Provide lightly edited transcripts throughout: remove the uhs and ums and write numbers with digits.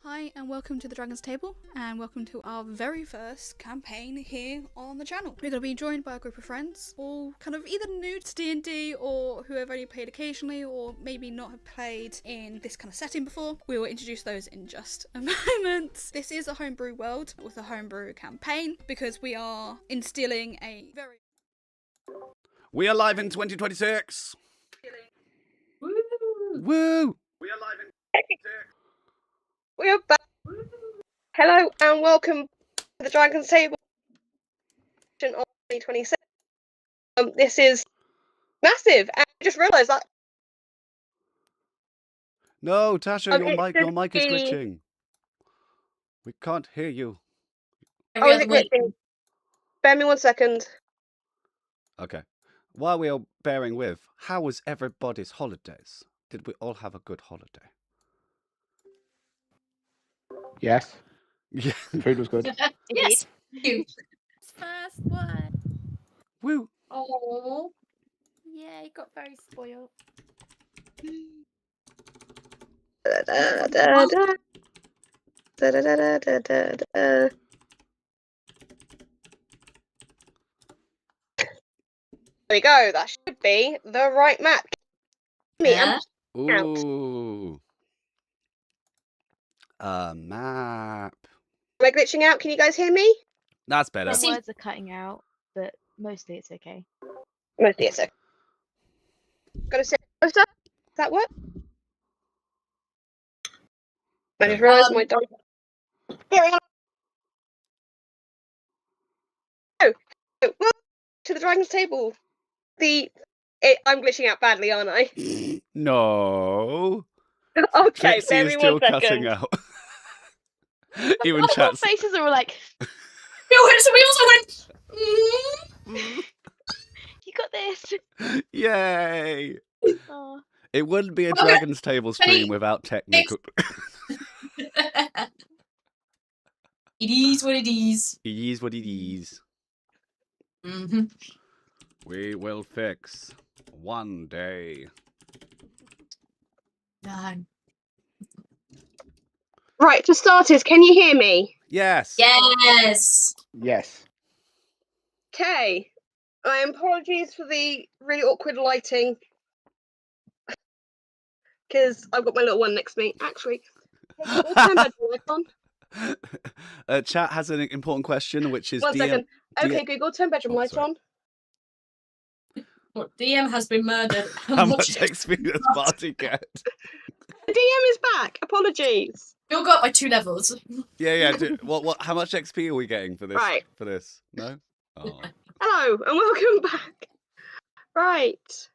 Hi and welcome to the Dragon's Table, and welcome to our very first campaign here on the channel. We're going to be joined by a group of friends, all kind of either new to D&D or who have only played occasionally or maybe not have played in this kind of setting before. We will introduce those in just a moment. This is a homebrew world with a homebrew campaign because we are instilling a very... We are live in 2026! Woo! Woo! We are live in 2026! We are back. Hello and welcome to the Dragon's Table of 2026. This is massive, and I just realised that. No, Tasha, your mic is be- glitching. We can't hear you. Oh, is it glitching? Bear me 1 second. Okay. While we are bearing with, how was everybody's holidays? Did we all have a good holiday? Yes, Yeah. the food was good. Yes. You. First one. Woo! Oh. Yeah, he got very spoiled. Da, da, da, da, da, da, da, da, da. There we go. That should be the right map. Yeah. Ooh. A map. Am I glitching out? Can you guys hear me? That's better. Some words are cutting out, but mostly it's okay. Mostly it's okay. Gotta sit closer. Does that work? I just realised my dog. Very on. Oh, welcome to the Dragon's Table. I'm glitching out badly, aren't I? No. Okay, Trixie bear is me still 1 second. cutting out. Even Our chat's... faces are all like, We also went. Mm. you got this. Yay! Oh. It wouldn't be a Okay. Dragon's Table stream Ready? without technical... It is what it is. It is what it is. Mm-hmm. We will fix one day. No. Right, for starters, can you hear me? Yes. Yes. Yes. Okay. Apologies for the really awkward lighting. Because I've got my little one next to me. Actually, hey, Google, turn my light on. Chat has an important question, which is 1 DM. second. Okay, Google, turn bedroom Oh, lights sorry. on. What, DM has been murdered. How much XP does Barty get? The DM is back. Apologies. You'll go up by 2 levels. Yeah. What? How much XP are we getting for this? Right. For this? No. Oh. Hello and welcome back. Right.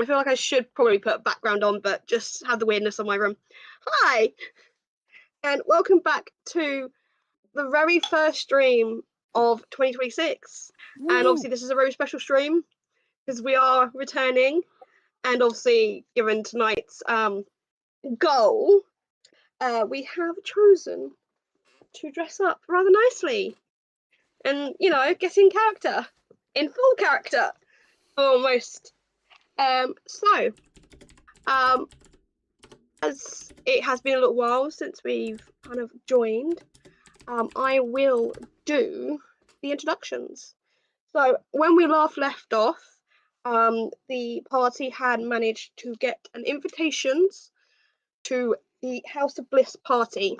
I feel like I should probably put a background on, but just have the weirdness of my room. Hi, and welcome back to the very first stream of 2026. Woo. And obviously this is a very special stream because we are returning, and obviously given tonight's goal, we have chosen to dress up rather nicely and, you know, get in character, in full character almost. As it has been a little while since we've kind of joined, I will do the introductions. So when we last left off, the party had managed to get an invitations to the House of Bliss party,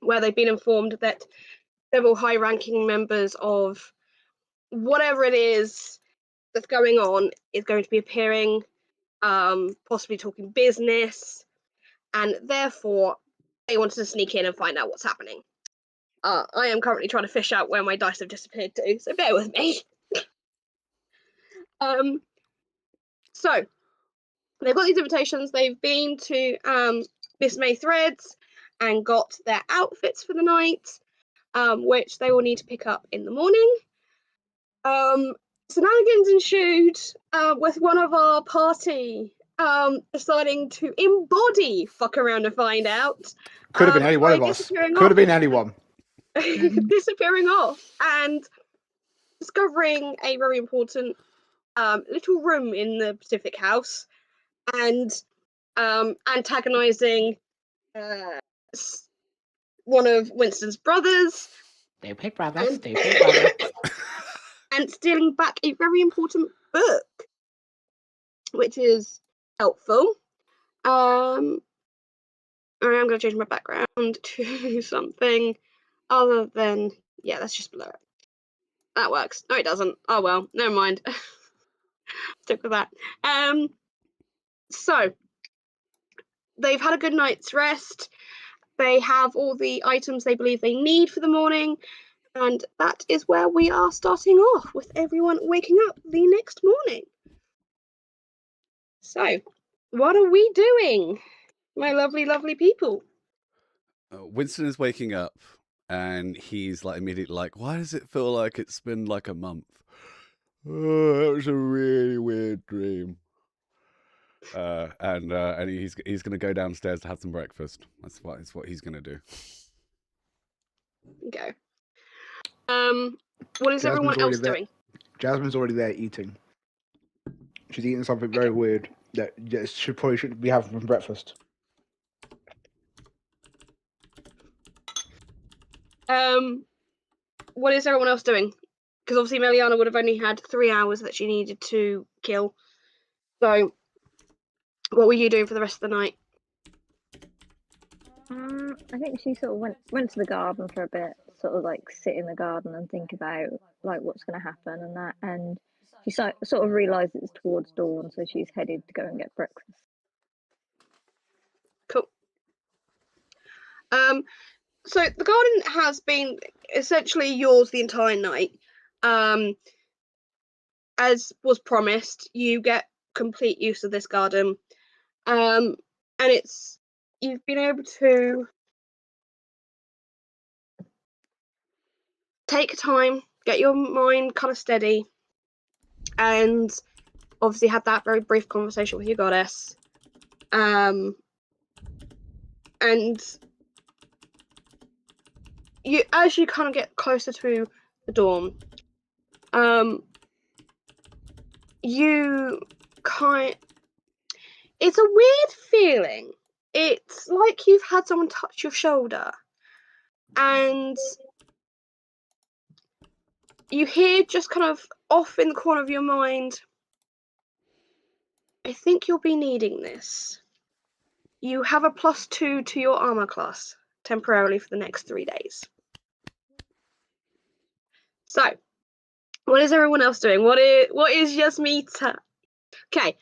where they've been informed that several high-ranking members of whatever it is that's going on is going to be appearing, possibly talking business, and therefore they wanted to sneak in and find out what's happening. I am currently trying to fish out where my dice have disappeared to, so bear with me. So they've got these invitations. They've been to Miss May Threads and got their outfits for the night, which they will need to pick up in the morning. Shenanigans ensued with one of our party deciding to embody fuck around and find out. Could have been any one by of us. disappearing Could have off. been anyone. Disappearing off and discovering a very important little room in the Pacific House, and antagonizing one of Winston's brothers. Stupid brother, And- stupid brother. And stealing back a very important book, which is helpful. I'm going to change my background to something other than, yeah, let's just blur it. That works. No, it doesn't. Oh well, never mind. Stick with that. So they've had a good night's rest. They have all the items they believe they need for the morning, and that is where we are starting off, with everyone waking up the next morning. So, what are we doing, my lovely, lovely people? Winston is waking up and he's like immediately like, why does it feel like it's been like a month? Oh, that was a really weird dream. And he's gonna go downstairs to have some breakfast. That's what he's gonna do. Go. What is Jasmine's everyone already else there. doing? Jasmine's already there eating. She's eating something very weird that she probably shouldn't be having for breakfast. What is everyone else doing? Because obviously Meliana would have only had 3 hours that she needed to kill. So, what were you doing for the rest of the night? I think she sort of went to the garden for a bit, sort of like sit in the garden and think about like what's going to happen and that. And she sort of realised it's towards dawn, so she's headed to go and get breakfast. Cool. So the garden has been essentially yours the entire night. As was promised, you get complete use of this garden. And you've been able to take time, get your mind kind of steady, and obviously had that very brief conversation with your goddess. And you, as you kind of get closer to the dawn, it's a weird feeling. It's like you've had someone touch your shoulder, and you hear just kind of off in the corner of your mind, I think you'll be needing this. You have a +2 to your armor class temporarily for the next 3 days. So, what is everyone else doing? What is Yasmita? Okay,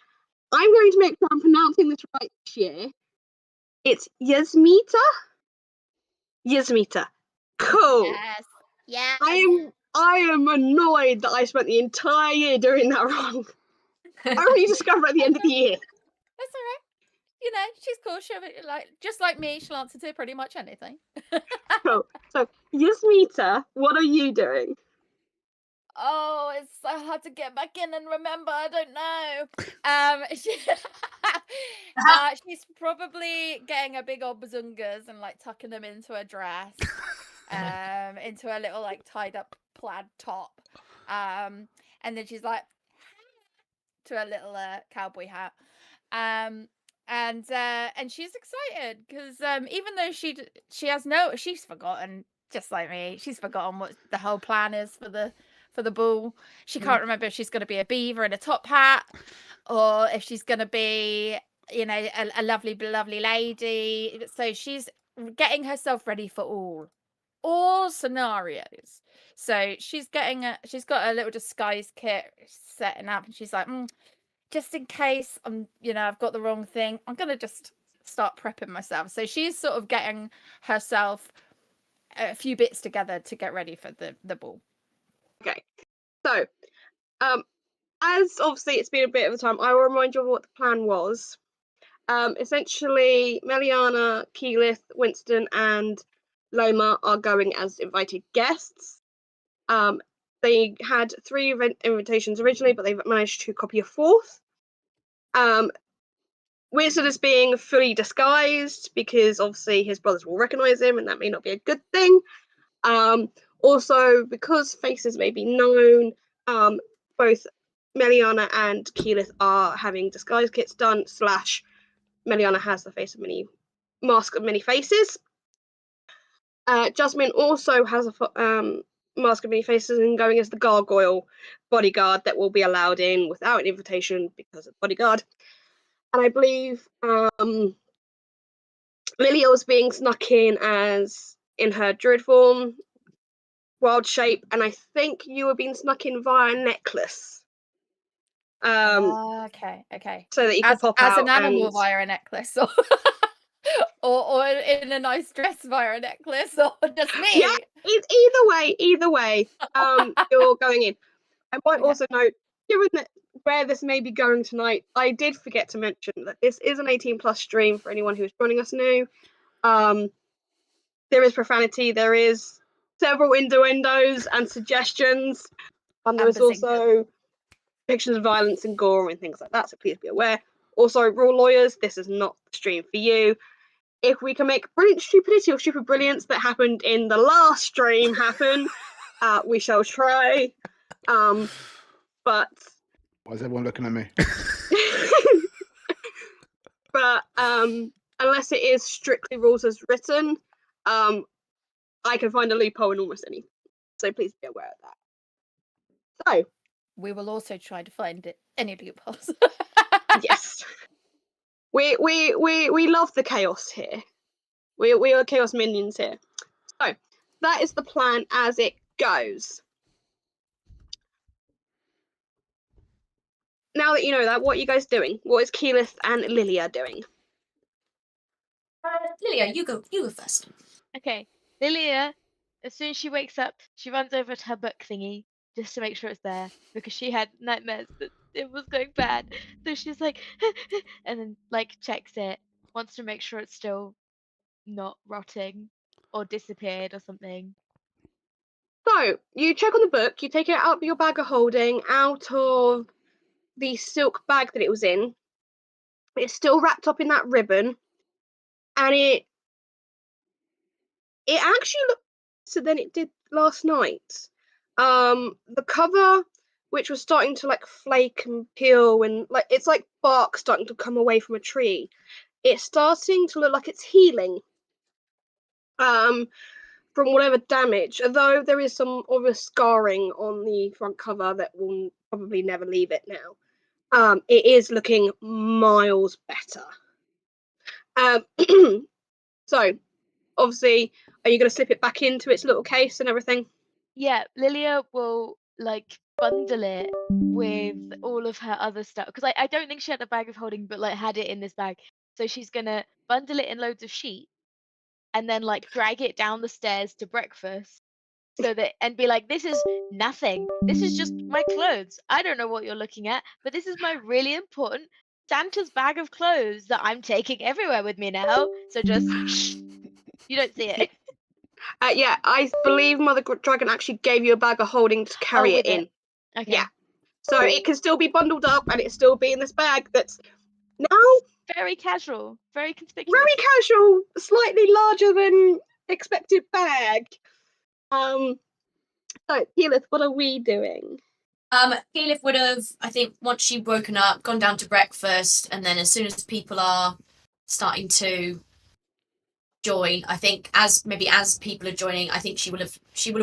I'm going to make sure I'm pronouncing this right this year. It's Yasmita? Yasmita. Cool. Yes. Yeah. I am annoyed that I spent the entire year doing that wrong. I only discovered at the end of the year. That's all right. You know, she's cool. She'll just like me, she'll answer to pretty much anything. Cool. So, Yasmita, what are you doing? Oh, it's so hard to get back in and remember. I don't know. She's probably getting a big old bazungas and like tucking them into a dress, into a little like tied up plaid top, and then she's like to a little cowboy hat, and she's excited because even though she's forgotten, just like me, she's forgotten what the whole plan is for the ball. She can't remember if she's going to be a beaver in a top hat or if she's going to be, you know, a lovely lady. So she's getting herself ready for all scenarios. So she's got a little disguise kit setting up, and she's like, just in case I've got the wrong thing, I'm going to just start prepping myself. So she's sort of getting herself a few bits together to get ready for the ball. Okay, so as obviously it's been a bit of a time, I will remind you of what the plan was. Essentially, Meliana, Keyleth, Winston, and Loma are going as invited guests. They had 3 invitations originally, but they've managed to copy a 4th. Winston is being fully disguised because obviously his brothers will recognise him, and that may not be a good thing. Also, because faces may be known, both Meliana and Keyleth are having disguise kits done / Meliana has the mask of many faces. Jasmine also has a mask of many faces and going as the gargoyle bodyguard that will be allowed in without an invitation because of bodyguard. And I believe Lilia was being snuck in her druid form, wild shape, and I think you were being snuck in via a necklace. Okay. So that you could pop as out an animal and... via a necklace, or in a nice dress via a necklace, or just me. Yeah, either way, you're going in. I might also note, given that where this may be going tonight, I did forget to mention that this is an 18+ stream for anyone who's joining us new. There is profanity, there is several innuendos and suggestions, and there is also depictions of violence and gore and things like that, so please be aware. Also, rule lawyers, this is not the stream for you. If we can make brilliant stupidity or stupid brilliance that happened in the last stream happen, we shall try. But Why is everyone looking at me? but unless it is strictly rules as written, I can find a loophole in almost anything. So please be aware of that. So we will also try to find any loopholes. Yes, we love the chaos here. We are chaos minions here. So that is the plan as it goes. Now that you know that, what are you guys doing? What is Keyleth and Lilia doing? Lilia, you go first. Okay, Lilia, as soon as she wakes up, she runs over to her book thingy just to make sure it's there because she had nightmares that it was going bad. So she's like, and then like checks it, wants to make sure it's still not rotting or disappeared or something. So you check on the book, you take it out of your bag of holding, out of the silk bag that it was in. It's still wrapped up in that ribbon, and it actually looks better than it did last night. The cover, which was starting to like flake and peel, and like it's like bark starting to come away from a tree. It's starting to look like it's healing. From whatever damage, although there is some obvious scarring on the front cover that will probably never leave it now. It is looking miles better. So, obviously, are you going to slip it back into its little case and everything? Yeah, Lilia will like bundle it with all of her other stuff because I don't think she had a bag of holding, but like had it in this bag. So she's gonna bundle it in loads of sheets and then like drag it down the stairs to breakfast so that and be like, this is nothing. This is just my clothes. I don't know what you're looking at, but this is my really important Santa's bag of clothes that I'm taking everywhere with me now. So just shh, you don't see it. Yeah, I believe Mother Dragon actually gave you a bag of holding to carry it in. Okay. Yeah. So it can still be bundled up and it still be in this bag that's now very casual, very conspicuous. Very casual, slightly larger than expected bag. So Keyleth, what are we doing? Keyleth would have, I think, once she'd woken up, gone down to breakfast, and then as soon as people are starting to join, I think as people are joining, I think she would have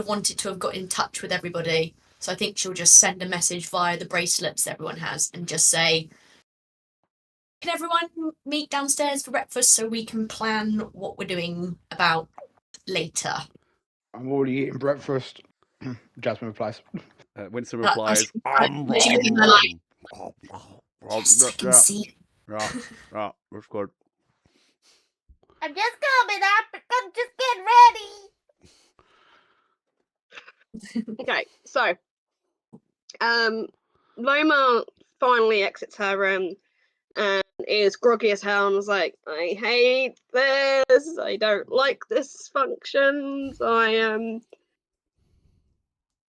wanted to have got in touch with everybody. So I think she'll just send a message via the bracelets that everyone has and just say, can everyone meet downstairs for breakfast so we can plan what we're doing about later? I'm already eating breakfast. Jasmine replies. Winston replies, I'm yeah, that's good. I'm just coming up. I'm just getting ready. Okay, so Loma finally exits her room and is groggy as hell and is like, I hate this, I don't like this functions, I am.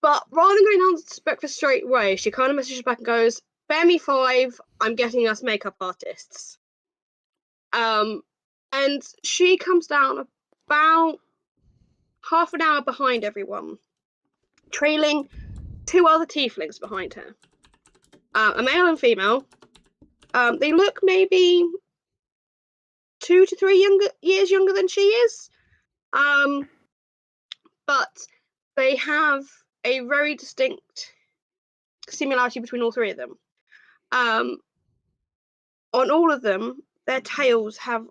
But rather than going down to breakfast straight away, she kind of messages back and goes, bear me 5, I'm getting us makeup artists. And she comes down about half an hour behind everyone, trailing 2 other tieflings behind her. A male and female. They look maybe 2 to 3 years younger than she is. But they have a very distinct similarity between all three of them. On all of them, their tails have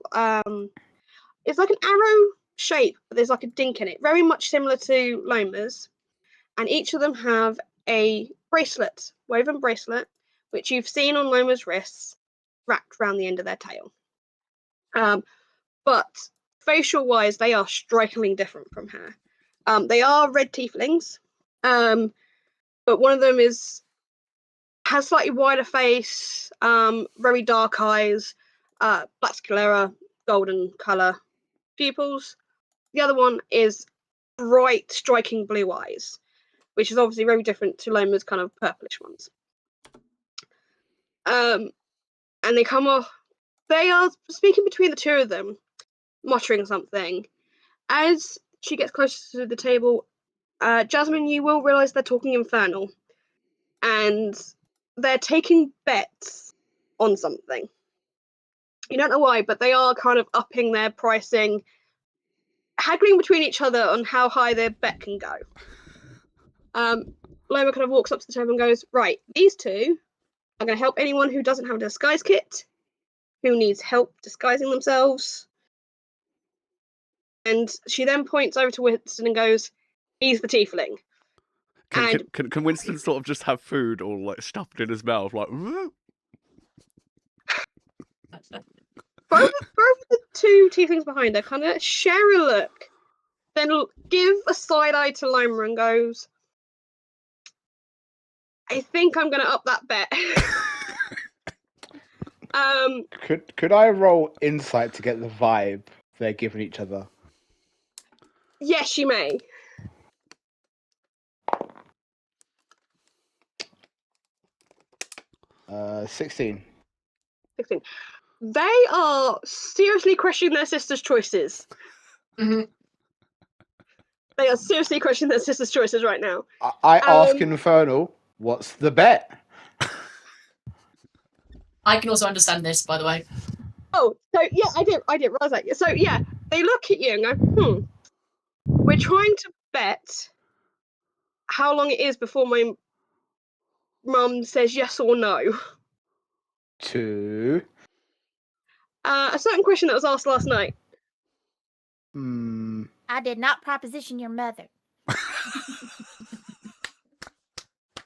it's like an arrow shape, but there's like a dink in it, very much similar to Loma's. And each of them have a bracelet, woven bracelet, which you've seen on Loma's wrists, wrapped around the end of their tail. But facial-wise, they are strikingly different from her. They are red tieflings, but one of them has slightly wider face, very dark eyes, black sclera, golden colour pupils. The other one is bright, striking blue eyes, which is obviously very different to Loma's kind of purplish ones. And they come off. They are speaking between the two of them, muttering something. As she gets closer to the table, Jasmine, you will realise they're talking Infernal, and they're taking bets on something. You don't know why, but they are kind of upping their pricing, haggling between each other on how high their bet can go. Loma kind of walks up to the table and goes, right, these two are going to help anyone who doesn't have a disguise kit, who needs help disguising themselves. And she then points over to Winston and goes, he's the tiefling. Can Winston sort of just have food all like stuffed in his mouth, like? Both of the two tieflings behind her kind of share a look, then give a side eye to Loma and goes, I think I'm going to up that bet. Could I roll insight to get the vibe they're giving each other? Yes, you may. Uh, 16. 16. They are seriously questioning their sister's choices. Mm-hmm. They are seriously questioning their sister's choices right now. I ask Infernal, what's the bet? I can also understand this, by the way. Oh, so yeah, I did realize that. So yeah, they look at you and go, we're trying to bet how long it is before my mum says yes or no. To a certain question that was asked last night. I did not proposition your mother.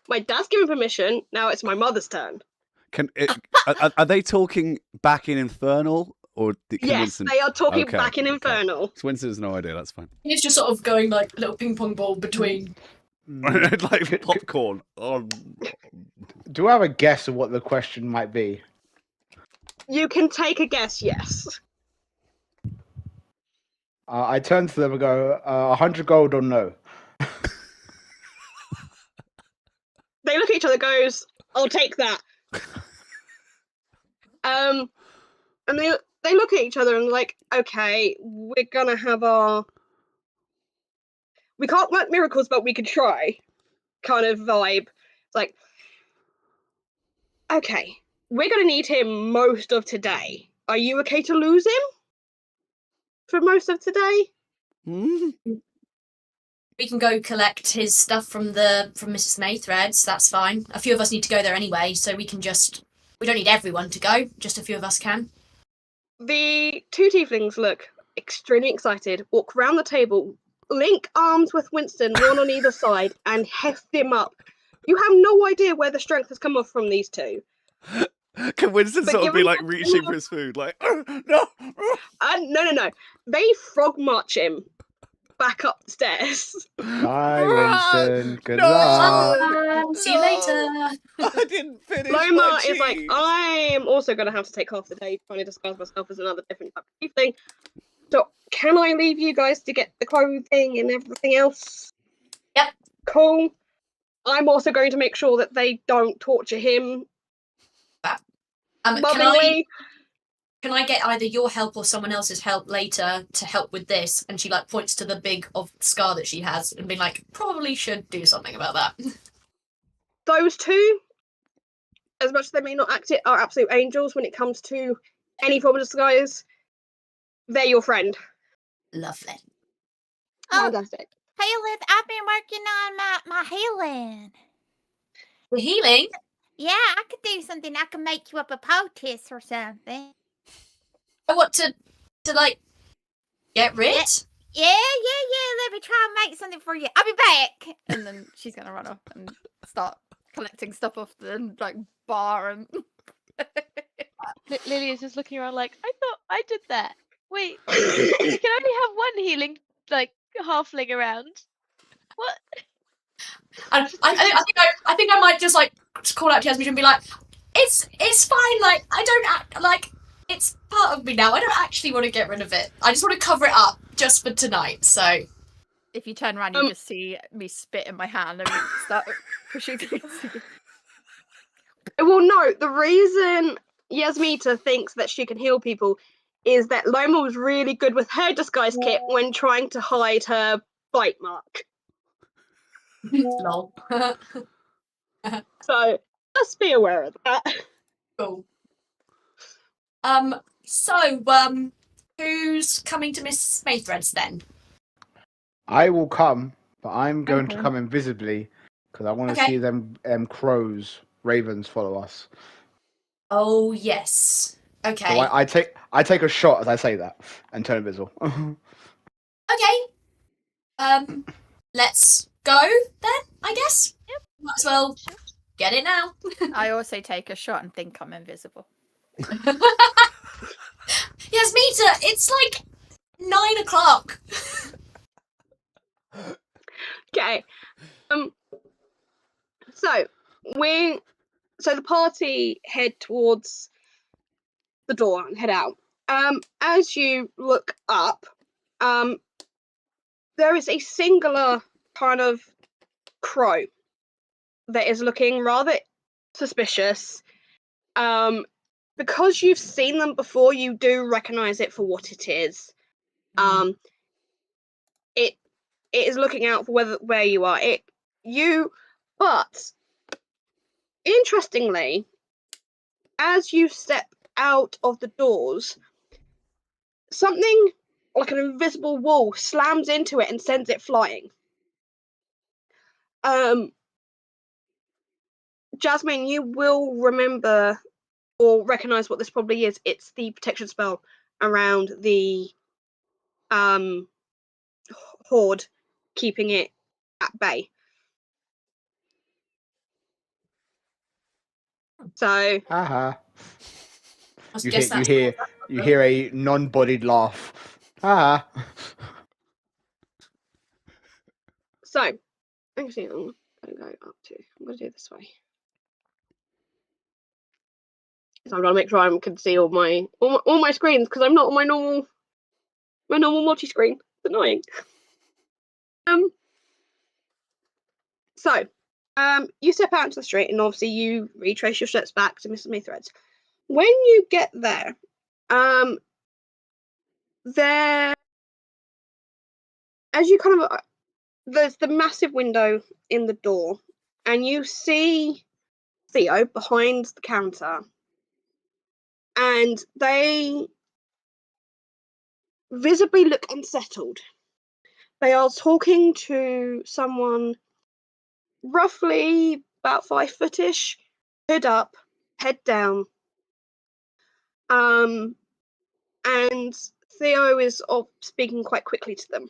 My dad's given permission. Now it's my mother's turn. Are they talking back in Infernal, or yes, Winston... they are talking back in Infernal. Okay. So Winston has no idea. That's fine. It's just sort of going like a little ping pong ball between. Like popcorn. Do I have a guess of what the question might be? You can take a guess. Yes. I turn to them and go, 100 gold or no? They look at each other, goes, I'll take that. And they look at each other and like, okay, we're gonna have our... We can't work miracles, but we could try kind of vibe. It's like, okay, we're gonna need him most of today. Are you okay to lose him for most of today? We can go collect his stuff from Mrs. Maythreads. That's fine. A few of us need to go there anyway, so we can just... We don't need everyone to go. Just a few of us can. The two tieflings look extremely excited, walk around the table, link arms with Winston, one on either side, and heft him up. You have no idea where the strength has come off from these two. Can Winston sort of be like reaching for his food, like, no? No. They frog march him back up the stairs. Bye, Winston. Good luck. See you later. I didn't finish. Loma is like, I am also going to have to take half the day trying to disguise myself as another different type of tiefling. So, can I leave you guys to get the clothing and everything else? Yep. Cool. I'm also going to make sure that they don't torture him. Can I get either your help or someone else's help later to help with this? And she like points to the big scar that she has and be like, probably should do something about that. Those two, as much as they may not act it, are absolute angels when it comes to any form of disguise. they're your friend. Lovely. Oh, Fantastic. hey, Liz, I've been working on my healing. The healing. Yeah, I could do something. I could make you up a poultice or something. I want to like get rid. Yeah. Let me try and make something for you. I'll be back. And then she's gonna run off and start collecting stuff off the like bar and. Lily is just looking around like, I thought I did that. Wait, you can only have one healing like halfling around. What? And I think I might just like call out to Yasmin and be like, it's fine. Like I don't act like it's part of me now. I don't actually want to get rid of it. I just want to cover it up just for tonight. So If you turn around, you just see me spit in my hand and start pushing things. Well, no, the reason Yasmita thinks that she can heal people is that Loma was really good with her disguise kit when trying to hide her bite mark. lol. So just be aware of that. Cool. So who's coming to Miss Maythreads then? I will come, but I'm going to Okay. come invisibly because I want to Okay. see them crows, ravens follow us. Oh yes. Okay. So I take a shot as I say that and turn invisible. Okay. Let's go then, I guess. Yep. Might as well get it now. I also take a shot and think I'm invisible. Yes, Mita, it's like 9 o'clock. Okay. So the party head towards the door and head out. As you look up, there is a singular kind of crow that is looking rather suspicious. Because you've seen them before, you do recognize it for what it is. It is looking out for where you are. But interestingly, as you step out of the doors, something like an invisible wall slams into it and sends it flying. Jasmine, you will remember or recognize what this probably is. It's the protection spell around the horde, keeping it at bay. So Haha. I You guess hear a non-bodied laugh. Ah. So actually, I'm gonna go up to. I'm gonna do it this way. So I'm gonna make sure I can see all my screens because I'm not on my normal multi-screen. It's annoying. So you step out into the street and obviously you retrace your steps back to Mrs. Maythreads. When you get there, as you kind of there's the massive window in the door, and you see Theo behind the counter, and they visibly look unsettled. They are talking to someone roughly about 5 footish, hood up, head down. And Theo is speaking quite quickly to them.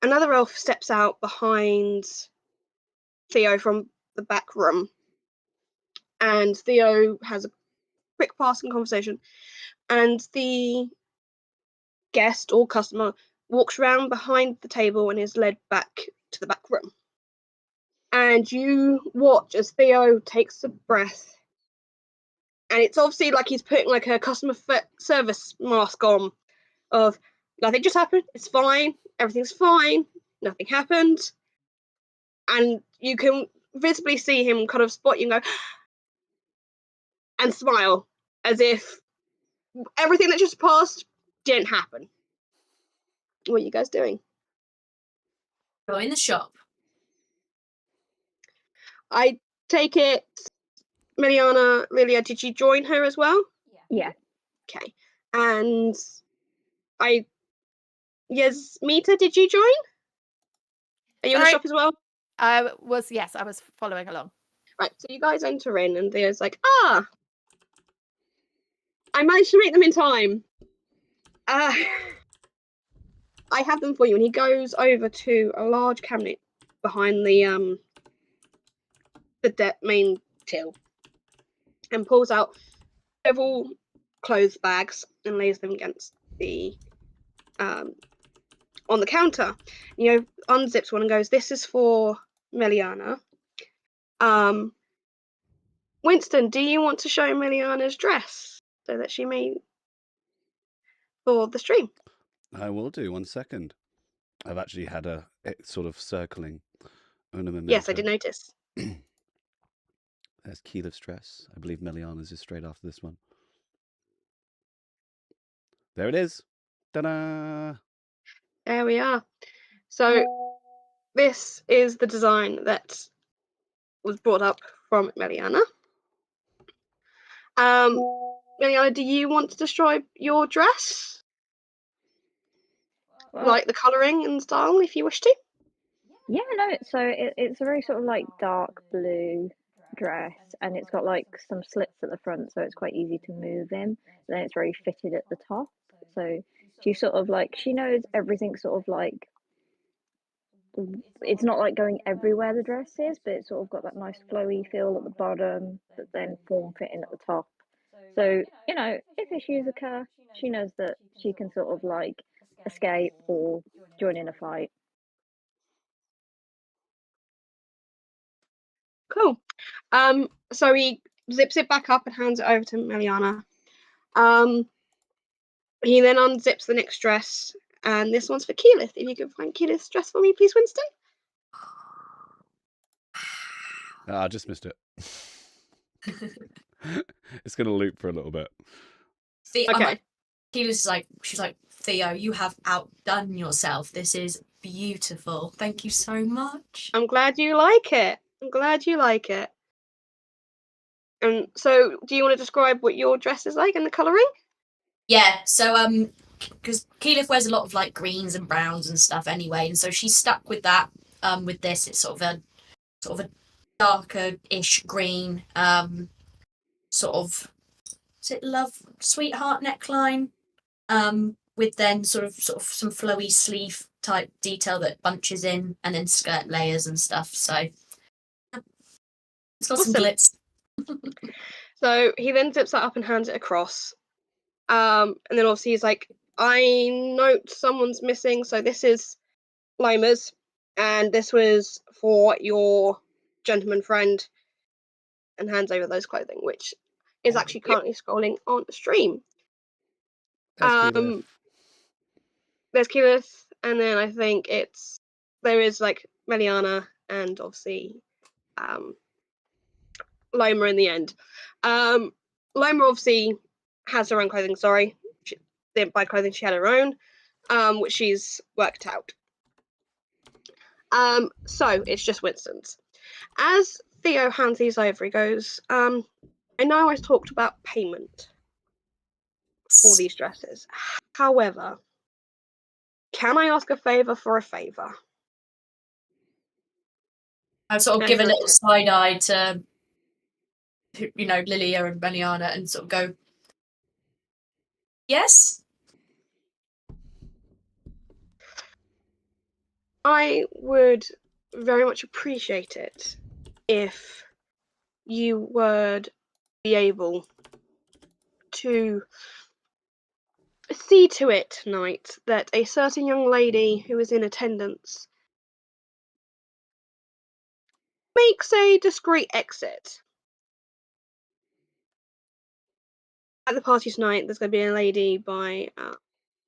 Another elf steps out behind Theo from the back room, and Theo has a quick passing conversation, and the guest or customer walks around behind the table and is led back to the back room. And you watch as Theo takes a breath, and it's obviously like he's putting like a customer service mask on of nothing just happened, it's fine, everything's fine, nothing happened. And you can visibly see him kind of spot you and go and smile as if everything that just passed didn't happen. What are you guys doing? Go in the shop. I take it Miliana, Lilia, did you join her as well? Yeah. Okay. And Yasmita, did you join? Are you in the Sorry. shop as well? I was following along. Right, so you guys enter in, and Theo's like, I managed to make them in time. I have them for you. And he goes over to a large cabinet behind the main till and pulls out several clothes bags and lays them against the on the counter. Unzips one and goes, "This is for Meliana. Winston, do you want to show Meliana's dress so that she may for the stream?" I will do. 1 second. I've actually had it sort of circling. Una memento. Yes, I did notice. There's Keyleth's dress. I believe Meliana's is straight after this one. There it is. Ta-da! There we are. So this is the design that was brought up from Meliana. Meliana, do you want to describe your dress? Well, Like the colouring and style, if you wish to? yeah, no. So it's a very sort of like dark blue dress, and it's got like some slits at the front, so it's quite easy to move in. Then it's very fitted at the top, so she sort of like she knows everything. Sort of like it's not like going everywhere the dress is, but it's sort of got that nice flowy feel at the bottom, but then form fitting at the top. So if issues occur, she knows that she can sort of like escape or join in a fight. Cool. So he zips it back up and hands it over to Meliana. He then unzips the next dress, and this one's for Keyleth. If you could find Keyleth's dress for me, please, Winston. I just missed it. It's going to loop for a little bit. Okay. She's like, Theo, you have outdone yourself. This is beautiful. Thank you so much. I'm glad you like it. And so, do you want to describe what your dress is like and the colouring? Yeah, so because Keyleth wears a lot of like greens and browns and stuff anyway, and so she's stuck with that. With this, it's sort of a darker-ish green. Sort of, is it love sweetheart neckline? With then sort of some flowy sleeve type detail that bunches in, and then skirt layers and stuff. So it's got some Awesome. glitz. So he then zips that up and hands it across. And then obviously he's like, I note someone's missing, so this is Lima's, and this was for your gentleman friend, and hands over those clothing, which is actually currently scrolling on the stream. Keyleth. There's Keyleth, and then I think there is like Meliana and obviously Loma in the end. Loma obviously has her own clothing, she didn't buy clothing, she had her own, which she's worked out. So it's just Winston's. As Theo hands these over, he goes, I know I talked about payment for these dresses. However, can I ask a favour for a favour? I've sort of given a little side eye to, Lilia and Beniana, and sort of go, yes? I would very much appreciate it if you would be able to see to it tonight that a certain young lady who is in attendance makes a discreet exit. At the party tonight, there's going to be a lady by...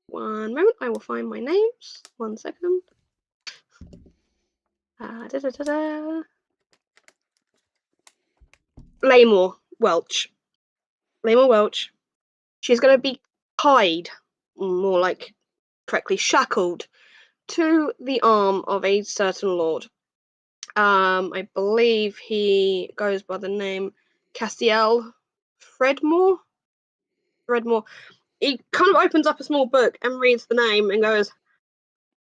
one moment, I will find my names. 1 second. Laymore Welch. She's going to be tied, more like correctly shackled, to the arm of a certain lord. I believe he goes by the name Castiel Fredmore. read more. He kind of opens up a small book and reads the name and goes,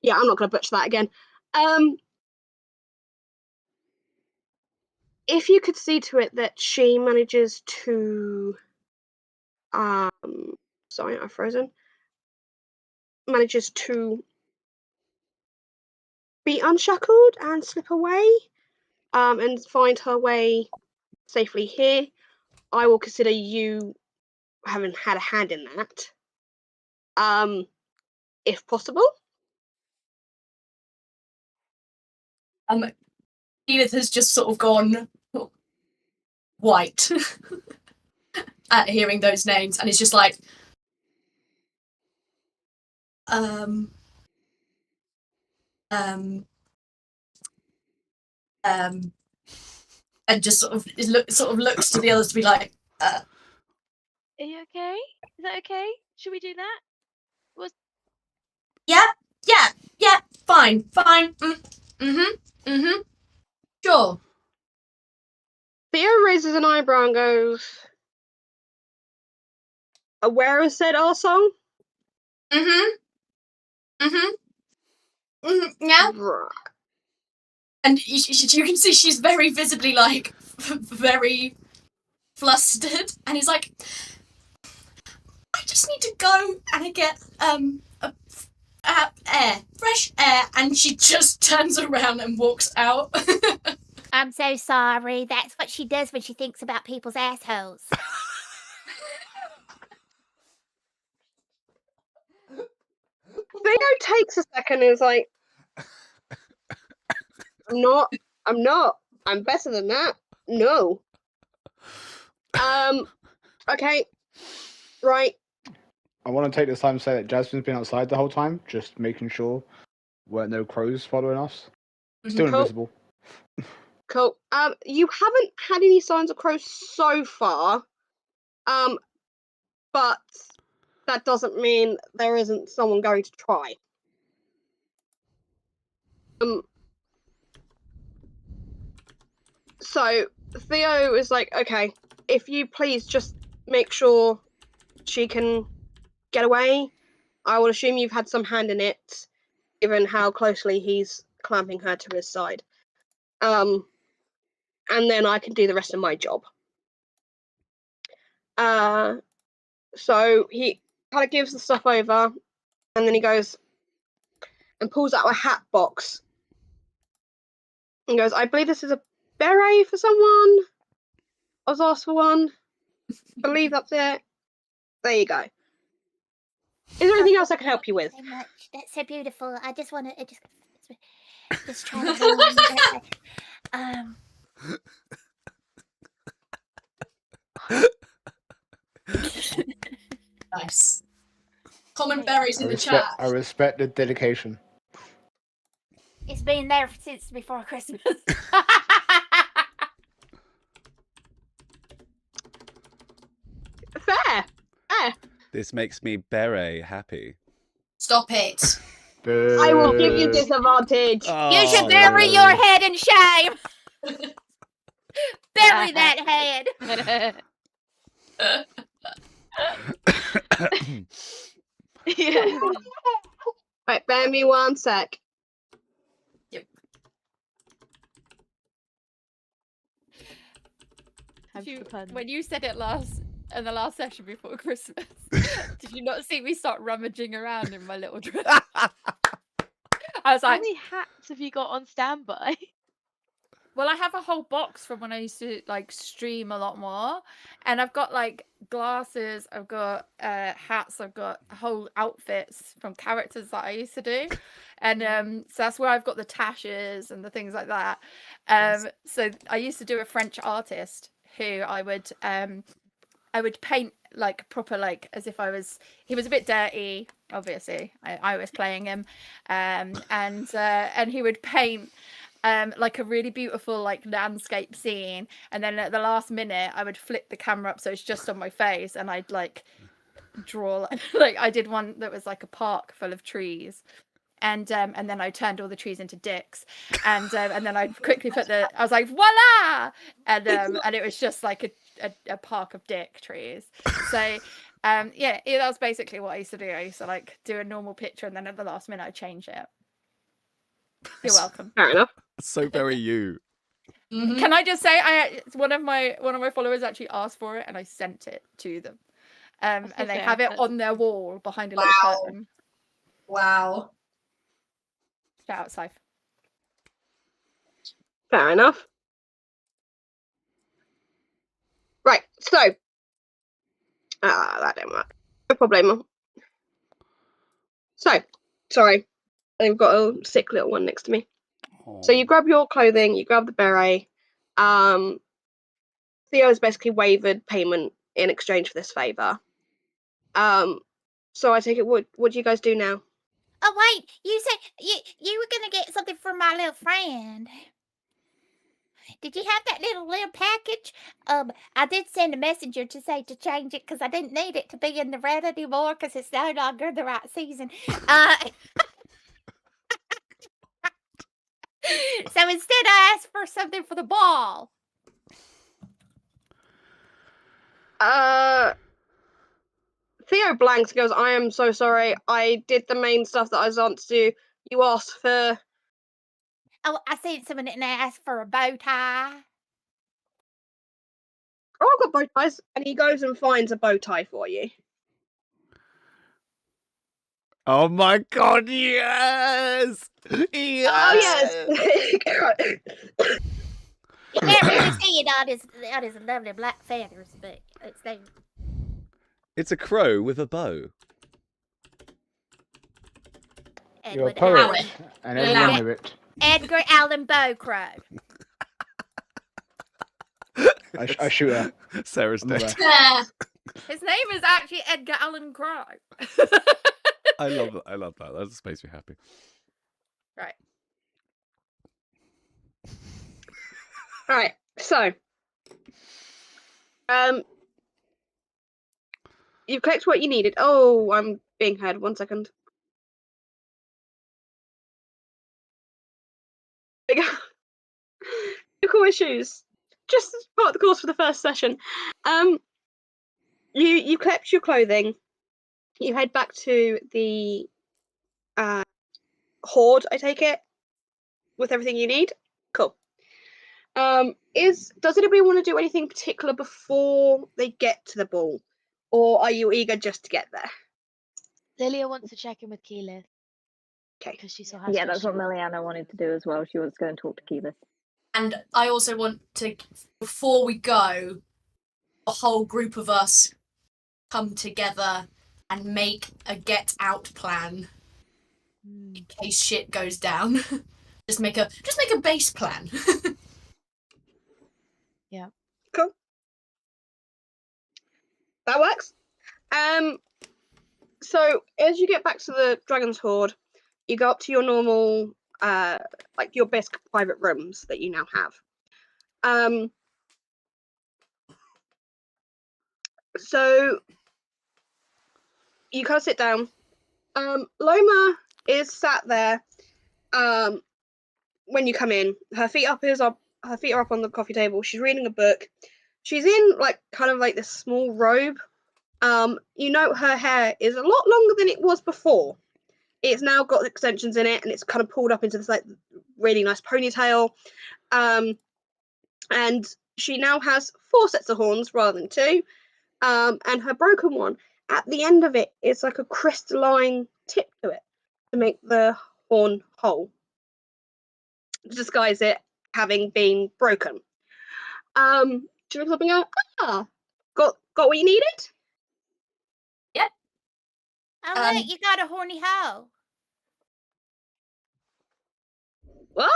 "Yeah, I'm not going to butcher that again." If you could see to it that she manages to, sorry, I've frozen. Manages to be unshackled and slip away, and find her way safely here, I will consider you having had a hand in that. If possible. Edith has just sort of gone white at hearing those names, and is just like, and just sort of looks to the others to be like, Are you okay? Is that okay? Should we do that? yeah, fine, sure. Theo raises an eyebrow and goes, "Aware of said our song?" Yeah. Right. And you can see she's very visibly like very flustered, and he's like, I just need to go and get air, fresh air, and she just turns around and walks out. I'm so sorry. That's what she does when she thinks about people's assholes. Theo takes a second and is like, I'm not. I'm better than that. No. Okay. Right. I want to take this time to say that Jasmine's been outside the whole time, just making sure weren't no crows following us. Still Cool. invisible. Cool. You haven't had any signs of crows so far. But that doesn't mean there isn't someone going to try. So Theo is like, okay, if you please just make sure she can get away. I will assume you've had some hand in it, given how closely he's clamping her to his side. And then I can do the rest of my job. So he kind of gives the stuff over, and then he goes and pulls out a hat box and goes, I believe this is a beret for someone. I was asked for one. I believe that's it. There you go. Is there anything else I can help you with? So much. That's so beautiful. I just want to just try to Nice. Common berries in the I chat. respect the dedication. It's been there since before Christmas. Fair. This makes me beret happy. Stop it. I will give you disadvantage. You should bury your head in shame. Bury that head. Yeah. Right, bear me 1 sec. Yep. When you said it in the last session before Christmas, did you not see me start rummaging around in my little dress? I was How like, many hats have you got on standby? well, I have a whole box from when I used to like stream a lot more, and I've got like glasses, I've got hats, I've got whole outfits from characters that I used to do, and so that's where I've got the tashes and the things like that. So I used to do a French artist who I would paint like proper, like as if he was a bit dirty, obviously. I was playing him, and he would paint like a really beautiful like landscape scene, and then at the last minute I would flip the camera up so it's just on my face, and I'd like draw like I did one that was like a park full of trees, and then I turned all the trees into dicks, and then I quickly I was like voila, and it was just like a park of dick trees. So Yeah, that was basically what I used to do. I used to like do a normal picture, and then at the last minute I change it. You're welcome. Fair enough. So very you. Mhm. Can I just say, one of my followers actually asked for it, and I sent it to them. And gonna they say, have it that's- on their wall behind a little Wow. curtain. Wow. Shout out, Scythe. Fair enough. Right, so that didn't work. No problemo. So, sorry, I've got a sick little one next to me. So you grab your clothing, you grab the beret. Theo has basically waived payment in exchange for this favor. So I take it. What do you guys do now? Oh wait, you said you were gonna get something for my little friend. Did you have that little package? I did send a messenger to say to change it because I didn't need it to be in the red anymore because it's no longer the right season. So instead, I asked for something for the ball. Theo blanks and goes, I am so sorry. I did the main stuff that I was on to do. You asked for. Oh, I sent someone and asked for a bow tie. Oh, I've got bow ties. And he goes and finds a bow tie for you. Oh my god, yes! Yes! Oh, yes! You can't really see it on his lovely black feathers, but it's there. It's a crow with a bow. You're a Edward poet, Allen. and everyone knew it. Edgar Allan Bowcrow. I shoot her. Sarah's I'm not dead. there. His name is actually Edgar Allan Crow. I love that. I love that. That just makes me happy. Right. Alright, so. You've collected what you needed. Oh, I'm being heard. 1 second. Technical issues. Just as part of the course for the first session. You collect your clothing. You head back to the hoard, I take it, with everything you need. Cool. Does anybody want to do anything particular before they get to the ball, or are you eager just to get there? Lilia wants to check in with Keyleth Okay. because she saw how Yeah, that's what stressed she was. Miliana wanted to do as well. She wants to go and talk to Keyleth. And I also want to, before we go, a whole group of us come together and make a get out plan in case shit goes down. just make a base plan. Yeah. Cool. That works. So as you get back to the Dragon's Hoard, you go up to your normal, like your best private rooms that you now have. So you kind of sit down. Loma is sat there. When you come in, her feet are up on the coffee table. She's reading a book. She's in like kind of like this small robe. You note her hair is a lot longer than it was before. It's now got extensions in it, and it's kind of pulled up into this like really nice ponytail. And she now has 4 sets of horns rather than 2. And her broken one, at the end of it, is like a crystalline tip to it to make the horn whole, to disguise it having been broken. She looks up and goes, got what you needed? Oh, look, you got a horny hoe. What?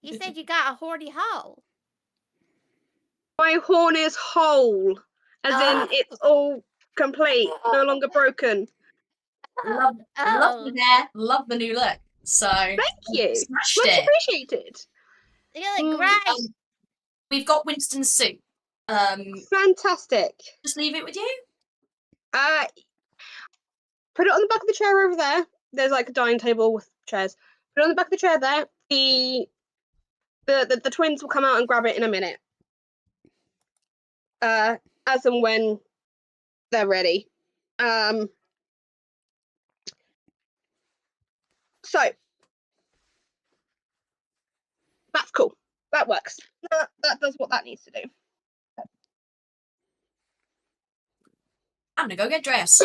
You said you got a horny hoe. My horn is whole, as in it's all complete, no longer broken. Love the hair, love the new look. So Thank you. smashed Much it. appreciated. You look great. We've got Winston's suit. Fantastic. Just leave it with you. Put it on the back of the chair over there. There's like a dining table with chairs. Put it on the back of the chair there. The twins will come out and grab it in a minute. As and when they're ready. So that's cool. That works. That does what that needs to do. I'm gonna go get dressed.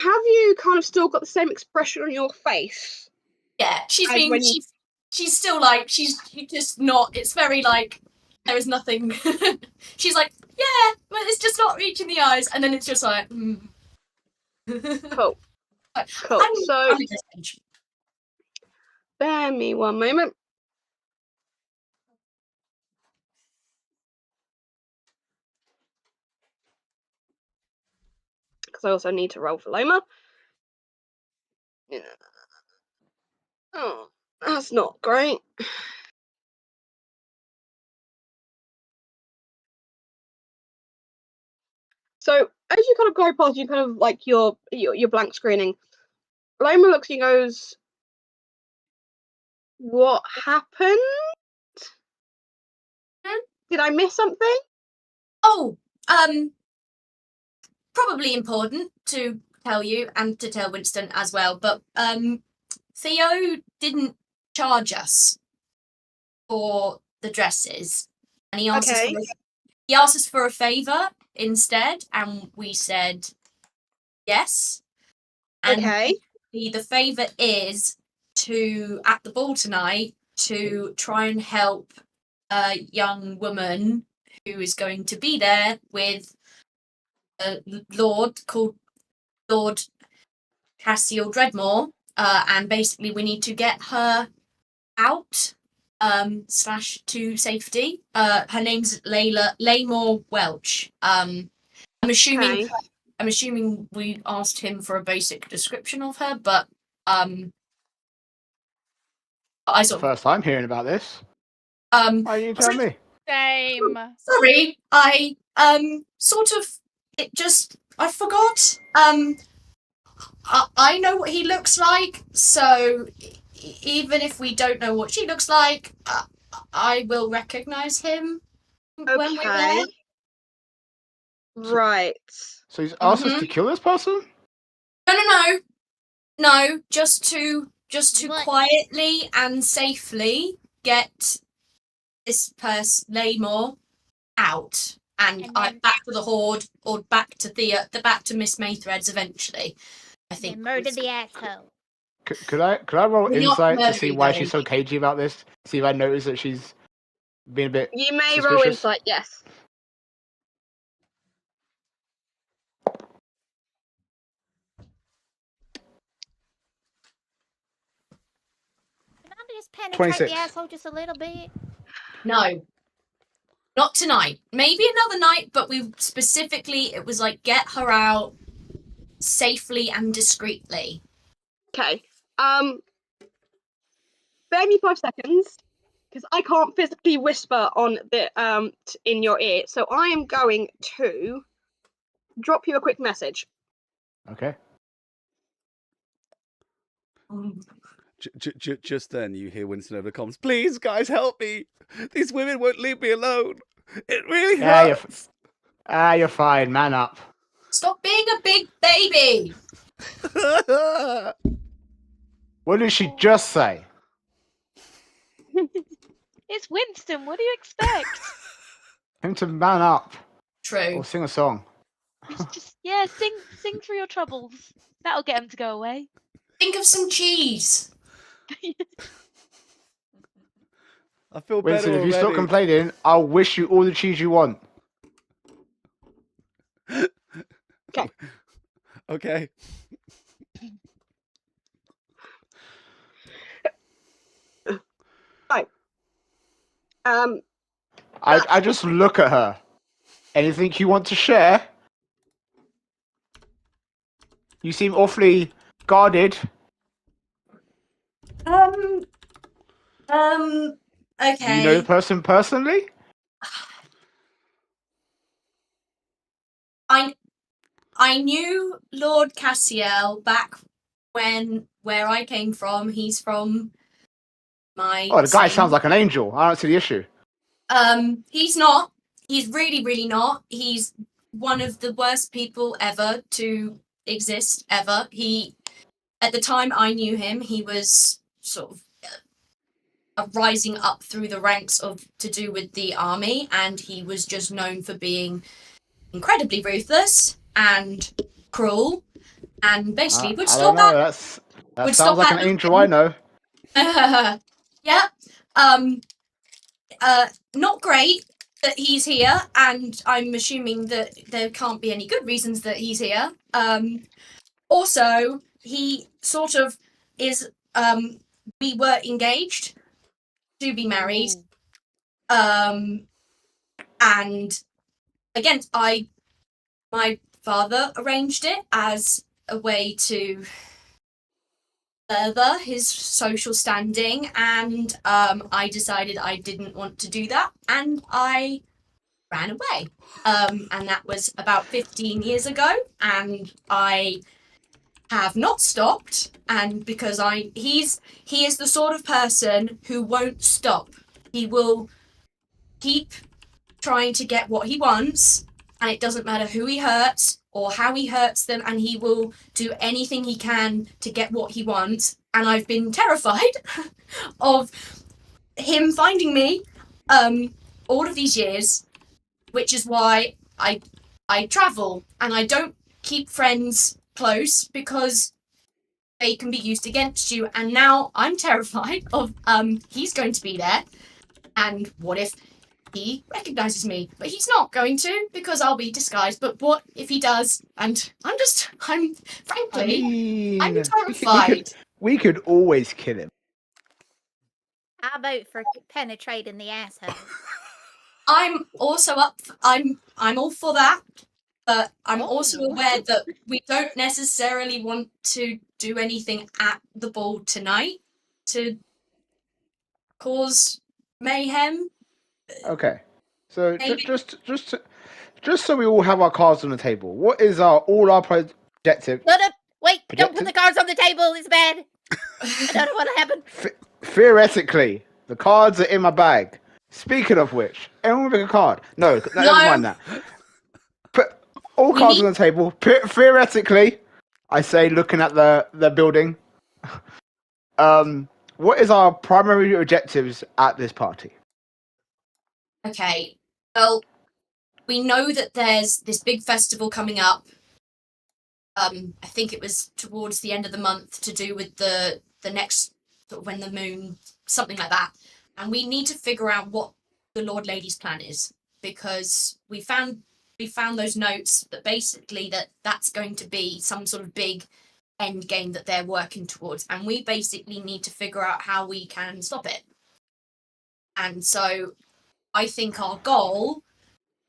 Have you kind of still got the same expression on your face? Yeah, she's As been. when you- She's still like she's just not. It's very like there is nothing. She's like, yeah, but it's just not reaching the eyes, and then it's just like. Cool. Cool. I'm at this age. Bear me one moment. Because I also need to roll for Loma. Yeah. Oh, that's not great. So as you kind of go past, you kind of like your blank screening. Loma looks and goes, "What happened? Did I miss something?" Oh, probably important to tell you and to tell Winston as well, but Theo didn't charge us for the dresses, and he asked us for a favor instead, and we said yes. And the favor is to at the ball tonight to try and help a young woman who is going to be there with a lord called Lord Cassiel Dreadmore, and basically we need to get her out / to safety. Her name's Laymore Welch. I'm assuming we asked him for a basic description of her, but I sort of First time hearing about this. Why didn't you tell me? Same. Sorry, I sort of I forgot. I know what he looks like, so even if we don't know what she looks like, I will recognize him when we're there. Right. So he's asked us to kill this person? No, just to What? quietly and safely get this person Laymore out and then- back to the Horde or back to back to Miss Maythreads eventually. I think. Then murder the asshole. Could I roll We're not insight to see murdering why her, she's so indeed. cagey about this? See if I notice that she's being a bit You may suspicious? roll insight, yes. Can I just penetrate 26. the asshole just a little bit? No. Not tonight. Maybe another night, but it was like get her out safely and discreetly. Okay. Bear me 5 seconds, because I can't physically whisper on the in your ear. So I am going to drop you a quick message. Okay. Just then, you hear Winston over the comms. Please, guys, help me! These women won't leave me alone. It really hurts. You're fine. Man up. Stop being a big baby. What did she just say? It's Winston. What do you expect? Him to man up True. or sing a song. It's just sing through your troubles. That'll get him to go away. Think of some cheese. I feel Winston, better if you stop already. complaining, I'll wish you all the cheese you want. Okay. Right. I just look at her. Anything you want to share? You seem awfully guarded. Okay. Do you know the person personally? I knew Lord Cassiel back where I came from. He's from my. Oh, the guy sounds like an angel. I don't see the issue. He's not. He's really, really not. He's one of the worst people ever to exist ever. At the time I knew him, he was sort of rising up through the ranks of to do with the army, and he was just known for being incredibly ruthless and cruel, and basically would I don't stop know. at That would sounds stop like at an angel I know. yeah. Not great that he's here, and I'm assuming that there can't be any good reasons that he's here. Also, he sort of is. We were engaged to be married. Ooh. And again, my father arranged it as a way to further his social standing, and I decided I didn't want to do that, and I ran away. And that was about 15 years ago, and I have not stopped. And because he is the sort of person who won't stop. He will keep trying to get what he wants, and it doesn't matter who he hurts or how he hurts them, and he will do anything he can to get what he wants. And I've been terrified of him finding me all of these years, which is why I travel, and I don't keep friends close because they can be used against you. And now I'm terrified of he's going to be there, and what if he recognizes me? But he's not going to, because I'll be disguised. But what if he does? And I'm frankly, I'm terrified. We could always kill him. How about for penetrating the asshole? I'm also I'm all for that, but I'm also aware that we don't necessarily want to do anything at the ball tonight to cause mayhem. Okay, so Maybe. just so we all have our cards on the table, what is all our objective? No, wait! Don't Projected? put the cards on the table. It's bad. I don't know what'll happen. Theoretically, the cards are in my bag. Speaking of which, anyone pick a card? No, never mind that. Put all cards on the table. Theoretically, I say, looking at the building. What is our primary objectives at this party? Okay, well, we know that there's this big festival coming up. I think it was towards the end of the month, to do with the next sort of when the moon, something like that. And we need to figure out what the Lord Lady's plan is, because we found those notes that basically that's going to be some sort of big end game that they're working towards, and we basically need to figure out how we can stop it. And so I think our goal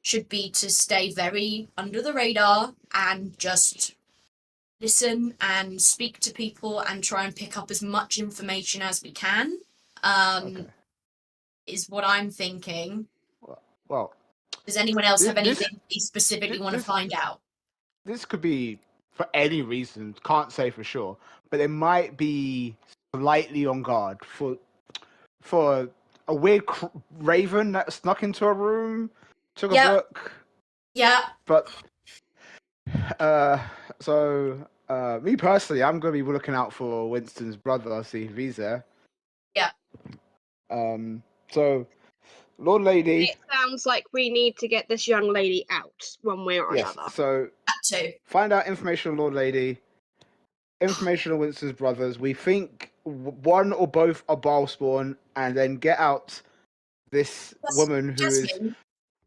should be to stay very under the radar and just listen and speak to people and try and pick up as much information as we can. Okay. Is what I'm thinking. Well, does anyone else have anything they specifically want to find out? This could be for any reason, can't say for sure, but it might be slightly on guard for a weird raven that snuck into a room, took a book. Yeah. But me personally, I'm gonna be looking out for Winston's brother, see if he's there. Yeah. So, Lord Lady. It sounds like we need to get this young lady out one way or yes, another. So find out information on Lord Lady, information on Winston's brothers. We think one or both are Balspawn, and then get out this woman who Jasmine.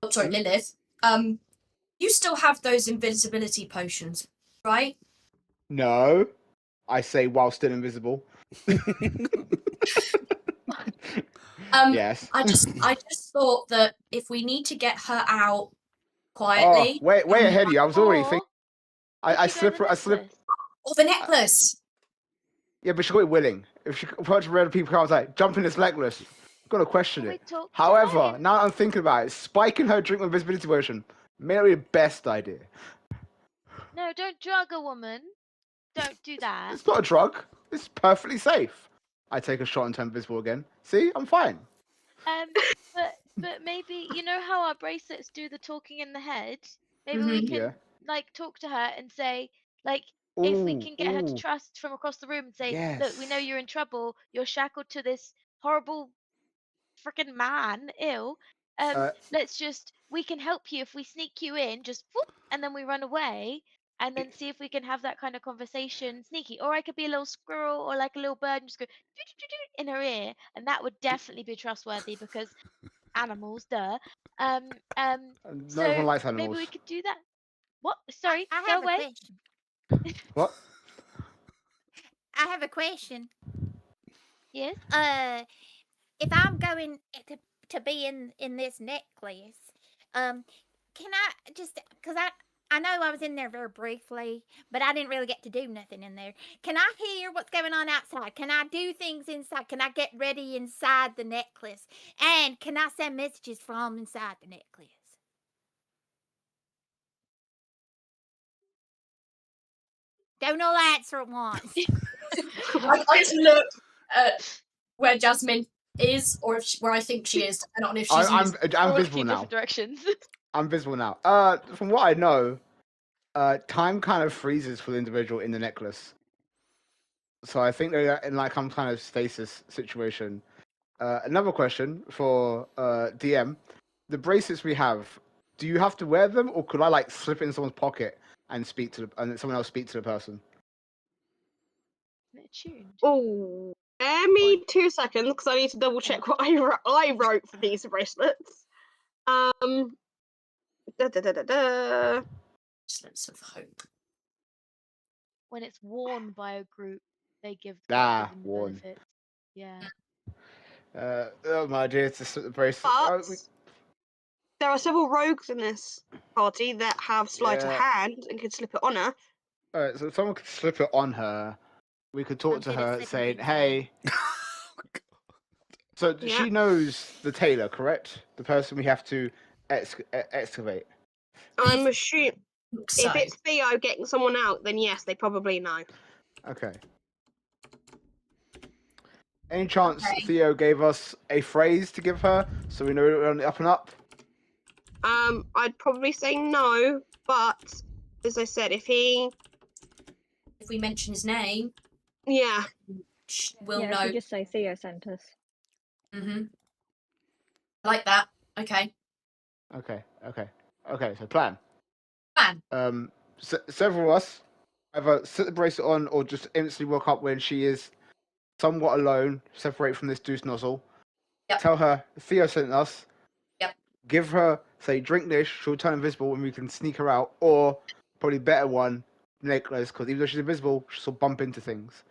Oh, sorry, Lilith. You still have those invisibility potions, right? No, I say while still invisible. Yes. I just thought that if we need to get her out quietly. Oh, way ahead of you. I was already thinking. I slip. Or the necklace. Yeah, but she got it willing. If she approached random people, I was like, jump in this necklace. Got to question it. However, now I'm thinking about it, spiking her drink with invisibility potion may not be the best idea. No, don't drug a woman. Don't do that. It's not a drug. It's perfectly safe. I take a shot and turn invisible again. See, I'm fine. But But maybe you know how our bracelets do the talking in the head. Maybe we Mhm. can Yeah. like talk to her and say like if we Ooh, can get her to ooh, trust from across the room and say, look, we know yes. you're in trouble. You're shackled to this horrible freaking man. Ew. Uh, We can help you if we sneak you in, just whoop, and then we run away. And then see if we can have that kind of conversation sneaky. Or I could be a little squirrel or like a little bird and just go in her ear. And that would definitely be trustworthy because animals, duh. not everyone So likes maybe animals. we could do that. What? Sorry, I go have a away. question. What? I have a question. Yes. If I'm going to be in this necklace, can I just because I know I was in there very briefly, but I didn't really get to do nothing in there. Can I hear what's going on outside? Can I do things inside? Can I get ready inside the necklace? And can I send messages from inside the necklace? Don't all answer at once. I can look at where Jasmine is, or where I think she is, depending on if she's I'm used. I'm All visible two now. different directions. I'm visible now. From what I know, time kind of freezes for the individual in the necklace. So I think they're in like some kind of stasis situation. Another question for DM: the bracelets we have, do you have to wear them, or could I like slip it in someone's pocket and and someone else speak to the person? They're tuned. Oh, bear me 2 seconds because I need to double check what I wrote for these bracelets. Da, da, da, da, da. Sense of hope. When it's worn by a group, they give them the Worn. benefits. Yeah. Oh my dear, it's the bracelet. But there are several rogues in this party that have sleight of Yeah. hand and can slip it on her. Alright, so if someone could slip it on her, we could talk I'm to good at her slipping saying, things on. hey. So Yeah. she knows the tailor, correct? The person we have to excavate. I'm assuming So, if it's Theo getting someone out, then yes, they probably know. Okay. Any chance Okay. Theo gave us a phrase to give her so we know we're on the up and up? I'd probably say no, but as I said, if if we mention his name, yeah, we'll yeah, know. if you just say Theo sent us. Mm-hmm. I like that. Okay. Okay. So plan. Plan. Several of us either set the bracelet on or just instantly woke up when she is somewhat alone, separate from this deuce nozzle. Yep. Tell her Theo sent us. Yep. Give her, say, drink this. She'll turn invisible and we can sneak her out. Or probably better one, necklace, because even though she's invisible, she'll bump into things.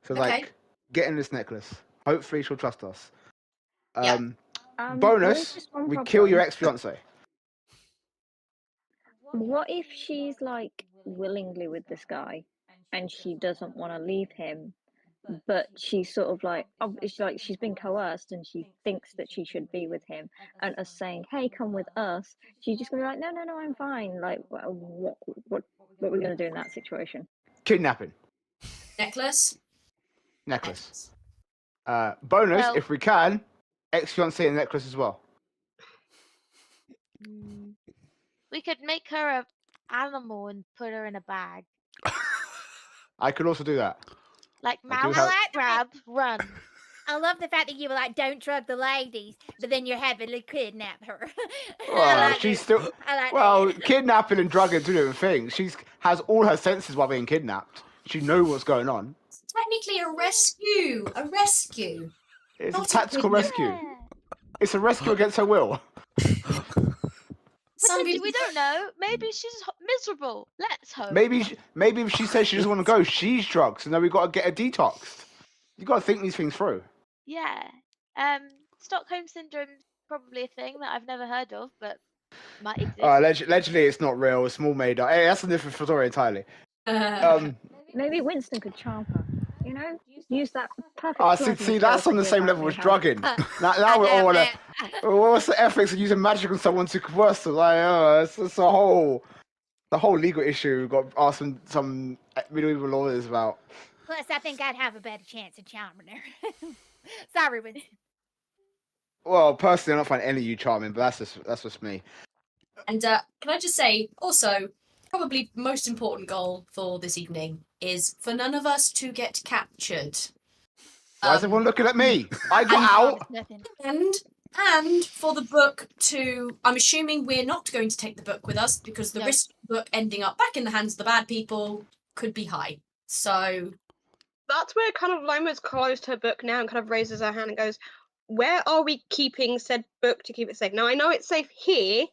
So Okay. like, get in this necklace. Hopefully, she'll trust us. Yeah. There is Bonus: just one we kill your problem. ex-fiance. What if she's like willingly with this guy and she doesn't want to leave him, but she's sort of like, it's like she's been coerced and she thinks that she should be with him, and us saying, "Hey, come with us," she's just gonna be like, "No, no, no, I'm fine." Like, what are we gonna do in that situation? Kidnapping. Necklace. Necklace. Bonus: Well- if we can, ex-fiance and necklace as well. We could make her a animal and put her in a bag. I could also do that. Like I do mouse, have- grab, run. I love the fact that you were like, "Don't drug the ladies," but then you're having to kidnap her. Well, I like she's it. still. I like Well, that. kidnapping and drugging are two different things. She's has all her senses while being kidnapped. She knows what's going on. It's technically a rescue. A rescue. It's Not a tactical kidnap. rescue. Yeah. It's a rescue against her will. Potentially, we don't know. Maybe she's miserable. Let's hope. Maybe if she says she doesn't want to go, she's drugged, so now we've got to get her detoxed. You got to think these things through. Yeah. Stockholm syndrome's probably a thing that I've never heard of, but might exist. Allegedly, it's not real. It's small made up. Hey, that's a different story entirely. Maybe Winston could charm her. You know, use that perfect. See, that's on the same level as drugging. Now we're all what's the ethics of using magic on someone to coerce them? Like, it's a whole legal issue. We've got to ask some medieval lawyers about. Plus, I think I'd have a better chance of charming her. Sorry, Winston. Well, personally, I don't find any of you charming, but that's just me. And can I just say, also, probably most important goal for this evening is for none of us to get captured. Why is everyone looking at me? I got out. Nothing. And for the book to, I'm assuming we're not going to take the book with us because the No. risk of the book ending up back in the hands of the bad people could be high. So That's where kind of Loma's closed her book now and kind of raises her hand and goes, "Where are we keeping said book to keep it safe? Now I know it's safe here,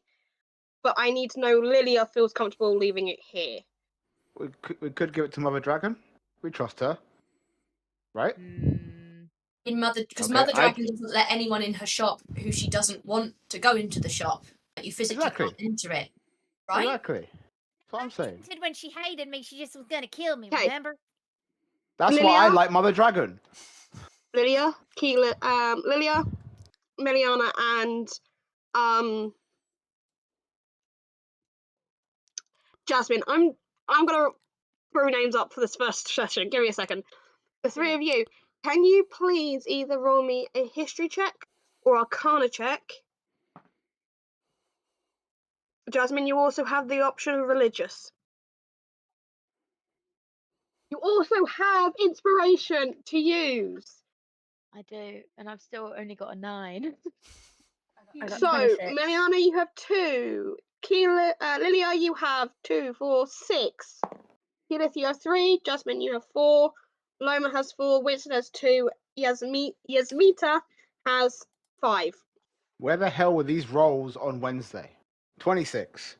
but I need to know Lilia feels comfortable leaving it here." We could give it to Mother Dragon. We trust her, right? in Mother, because Okay, Mother Dragon doesn't let anyone in her shop who she doesn't want to go into the shop. Like, you physically can't enter it, right? Exactly. That's what I'm saying. When she hated me, she just was gonna kill me. Okay. Remember? That's why I Lilia? like Mother Dragon. Lilia, Lilia, Meliana, and Jasmine. I'm gonna throw names up for this first session. Give me a second. The three of you, can you please either roll me a history check or arcana check? Jasmine, you also have the option of religious. You also have inspiration to use. I do, and I've still only got a 9. I got So, 26. Meliana, you have 2. Lilia, you have 2, 4, 6. Keyleth, you have 3. Jasmine, you have 4. Loma has 4. Winston has 2. Yasmita has 5. Where the hell were these rolls on Wednesday? 26.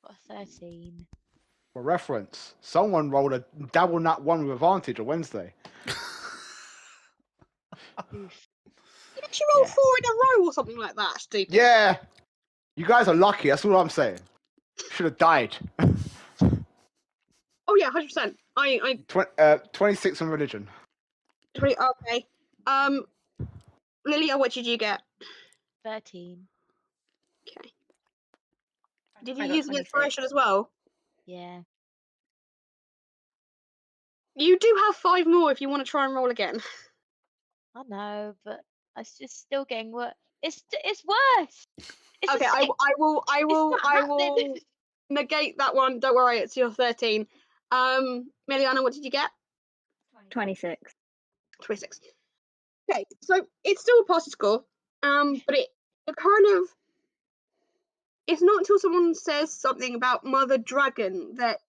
Got a 13. For reference, someone rolled a double nut 1 with advantage on Wednesday. Oof. You actually rolled 4 in a row or something like that, stupid. Yeah. You guys are lucky. That's all I'm saying. Should have died. Oh yeah, 100%. 26 on religion. Okay. Lilia, what did you get? 13. Okay. Did you I got use the 26. inspiration as well? Yeah. You do have 5 more if you want to try and roll again. I know, but it's just still getting worse. It's worse. It's Okay, a I 6. will not happening. negate that one. Don't worry, it's your 13. Meliana, what did you get? 26. 26. Okay, so it's still a positive score. But it kind of, it's not until someone says something about Mother Dragon that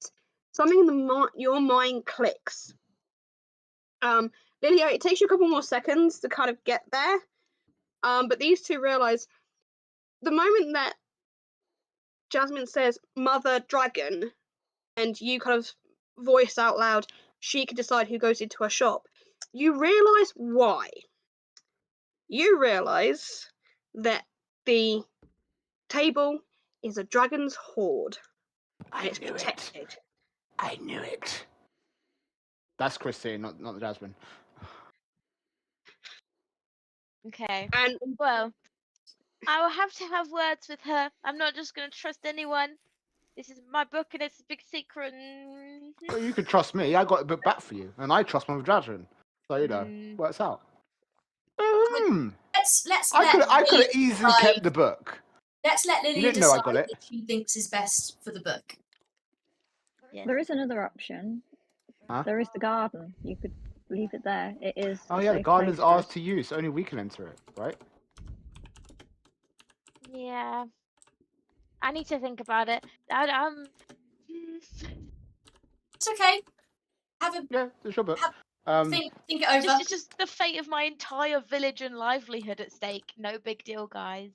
something in your mind clicks. Lilia, it takes you a couple more seconds to kind of get there. But these two realize the moment that Jasmine says Mother Dragon and you kind of voice out loud, she can decide who goes into her shop, you realize why. You realize that the table is a dragon's hoard and it's protected. I knew it. That's Christine, not Jasmine. Okay. And Well, I will have to have words with her. I'm not just going to trust anyone. This is my book and it's a big secret. Well, you could trust me. I got the book back for you, and I trust Mother Dragon. So you know, works out. Let's I let could have Lily easily decide. kept the book. Let's let Lily didn't know I decide got it. what she thinks is best for the book. Yeah. There is another option. Huh? There is the garden. You could leave it there. It is. Oh a yeah, the safe garden is place for ours us. to use. Only we can enter it, right? Yeah. I need to think about it. It's okay. Yeah, it's your book. Think it over. It's just the fate of my entire village and livelihood at stake. No big deal, guys.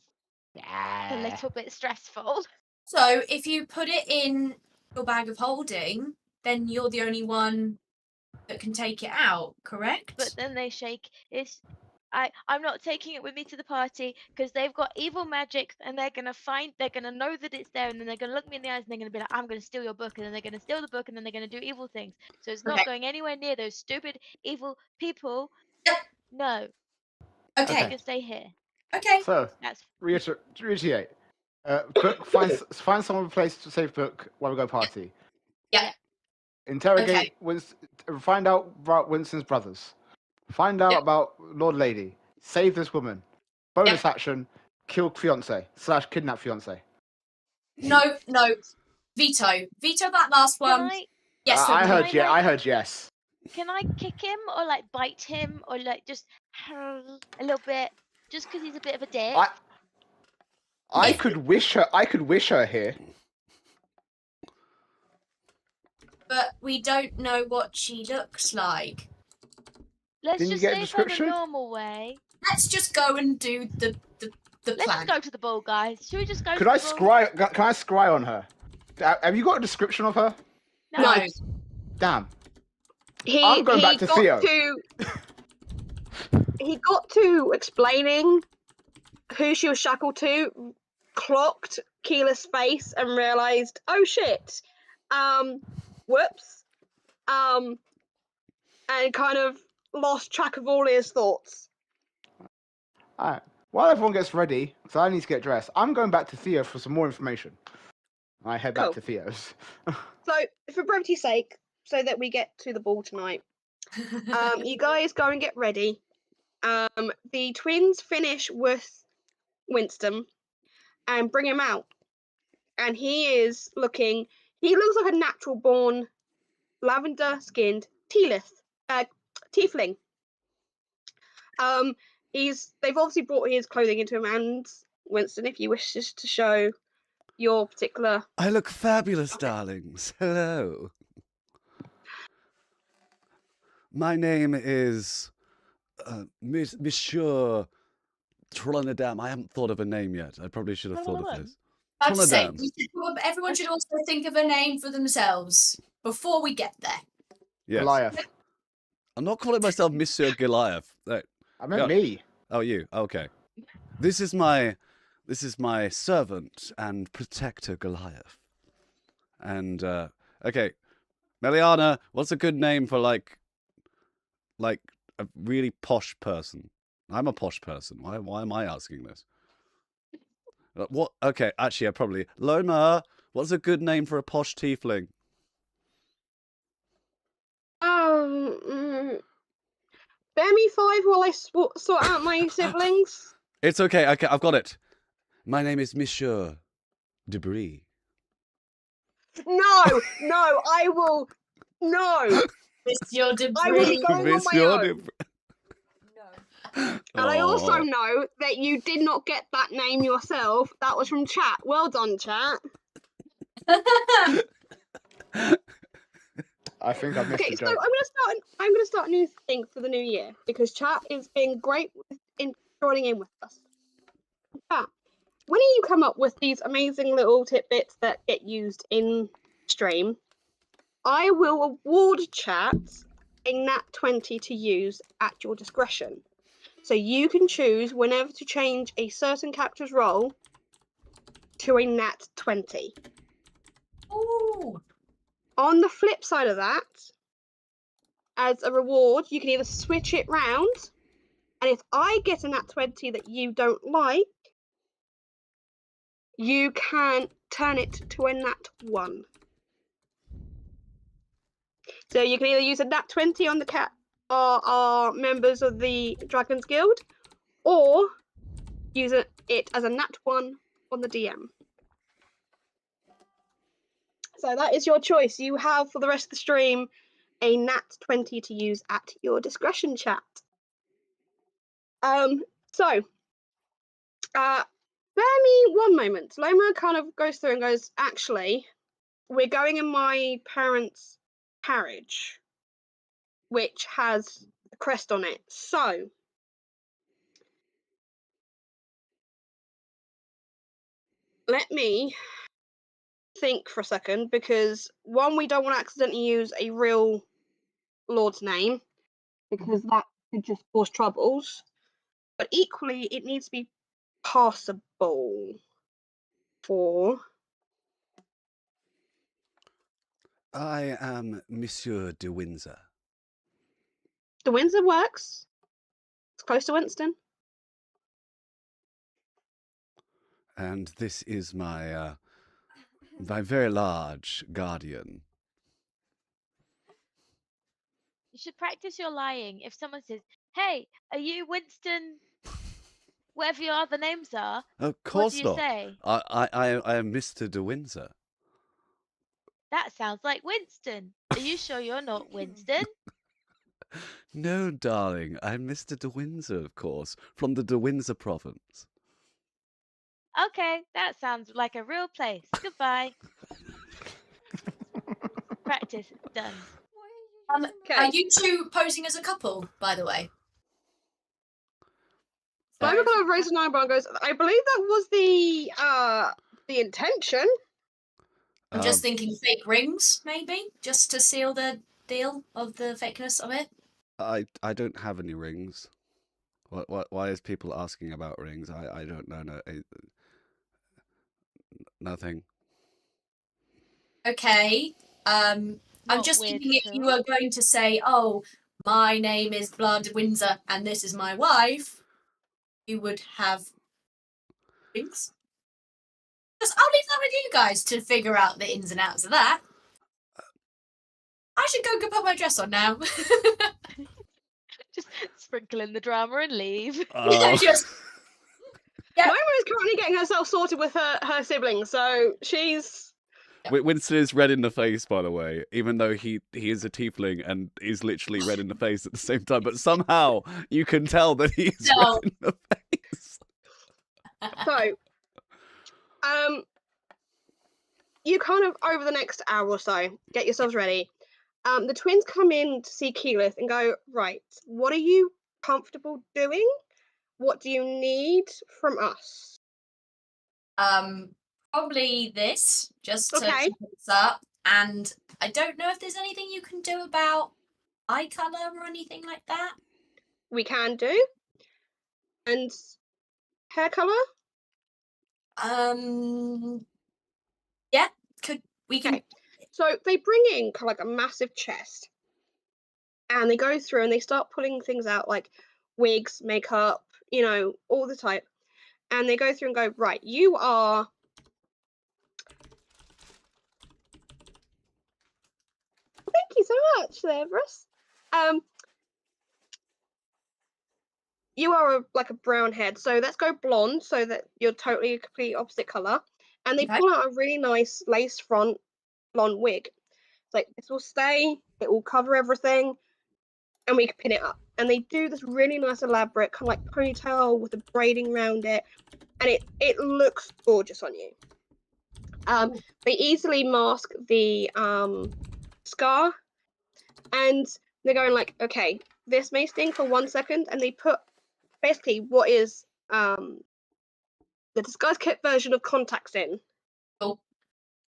It's a little bit stressful. So if you put it in your bag of holding, then you're the only one that can take it out, correct? But then they shake. I'm not taking it with me to the party because they've got evil magic and they're gonna know that it's there and then they're gonna look me in the eyes and they're gonna be like, I'm gonna steal your book, and then they're gonna steal the book and then they're gonna do evil things. So it's not going anywhere near those stupid evil people. Yep. No. Okay. You can stay here. Okay. So That's reiterate. Book. Find someone place to save book while we go party. Yeah. Interrogate Winston. Find out about Winston's brothers. Find out about Lord Lady. Save this woman. Bonus action, kill fiance / kidnap fiance. No. Veto that last Can one. I Yes, I Sophie. heard yeah. I heard yes. can I kick him or like bite him or like just a little bit, just because he's a bit of a dick? I If- could wish her here. But we don't know what she looks like. Let's Didn't you just get a leave her the description? normal way. Let's just go and do the Let's plan. just go to the ball, guys. Should we just go? Could to I the ball? scry? Can I scry on her? Have you got a description of her? No. Damn. I'm going back to Theo. He got to explaining who she was shackled to, clocked Keela's face, and realised, oh shit, whoops, and kind of lost track of all his thoughts. Alright. While everyone gets ready, so I need to get dressed, I'm going back to Theo for some more information. I head back Cool. to Theo's. So, for brevity's sake, so that we get to the ball tonight, you guys go and get ready. The twins finish with Winston and bring him out. And he looks like a natural born, lavender skinned tiefling. They've obviously brought his clothing into him, and Winston, if you wish just to show your particular. I look fabulous, darlings. Hello. My name is Monsieur Tronadam. I haven't thought of a name yet. I probably should have thought of this. I have to say, Tronadam. everyone should also think of a name for themselves before we get there. Yes. Goliath. I'm not calling myself Monsieur Goliath. No. I meant me. Oh, you. Okay. This is my servant and protector Goliath. And okay, Meliana, what's a good name for like a really posh person? I'm a posh person. Why am I asking this? What? Okay, actually, I probably Loma. What's a good name for a posh tiefling? Bear me 5 while I sort out my siblings. It's okay. Okay, I've got it. My name is Monsieur Debris. No, I will. No, Monsieur Debris. I will be going on my own. No. And I also know that you did not get that name yourself. That was from chat. Well done, chat. I think I missed Okay, a so joke. I'm gonna start a new thing for the new year because chat is being great in joining in with us. Chat, when you come up with these amazing little tidbits that get used in stream, I will award chat a nat 20 to use at your discretion. So you can choose whenever to change a certain character's role to a nat 20. Ooh. On the flip side of that, as a reward, you can either switch it round, and if I get a nat 20 that you don't like, you can turn it to a nat 1. So you can either use a nat 20 on the cat or our members of the Dragons Guild, or use it as a nat 1 on the DM. So that is your choice. You have, for the rest of the stream, a nat 20 to use at your discretion, chat. Bear me one moment. Loma kind of goes through and goes, actually, we're going in my parents' carriage, which has a crest on it. So, let me think for a second, because one, we don't want to accidentally use a real lord's name, because that could just cause troubles. But equally, it needs to be passable for. I am Monsieur de Windsor. The Windsor works. It's close to Winston. And this is my very large guardian. You should practice your lying. If someone says, "Hey, are you Winston whatever your other names are, Of what course do you not. say? I am Mr. De Windsor. That sounds like Winston. Are you sure you're not Winston? No, darling, I'm Mr. De Windsor, of course, from the De Windsor province. Okay, that sounds like a real place. Goodbye. Practice done. Are Okay. you two posing as a couple, by the way? Simon kind of raises an eyebrow and goes, I believe that was the intention. I'm just thinking fake rings, maybe, just to seal the deal of the fakeness of it. I don't have any rings. Why is people asking about rings? I don't know. No, nothing. Okay. I'm Not just weird thinking if at you all. were going to say, "Oh, my name is Blood Windsor, and this is my wife," you would have rings. Because I'll leave that with you guys to figure out the ins and outs of that. I should go put my dress on now. Just sprinkle in the drama and leave. Just Yep. Moira is currently getting herself sorted with her siblings, so she's Winston is red in the face, by the way, even though he is a tiefling and is literally red in the face at the same time. But somehow you can tell that he is No. red in the face. so. You kind of over the next hour or so get yourselves ready. The twins come in to see Keyleth and go, right, what are you comfortable doing? What do you need from us? Probably this, just to Okay. keep us up. And I don't know if there's anything you can do about eye colour or anything like that. We can do. And hair colour? Yeah, we can. Okay. So they bring in kind of like a massive chest. And they go through and they start pulling things out like wigs, makeup, all the type. And they go through and go, right, you are... Thank you so much there, Russ. You are like a brown head, so let's go blonde so that you're totally a complete opposite colour. And they Okay. pull out a really nice lace front blonde wig. It's like, this will stay, it will cover everything, and we can pin it up. And they do this really nice elaborate kind of like ponytail with the braiding around it, and it looks gorgeous on you. They easily mask the scar, and they're going like, okay, this may sting for 1 second, and they put basically what is the disguise kit version of contacts in. Cool.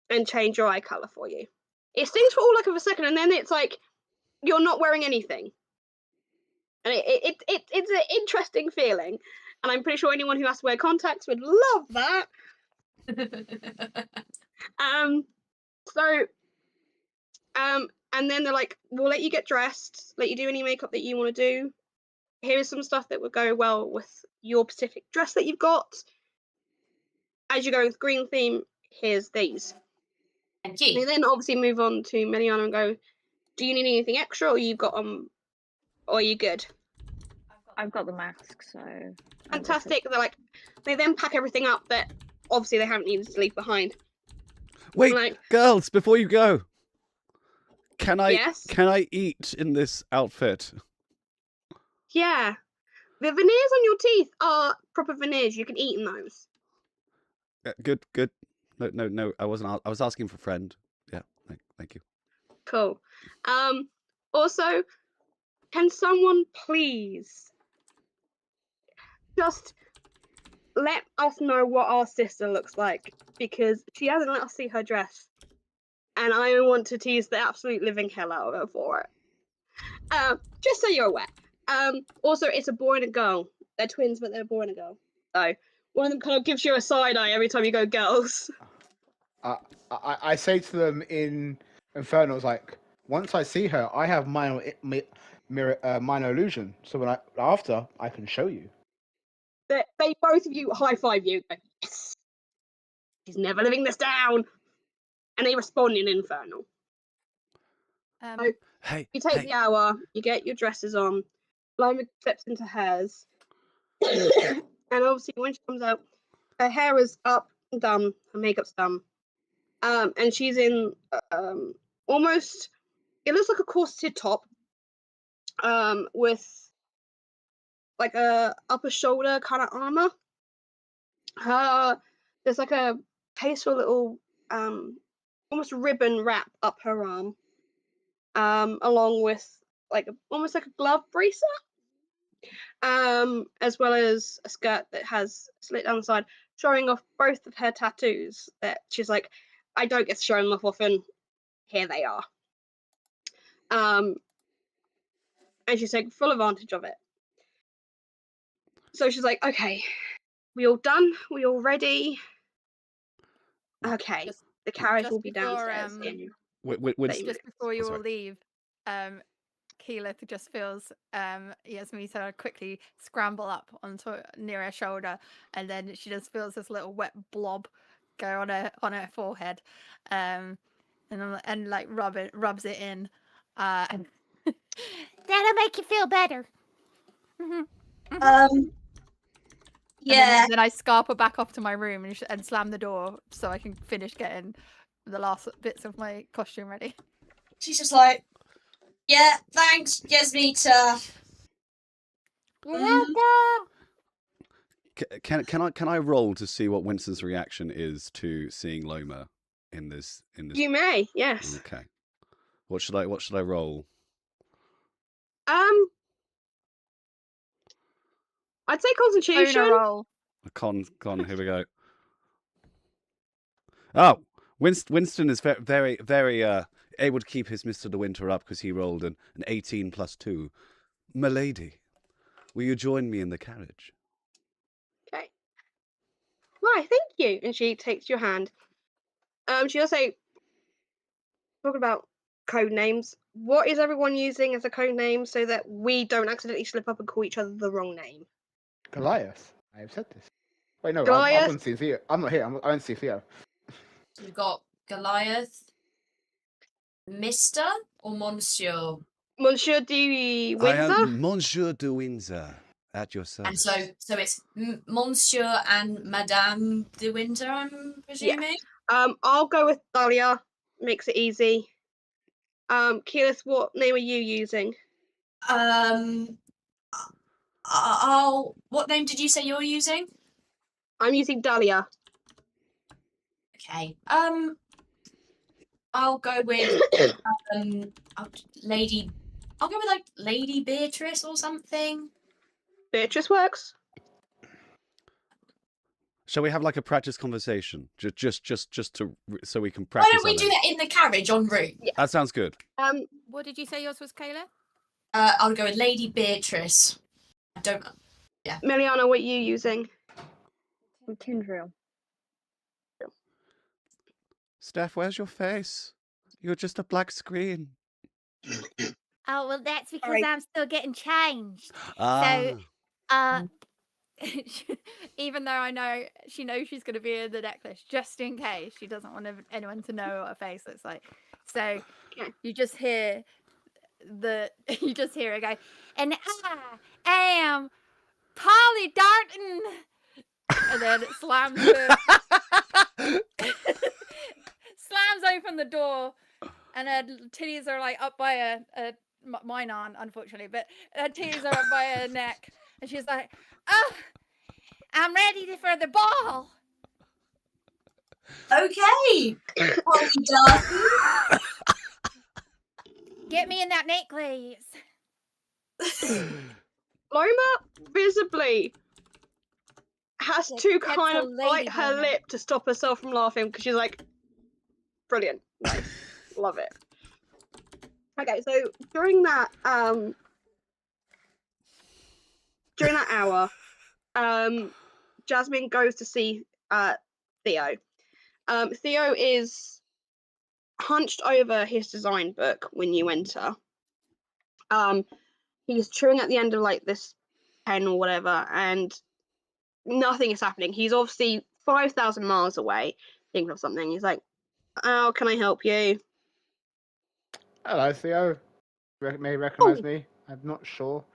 And change your eye colour for you. It stings for all like of a second, and then it's like you're not wearing anything. And it's an interesting feeling. And I'm pretty sure anyone who has to wear contacts would love that. And then they're like, we'll let you get dressed, let you do any makeup that you want to do. Here's some stuff that would go well with your specific dress that you've got. As you go with green theme, here's these. Thank you. They then obviously move on to Meliana and go, do you need anything extra, or you've got or are you good? I've got the mask, so Fantastic. They're like, they then pack everything up that obviously they haven't needed to leave behind. Wait, Like, girls, before you go, can I eat in this outfit? Yeah. The veneers on your teeth are proper veneers. You can eat in those. Good. No. I wasn't. I was asking for a friend. Yeah. Thank you. Cool. Also, can someone please just let us know what our sister looks like, because she hasn't let us see her dress, and I want to tease the absolute living hell out of her for it. Just so you're aware. Also, it's a boy and a girl. They're twins, but they're a boy and a girl. So one of them kind of gives you a side eye every time you go girls. I say to them in Inferno, like, once I see her, I have minor illusion. So when after I can show you. They both of you high five you. Go, yes, she's never living this down. And they respond in Infernal. So Hey. you take the hour, you get your dresses on. Lima steps into hers. And obviously, when she comes out, her hair is up, done, her makeup's done. And she's in almost, it looks like a corseted top, with like a upper shoulder kind of armor. There's like a tasteful little almost ribbon wrap up her arm, along with like almost like a glove bracer, as well as a skirt that has slit down the side, showing off both of her tattoos. That she's like, I don't get to show them off often. Here they are. And she's taking full advantage of it. So she's like, okay, we all done? We all ready? Okay, Just- the carriage just will be before, downstairs in Winston, 30 minutes. Just before you all sorry. leave, Keyleth just feels Yasmin to quickly scramble up onto near her shoulder, and then she just feels this little wet blob go on her forehead, and like rubs it in, and that'll make you feel better. Yeah. And then I scarp her back off to my room and slam the door so I can finish getting the last bits of my costume ready. She's just like, yeah, thanks, Yasmita. Can I roll to see what Winston's reaction is to seeing Loma in this? You may, yes. Okay. What should I roll? I'd say Constitution. Owner roll. Con. Here we go. Oh, Winston is very able to keep his Mr. De Winter up because he rolled an 18 plus 2. Milady, will you join me in the carriage? Okay. Why, thank you. And she takes your hand. She'll say, talking about code names, what is everyone using as a code name so that we don't accidentally slip up and call each other the wrong name? Goliath. I have said this. Wait, no, I Goliath? wouldn't see Theo. I'm not here. I don't see Theo. So we've got Goliath, Mr. or Monsieur. Monsieur de I Windsor? am Monsieur de Windsor at your service. And so it's Monsieur and Madame de Windsor, I'm presuming. I'll go with Dahlia. Makes it easy. Keyleth, what name are you using? What name did you say you're using? I'm using Dahlia. Okay. I'll go with Lady. I'll go with like Lady Beatrice or something. Beatrice works. Shall we have like a practice conversation? Just to so we can practice. Why don't we do that in the carriage en route? Yeah. That sounds good. What did you say yours was, Kayla? I'll go with Lady Beatrice. I don't. Yeah. Meliana, what are you using? Tindril. Steph, where's your face? You're just a black screen. Oh, well, that's because Sorry. I'm still getting changed. Ah. Even though I know she knows she's going to be in the necklace, just in case she doesn't want anyone to know what her face looks like. So you just hear it go, and I am Polly Darton, and then it slams open the door, and her titties are like up by mine aren't, unfortunately, but her titties are up by her neck, and she's like, oh, I'm ready for the ball. Okay. Polly Darton. Get me in that necklace. Loma visibly has to That's kind a of lady bite her boner. lip to stop herself from laughing because she's like, brilliant, nice, love it. Okay, so during that hour, Jasmine goes to see Theo. Theo is hunched over his design book when you enter. He's chewing at the end of like this pen or whatever, and nothing is happening. He's obviously 5,000 miles away, thinking of something. He's like, "Oh, can I help you?" Hello, Theo. May recognise me. I'm not sure,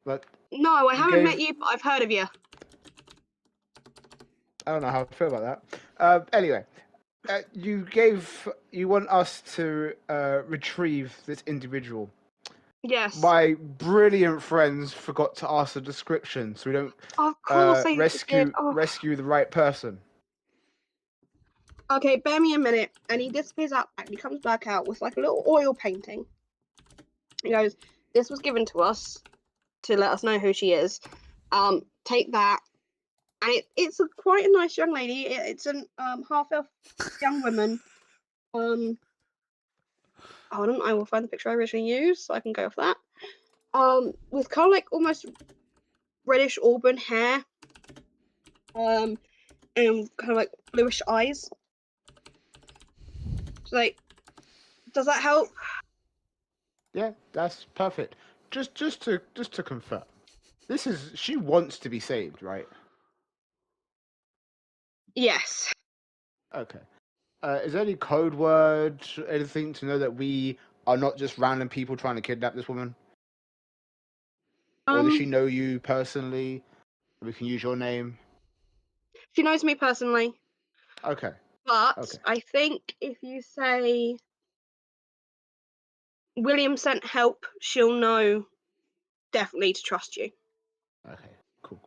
but No, I haven't gave- met you, but I've heard of you. I don't know how I feel about that. Anyway, you want us to retrieve this individual. Yes. My brilliant friends forgot to ask the description, so we don't Of course they did. Oh. rescue the right person. Okay, bear me a minute. And he disappears out back and he comes back out with like a little oil painting. He goes, "This was given to us to let us know who she is. Take that." And it's quite a nice young lady. It's an half-elf young woman. Hold on, I will find the picture I originally used so I can go off that. With kind of like almost reddish auburn hair. And kind of like bluish eyes. So, like, does that help? Yeah, that's perfect. Just to confirm, she wants to be saved, right? Yes. Okay. Is there any code word, anything to know that we are not just random people trying to kidnap this woman? Or does she know you personally? We can use your name. She knows me personally. Okay. But Okay. I think if you say William sent help, she'll know definitely to trust you. Okay. Cool.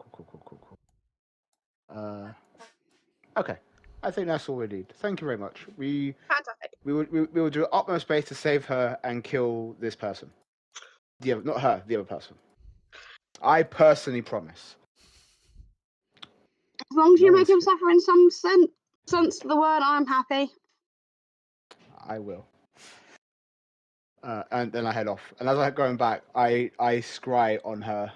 Okay. I think that's all we need. Thank you very much. Fantastic. We will do utmost best to save her and kill this person. Not her, the other person. I personally promise. As long as No you make one's him suffer in some sense of the word, I'm happy. I will. And then I head off. And as I'm going back, I scry on her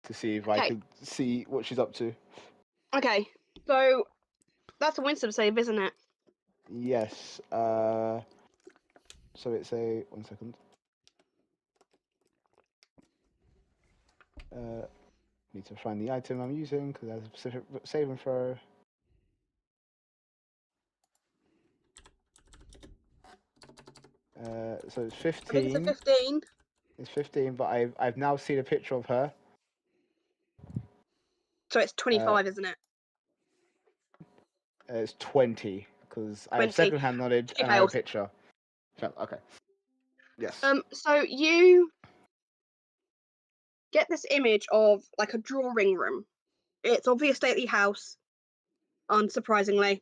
to see if I can see what she's up to. Okay, so that's a wisdom save, isn't it? Yes. So it's a 1 second. Need to find the item I'm using because there's a specific save and throw. So it's 15. I think it's a 15. It's 15, but I've now seen a picture of her. So it's 25, isn't it? It's 20 because I have 20. second-hand knowledge and I have a picture. Okay. Yes. So you get this image of like a drawing room. It's obviously a stately house, unsurprisingly.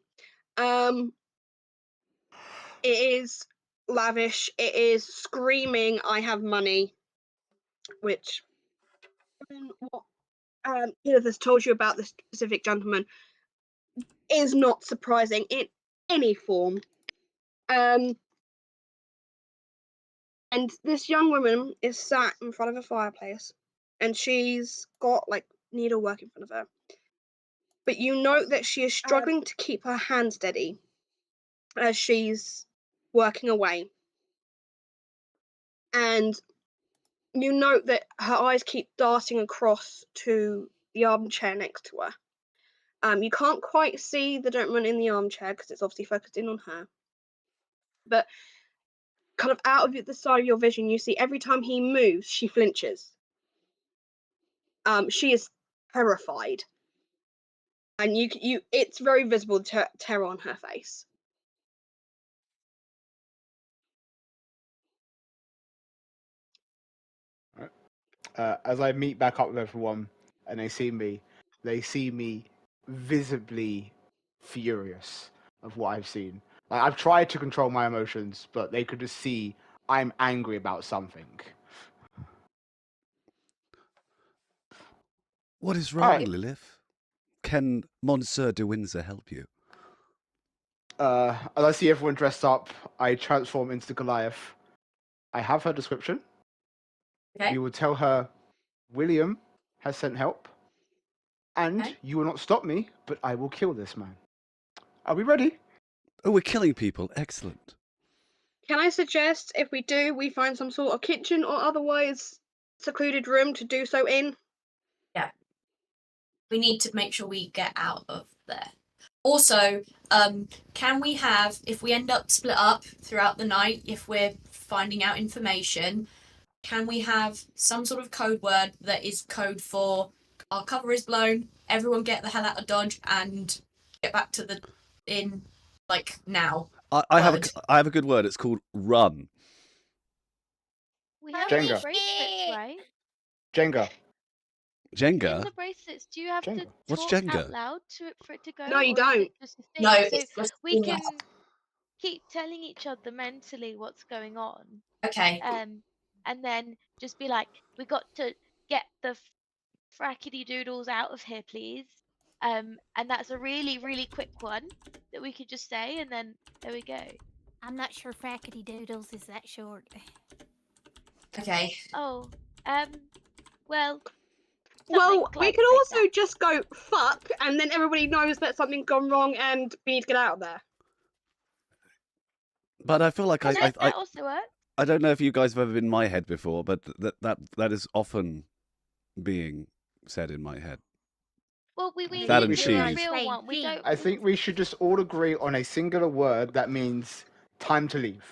It is lavish. It is screaming, "I have money," which what Edith has told you about this specific gentleman is not surprising in any form. And this young woman is sat in front of a fireplace, and she's got like needlework in front of her. But you note that she is struggling to keep her hand steady as she's working away. And you note that her eyes keep darting across to the armchair next to her. You can't quite see the gentleman in the armchair because it's obviously focused in on her. But kind of out of the side of your vision, you see every time he moves, she flinches. She is terrified. And it's very visible terror on her face. As I meet back up with everyone and they see me visibly furious of what I've seen. Like, I've tried to control my emotions, but they could just see I'm angry about something. What is wrong, Lilith? Can Monsieur de Windsor help you? As I see everyone dressed up, I transform into Goliath. I have her description. Okay. We will tell her William has sent help, and you will not stop me, but I will kill this man. Are we ready? Oh, we're killing people. Excellent. Can I suggest if we do, we find some sort of kitchen or otherwise secluded room to do so in? Yeah. We need to make sure we get out of there. Also, can we have, if we end up split up throughout the night, if we're finding out information, can we have some sort of code word that is code for our cover is blown. Everyone get the hell out of Dodge and get back to the inn, like, now. I have a good word. It's called run. We have Jenga. the bracelets, right? Jenga. In Jenga? the bracelets, do you have to Jenga. What's talk Jenga? out loud for it to go? No, you or is don't. it just a thing? No, so it's just we in can there. keep telling each other mentally what's going on. Okay. And then just be like, we got to get the frackety doodles out of here, please. And that's a really, really quick one that we could just say, and then there we go. I'm not sure frackety doodles is that short. Okay. Oh, well. Well, something we like could also that. just go fuck, and then everybody knows that something's gone wrong and we need to get out of there. But I feel like That also works. I don't know if you guys have ever been in my head before, but that is often being said in my head. Well, we That need and to do a cheese. real one. We don't. I think we should just all agree on a singular word that means time to leave.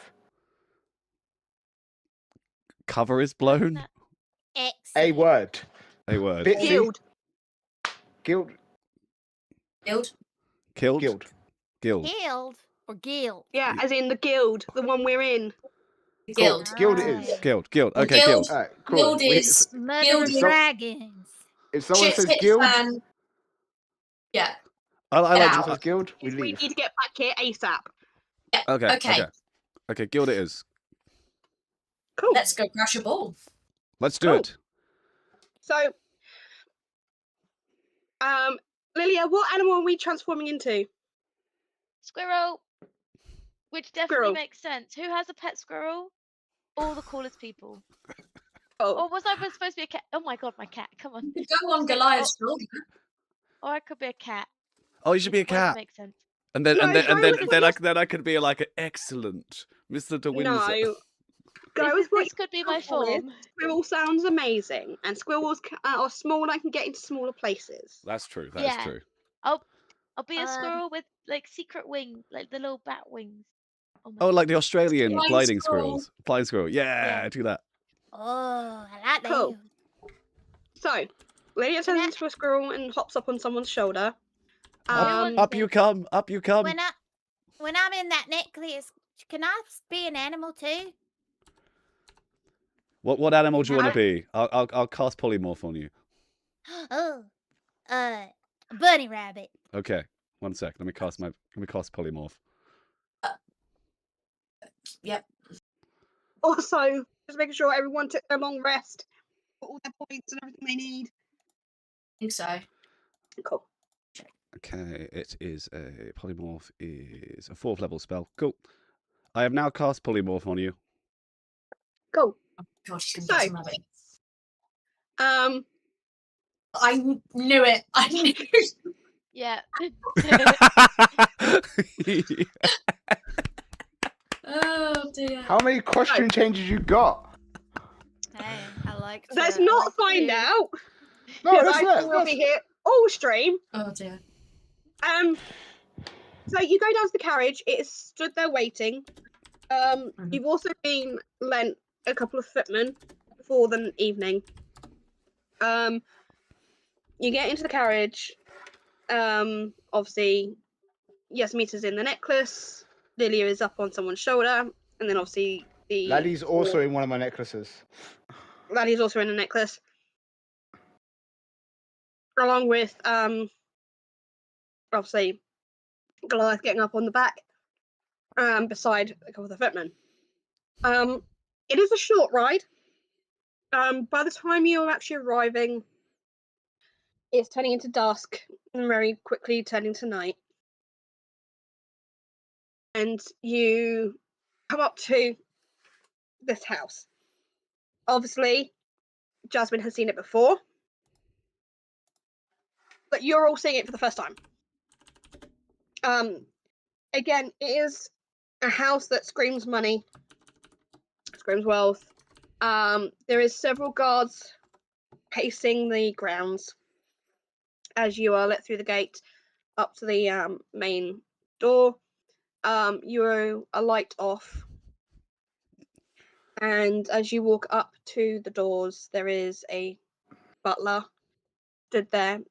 Cover is blown. A Excellent. word. A word. Bitsy. Guild. Guild. Guild. Killed. Guild. Guild. Guild or guild? Yeah, as in the guild, the one we're in. Guild. Guild it is. Guild. Guild. Well, Okay, guild. All right, cool. Guild is Mother Guild of is- Dragons. If someone Shit's says hit the guild, fan. Yeah. I Get like out. someone says guild, we We leave. need to get back here ASAP. Okay. Okay. Okay, guild it is. Cool. Let's go crash a ball. Let's do Cool. it. So, Lilia, what animal are we transforming into? Squirrel. Which definitely Squirrel. makes sense. Who has a pet squirrel? All the coolest people. Oh, Or was I supposed to be a cat? Oh my god, my cat. Come on. You could go on Goliath's shoulder. Or I could be a cat. Oh, you should be a Whatever cat. makes sense. And then No, and then and go then with then I what then I could be like an excellent Mr. De Windsor. no. Go with what This could be my comfortable with. form. Squirrel sounds amazing, and squirrels are small and can get into smaller places. That's true. That is Yeah. true. I'll be a Um, squirrel with like secret wings, like the little bat wings. my Oh, like the God. Australian Flying gliding squirrel. squirrels. Flying squirrel. Yeah, Yeah. do that. Oh, I like Cool. those. So, Lilia Can turns I- into a squirrel and hops up on someone's shoulder. wants Up it? you come. Up you come. When I'm in that necklace, can I be an animal too? What animal do you want I- to be? I'll cast polymorph on you. Oh, a bunny rabbit. Okay. One sec. Let me cast polymorph. Yep. Also, just making sure everyone took their long rest, got all their points and everything they need. I think so. Cool. Okay, it is a polymorph is a 4th level spell. Cool. I have now cast polymorph on you. Cool. God, she's So- gonna get some rabbit. I knew it. I knew it. Yeah. Oh dear. How many costume changes you got? Hey, I like. Let's not find to- out. No, because that's I not. will be here all stream. Oh dear. So you go down to the carriage. It is stood there waiting. You've also been lent a couple of footmen for the evening. You get into the carriage. Obviously, Yasmita's in the necklace. Lilia is up on someone's shoulder, and then obviously the Laddie's also in one of my necklaces. Laddie's also in a necklace, along with obviously Goliath getting up on the back, beside a couple of the footmen. It is a short ride. By the time you're actually arriving, it's turning into dusk and very quickly turning to night. And you come up to this house. Obviously, Jasmine has seen it before, but you're all seeing it for the first time. Again, it is a house that screams money, screams wealth. There is several guards pacing the grounds as you are let through the gate up to the main door. You are light off, and as you walk up to the doors, there is a butler stood there.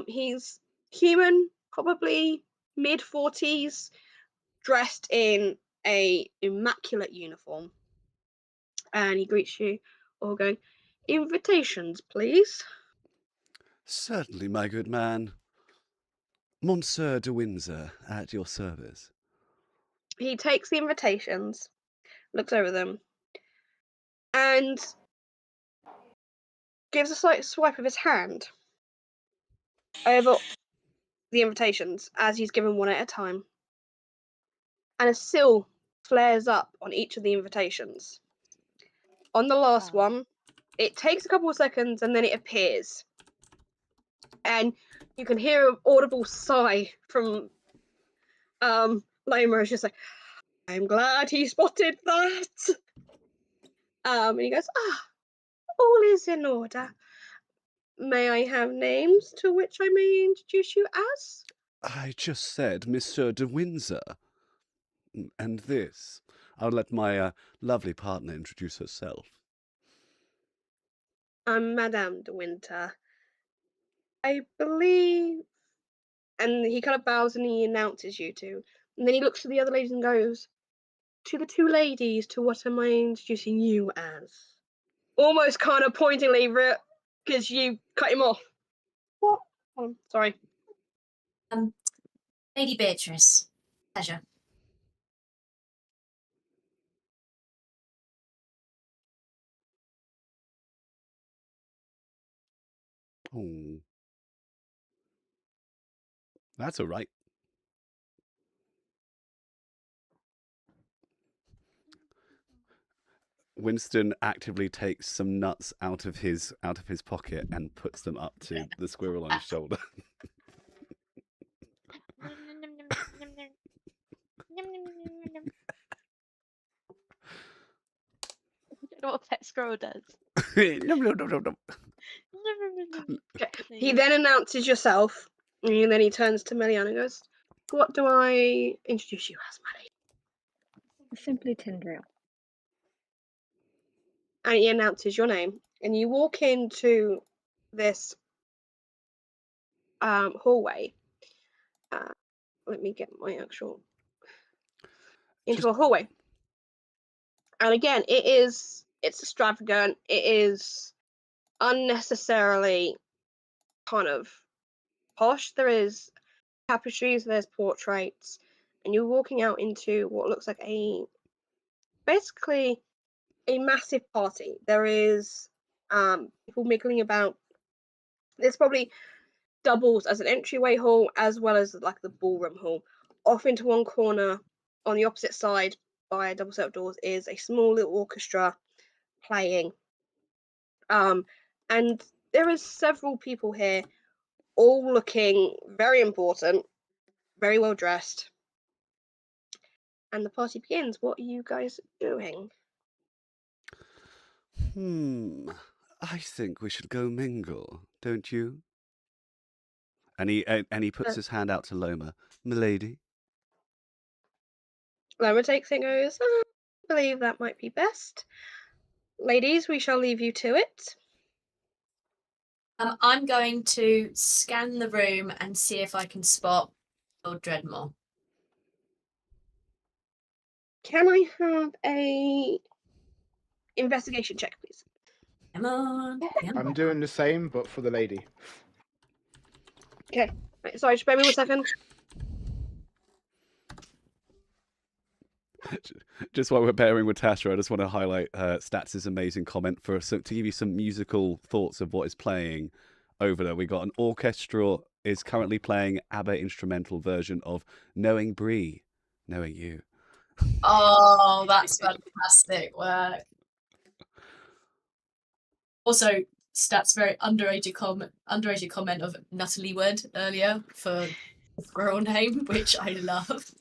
He's human, probably mid-40s, dressed in a immaculate uniform, and he greets you all going, "Invitations, please." Certainly, my good man. Monsieur de Windsor, at your service. He takes the invitations, looks over them, and gives a slight swipe of his hand over the invitations as he's given one at a time. And a seal flares up on each of the invitations. On the last one, it takes a couple of seconds and then it appears. And you can hear an audible sigh from Loma. It's just like, "I'm glad he spotted that." And he goes, "All is in order. May I have names to which I may introduce you as?" I just said Monsieur de Windsor. And this. I'll let my lovely partner introduce herself. "I'm Madame de Winter. I believe..." And he kind of bows and he announces you two. And then he looks to the other ladies and goes, "To the two ladies, to what am I introducing you as?" Almost kind of pointedly, because you cut him off. What? Sorry. Lady Beatrice. Pleasure. Oh. That's all right. Winston actively takes some nuts out of his pocket and puts them up to the squirrel on his shoulder. I don't know what a pet squirrel does. No. Okay. He then announces yourself, and then he turns to Meliana and goes, "What do I introduce you as, my lady?" Simply Tyndril. And he announces your name, and you walk into this hallway. Let me get my actual... into a hallway. And again, it's extravagant. It is unnecessarily kind of posh. There is tapestries, there's portraits, and you're walking out into what looks like basically a massive party. There is people mingling about. There's probably doubles as an entryway hall as well as like the ballroom hall. Off into one corner on the opposite side by a double set of doors is a small little orchestra playing. And there is several people here, all looking very important, very well dressed. And the party begins. What are you guys doing? I think we should go mingle, don't you? And he puts his hand out to Loma. Milady. Loma takes it and goes, "I believe that might be best. Ladies, we shall leave you to it." I'm going to scan the room and see if I can spot Lord Dreadmore. Can I have a investigation check, please? Come on. I'm doing the same, but for the lady. Okay. Right, sorry, just bear me 1 second. Just while we're pairing with Tasha, I just want to highlight Stats' amazing comment to give you some musical thoughts of what is playing over there. We got an orchestra is currently playing ABBA instrumental version of Knowing Bree, Knowing You. Oh, that's fantastic work. Also, Stats very underrated comment of Natalie Wood earlier for the squirrel name, which I love.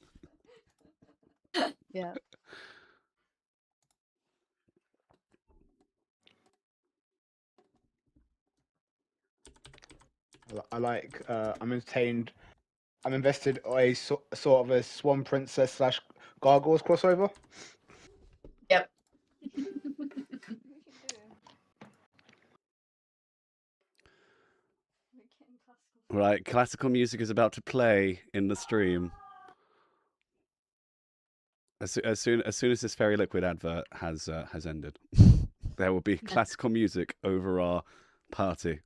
Yeah. I like. I'm entertained. I'm invested a sort of a Swan Princess / Gargoyles crossover. Yep. Right, classical music is about to play in the stream. As soon as this fairy liquid advert has ended, there will be classical music over our party.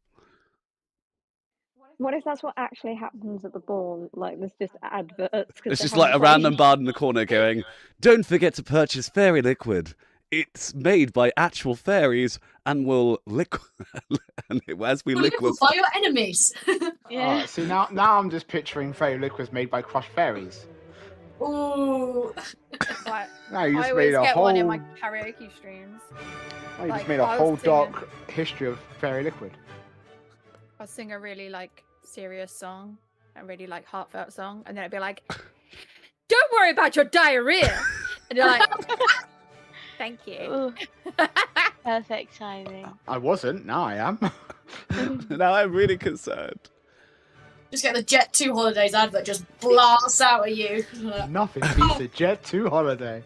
What if that's what actually happens at the ball? Like, there's just adverts. It's just like a random bard in the corner going, "Don't forget to purchase fairy liquid. It's made by actual fairies and will as we liquid Liquefy your enemies. Yeah. See, now I'm just picturing fairy liquids made by crushed fairies. Ooh. Like, No, you I just always made a get whole. one in my karaoke streams. No, you like, just made a I was whole singing- dark history of fairy liquid. I'll sing a really like serious song, a really like heartfelt song, and then I'd be like, "Don't worry about your diarrhea," and you're like, "Thank you." Ooh, perfect timing. I wasn't. Now I am. Now I'm really concerned. Just get the Jet 2 Holidays advert just blasts out at you. Nothing beats a Jet 2 holiday.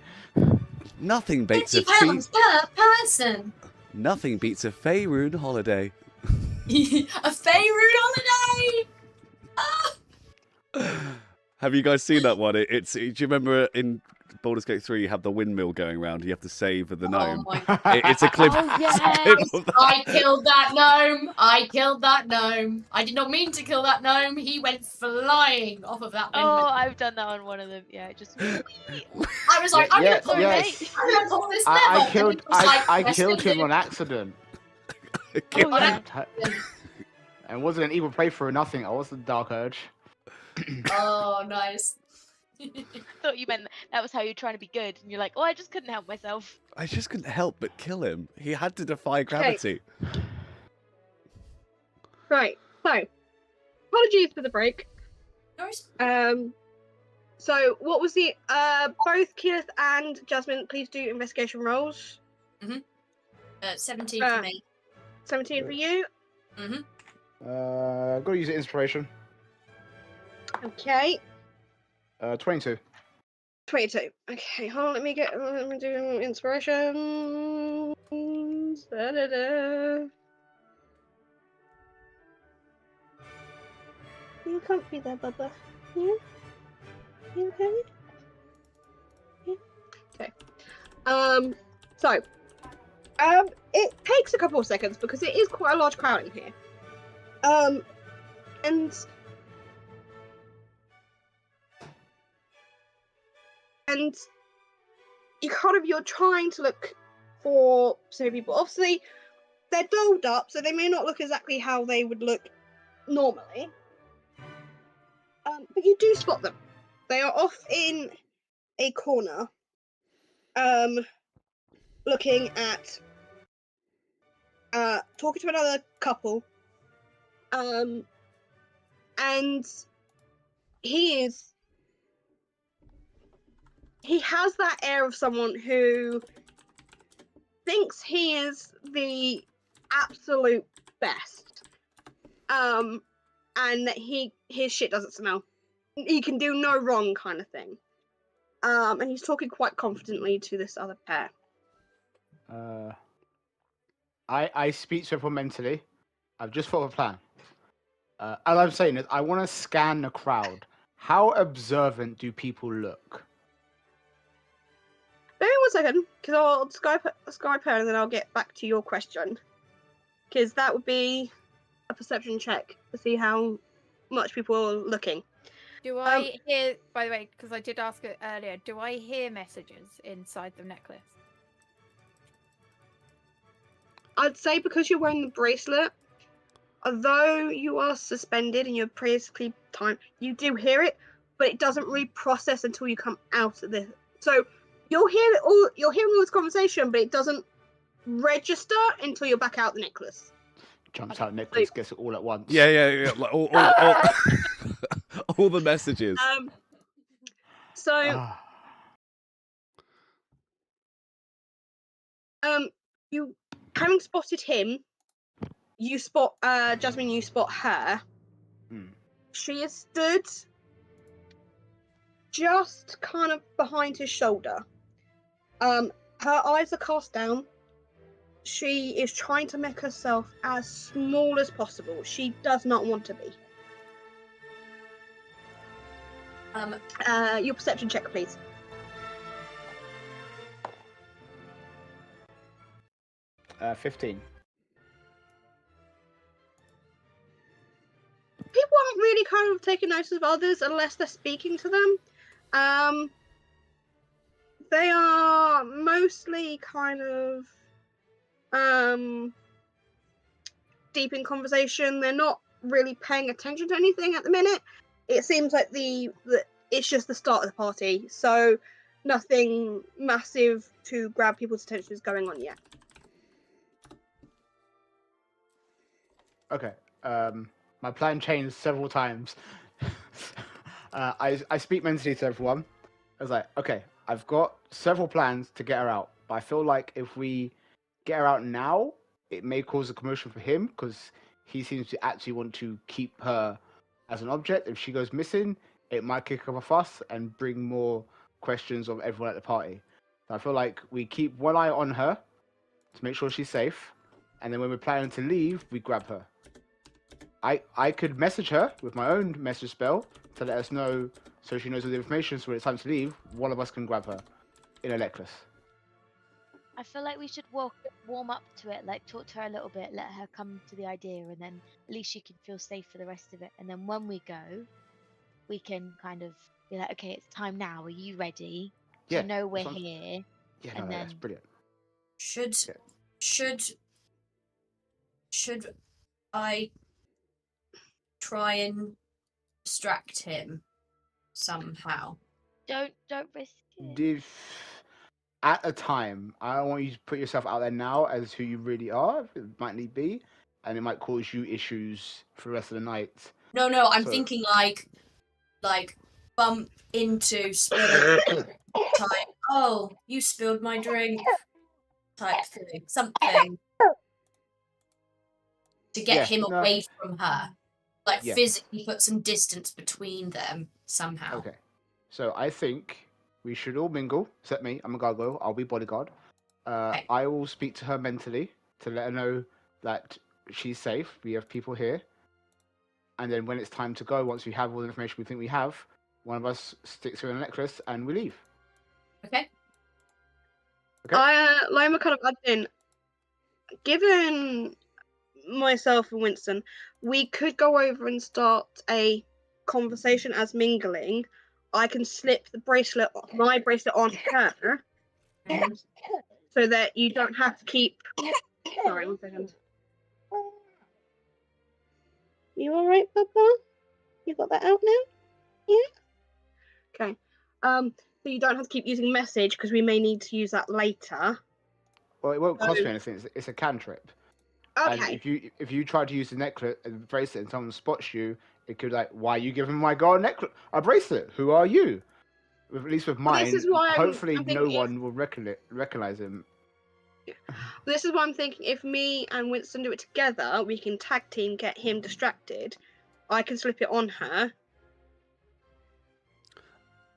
Nothing beats a £50 per person. Nothing beats a Faerun holiday. A Faerun holiday. Have you guys seen that one? Do you remember in Baldur's Gate 3 you have the windmill going around, you have to save the Oh gnome? my It's a clip. Oh, it's a clip of that. I killed that gnome. I killed that gnome. I did not mean to kill that gnome. He went flying off of that Oh, windmill. I've done that on one of them. Yeah, just. I was like, I'm Yeah, gonna pull yes. this. I'm gonna pull this I lever. killed. And it was like, I yes, killed it him on did. accident. Oh, yeah. And wasn't an evil playthrough or nothing. I wasn't Dark Urge. Oh, nice. I thought you meant that was how you're trying to be good, and you're like, oh, I just couldn't help myself. I just couldn't help but kill him. He had to defy gravity. Right. So, apologies for the break. No worries. So what was the both Keith and Jasmine, please do investigation rolls. 17 for me. 17 for you. Gotta use inspiration. Okay. 22. 22. Okay, hold on, let me do inspiration. Da-da-da. You can't be there, Bubba. Yeah? You okay? Yeah. Okay. So, it takes a couple of seconds because it is quite a large crowd in here. And you're trying to look for some people. Obviously, they're dolled up, so they may not look exactly how they would look normally. But you do spot them. They are off in a corner, looking at, talking to another couple, and he has that air of someone who thinks he is the absolute best, and that his shit doesn't smell. He can do no wrong, kind of thing. And he's talking quite confidently to this other pair. I speak to everyone mentally. I've just thought of a plan. As I'm saying is, I want to scan the crowd. How observant do people look? Bear in 1 second, because I'll Skype her and then I'll get back to your question. Because that would be a perception check to see how much people are looking. Do I hear, by the way, because I did ask it earlier, do I hear messages inside the necklace? I'd say because you're wearing the bracelet, although you are suspended and you're basically timed, you do hear it, but it doesn't reprocess until you come out of this. So you're hearing all this conversation, but it doesn't register until you're back out the necklace. Jumps out necklace, gets it all at once. Yeah. Like all all the messages. So you having spotted him, you spot Jasmine. You spot her. She is stood just kind of behind his shoulder. Her eyes are cast down, she is trying to make herself as small as possible. She does not want to be. Your perception check, please. Uh, 15. People aren't really kind of taking notice of others unless they're speaking to them. They are mostly kind of deep in conversation. They're not really paying attention to anything at the minute. It seems like it's just the start of the party, so nothing massive to grab people's attention is going on yet. Okay. My plan changed several times. I speak mentally to everyone. I was like, okay, I've got several plans to get her out, but I feel like if we get her out now, it may cause a commotion for him because he seems to actually want to keep her as an object. If she goes missing, it might kick up a fuss and bring more questions of everyone at the party. So I feel like we keep one eye on her to make sure she's safe, and then when we're planning to leave, we grab her. I could message her with my own message spell to let us know so she knows all the information, so when it's time to leave, one of us can grab her in a necklace. I feel like we should warm up to it, like talk to her a little bit, let her come to the idea, and then at least she can feel safe for the rest of it. And then when we go, we can kind of be like, okay, it's time now. Are you ready? Yeah, You know we're that's what here. Yeah, And no, that's then- brilliant. Should I try and distract him somehow? Don't risk it. At a time, I don't want you to put yourself out there now as who you really are. It might need be, and it might cause you issues for the rest of the night. No, I'm thinking like bump into spill type. Oh, you spilled my drink type thing. Something to get him away from her. Like physically put some distance between them somehow. Okay. So I think we should all mingle, except me. I'm a gargoyle. I'll be bodyguard. Okay. I will speak to her mentally to let her know that she's safe. We have people here. And then when it's time to go, once we have all the information we think we have, one of us sticks her in a necklace and we leave. Okay. Okay. Loma kind of adds in, given myself and Winston, we could go over and start a conversation as mingling. I can slip my bracelet on her, so that you don't have to keep. Sorry, 1 second. You all right, Papa? You got that out now? Yeah. Okay. So you don't have to keep using message because we may need to use that later. Well, it won't cost me anything. It's a cantrip. Okay. And if you try to use the necklace and the bracelet and someone spots you, it could like, why are you giving my girl a bracelet? Who are you? At least with mine, this is why hopefully I'm no one will recognize him. This is why I'm thinking if me and Winston do it together, we can tag team, get him distracted. I can slip it on her.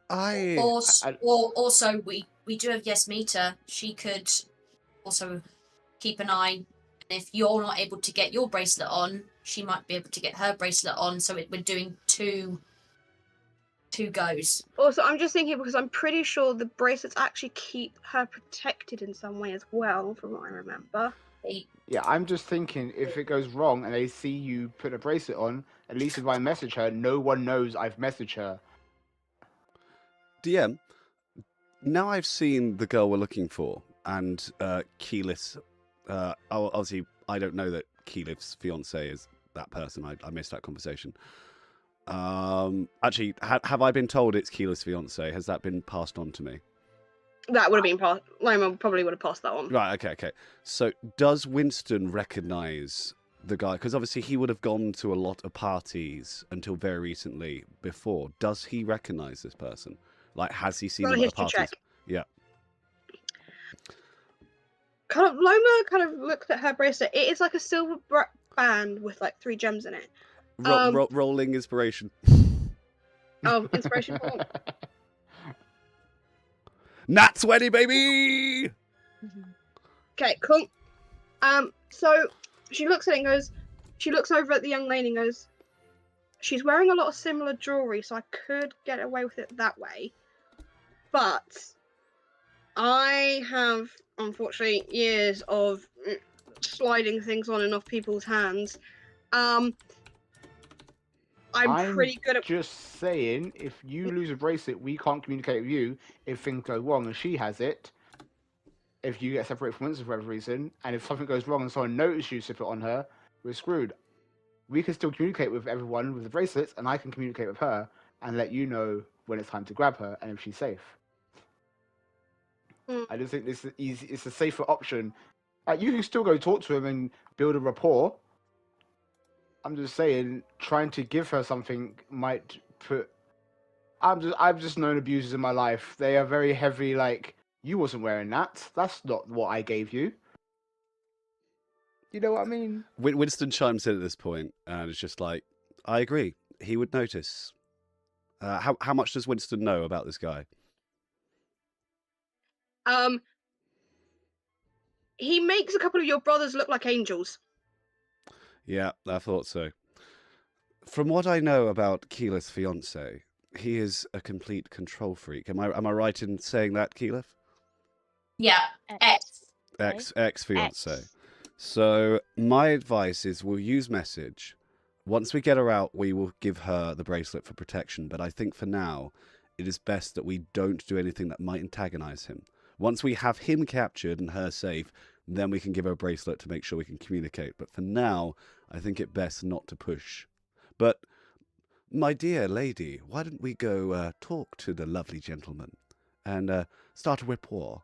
Also, we do have Yes Meter. She could also keep an eye. And if you're not able to get your bracelet on, she might be able to get her bracelet on. So we're doing two goes. Also, I'm just thinking because I'm pretty sure the bracelets actually keep her protected in some way as well, from what I remember. Yeah, I'm just thinking if it goes wrong and they see you put a bracelet on, at least if I message her, no one knows I've messaged her. DM, now I've seen the girl we're looking for, and Keyleth's. Obviously, I don't know that Keyleth's fiance is that person. I missed that conversation. Actually, have I been told it's Keyleth's fiance? Has that been passed on to me? That would have been passed. Loma probably would have passed that on. Right. Okay. So, does Winston recognise the guy? Because obviously he would have gone to a lot of parties until very recently. Before, does he recognise this person? Like, has he seen them at the parties? Check. Yeah. Loma kind of looks at her bracelet. It is like a silver band with like 3 gems in it. Rolling inspiration. Oh, inspiration. Nat 20, baby! Okay, cool. So she looks at it and goes. She looks over at the young lady and goes. She's wearing a lot of similar jewelry, so I could get away with it that way. But I have, unfortunately, years of sliding things on and off people's hands. I'm pretty good at. Just saying, if you lose a bracelet, we can't communicate with you if things go wrong, and she has it. If you get separated from Winston for whatever reason, and if something goes wrong and someone notices you slip it on her, we're screwed. We can still communicate with everyone with the bracelets, and I can communicate with her and let you know when it's time to grab her and if she's safe. I just think this is easy. It's a safer option. You can still go talk to him and build a rapport. I'm just saying, trying to give her something might put. I've just known abusers in my life. They are very heavy. Like, you wasn't wearing that. That's not what I gave you. You know what I mean? Winston chimes in at this point and it's just like, I agree. He would notice. How much does Winston know about this guy? He makes a couple of your brothers look like angels. Yeah, I thought so. From what I know about Keyleth's fiance, he is a complete control freak. Am I right in saying that, Keyleth? Yeah, Ex fiance. So my advice is we'll use message. Once we get her out, we will give her the bracelet for protection. But I think for now, it is best that we don't do anything that might antagonize him. Once we have him captured and her safe, then we can give her a bracelet to make sure we can communicate. But for now, I think it best not to push. But, my dear lady, why don't we go talk to the lovely gentleman and start a rapport?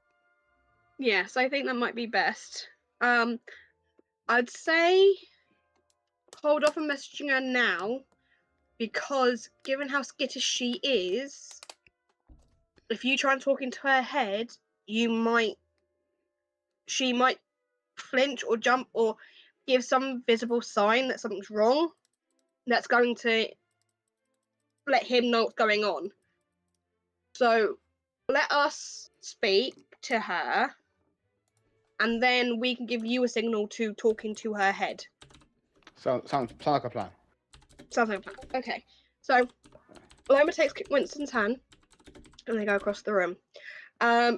Yes, I think that might be best. I'd say hold off on messaging her now, because given how skittish she is, if you try and talk into her head, she might flinch or jump or give some visible sign that something's wrong. That's going to let him know what's going on. So let us speak to her, and then we can give you a signal to talk into her head. Sounds like a plan. Sounds like a plan. Okay. So Loma takes Winston's hand, and they go across the room.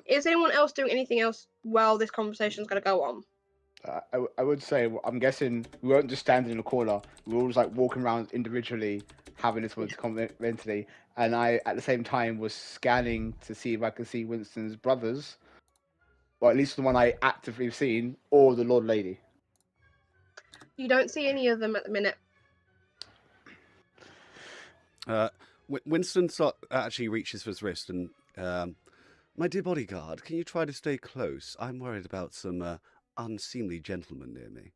Is anyone else doing anything else while this conversation is going to go on? I would say, I'm guessing we weren't just standing in a corner. We were all just like walking around individually, having this one mentally. And I, at the same time, was scanning to see if I could see Winston's brothers, or at least the one I actively seen, or the Lord Lady. You don't see any of them at the minute. Winston actually reaches for his wrist and, my dear bodyguard, can you try to stay close? I'm worried about some unseemly gentleman near me.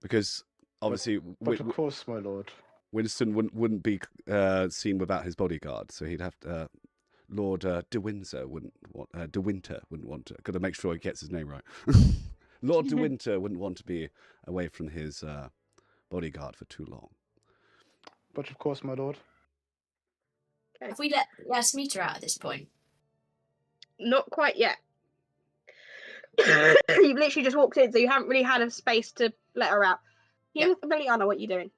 Because obviously, but of course, my lord, Winston wouldn't be seen without his bodyguard, so he'd have to. Lord De Windsor wouldn't want. De Winter wouldn't want to. Got to make sure he gets his name right. Lord De Winter wouldn't want to be away from his bodyguard for too long. But of course, my lord. Okay. Have we let us meet her out at this point? Not quite yet. You've literally just walked in, so you haven't really had a space to let her out. Liliana, what are you doing?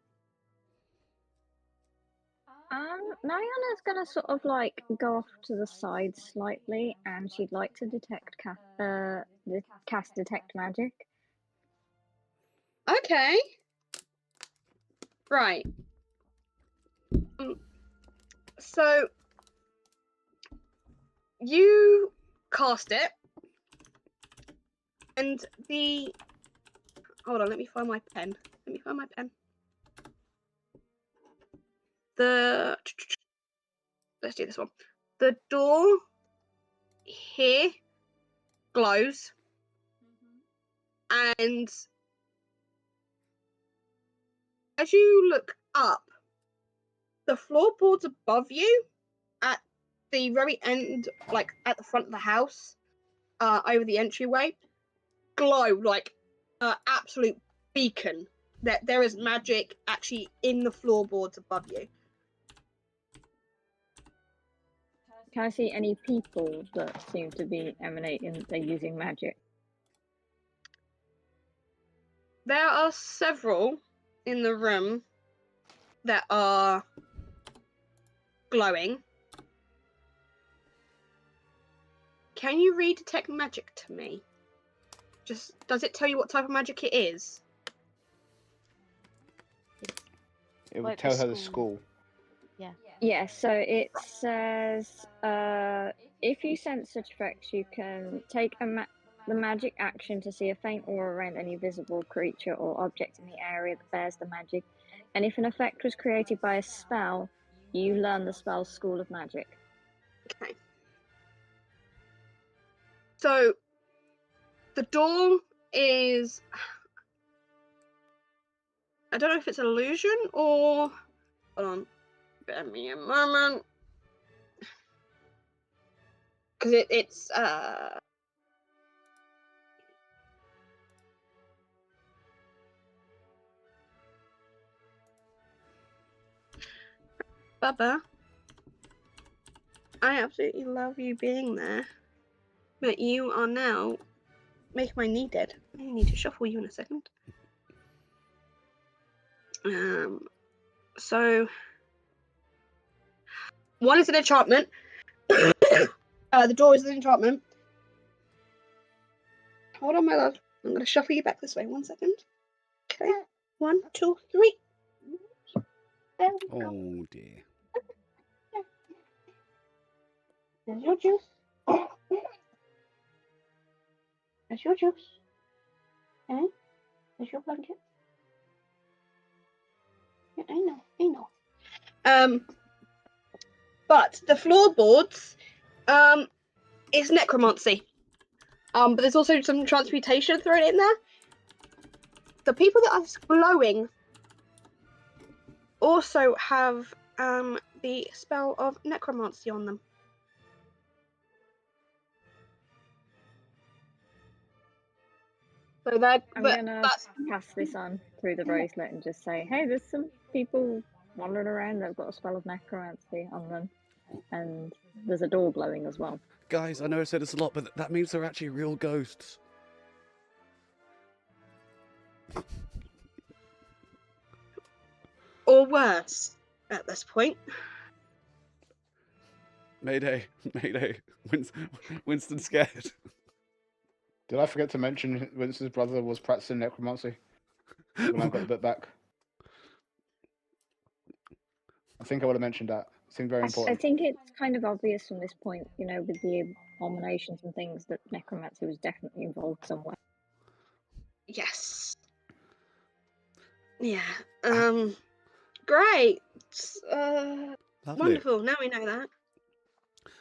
Mariana's gonna sort of like go off to the side slightly, and she'd like to cast detect magic. Okay. Right. So you cast it, and hold on, let me find my pen. Let's do this one. The door here glows, and as you look up, the floorboards above you at the very end, like at the front of the house, over the entryway, glow like an absolute beacon. That there is magic actually in the floorboards above you. Can I see any people that seem to be emanating? They're using magic. There are several in the room that are glowing. Can you read detect magic to me? Just does it tell you what type of magic it is? It would Like tell the her the school. Yeah, so it says if you sense such effects, you can take the magic action to see a faint aura around any visible creature or object in the area that bears the magic. And if an effect was created by a spell, you learn the spell's school of magic. Okay. So the door is, I don't know if it's an illusion or, hold on, bear me a moment, because it's Bubba, I absolutely love you being there, but you are now making my knee dead. I need to shuffle you in a second. So one is an enchantment. The door is an enchantment. Hold on, my love. I'm gonna shuffle you back this way. 1 second. Okay. 1, 2, 3. There we go. Oh dear. There's your juice. There's your juice. Okay. There's your blanket. Yeah, I know. But the floorboards, is necromancy. But there's also some transmutation thrown in there. The people that are glowing also have the spell of necromancy on them. So that, I'm but gonna that's pass this on through the bracelet and just say, hey, there's some people wandering around that've got a spell of necromancy on them, and there's a door glowing as well. Guys, I know I said this a lot, but that means they're actually real ghosts. or worse at this point. Mayday, Mayday. Winston's scared. Did I forget to mention Winston's brother was practicing necromancy when I got the bit back? I think I would have mentioned that. Seemed very I important. think it's kind of obvious from this point, you know, with the abominations and things, that necromancy was definitely involved somewhere. Yes. Yeah. Great. Lovely. Wonderful. Now we know that.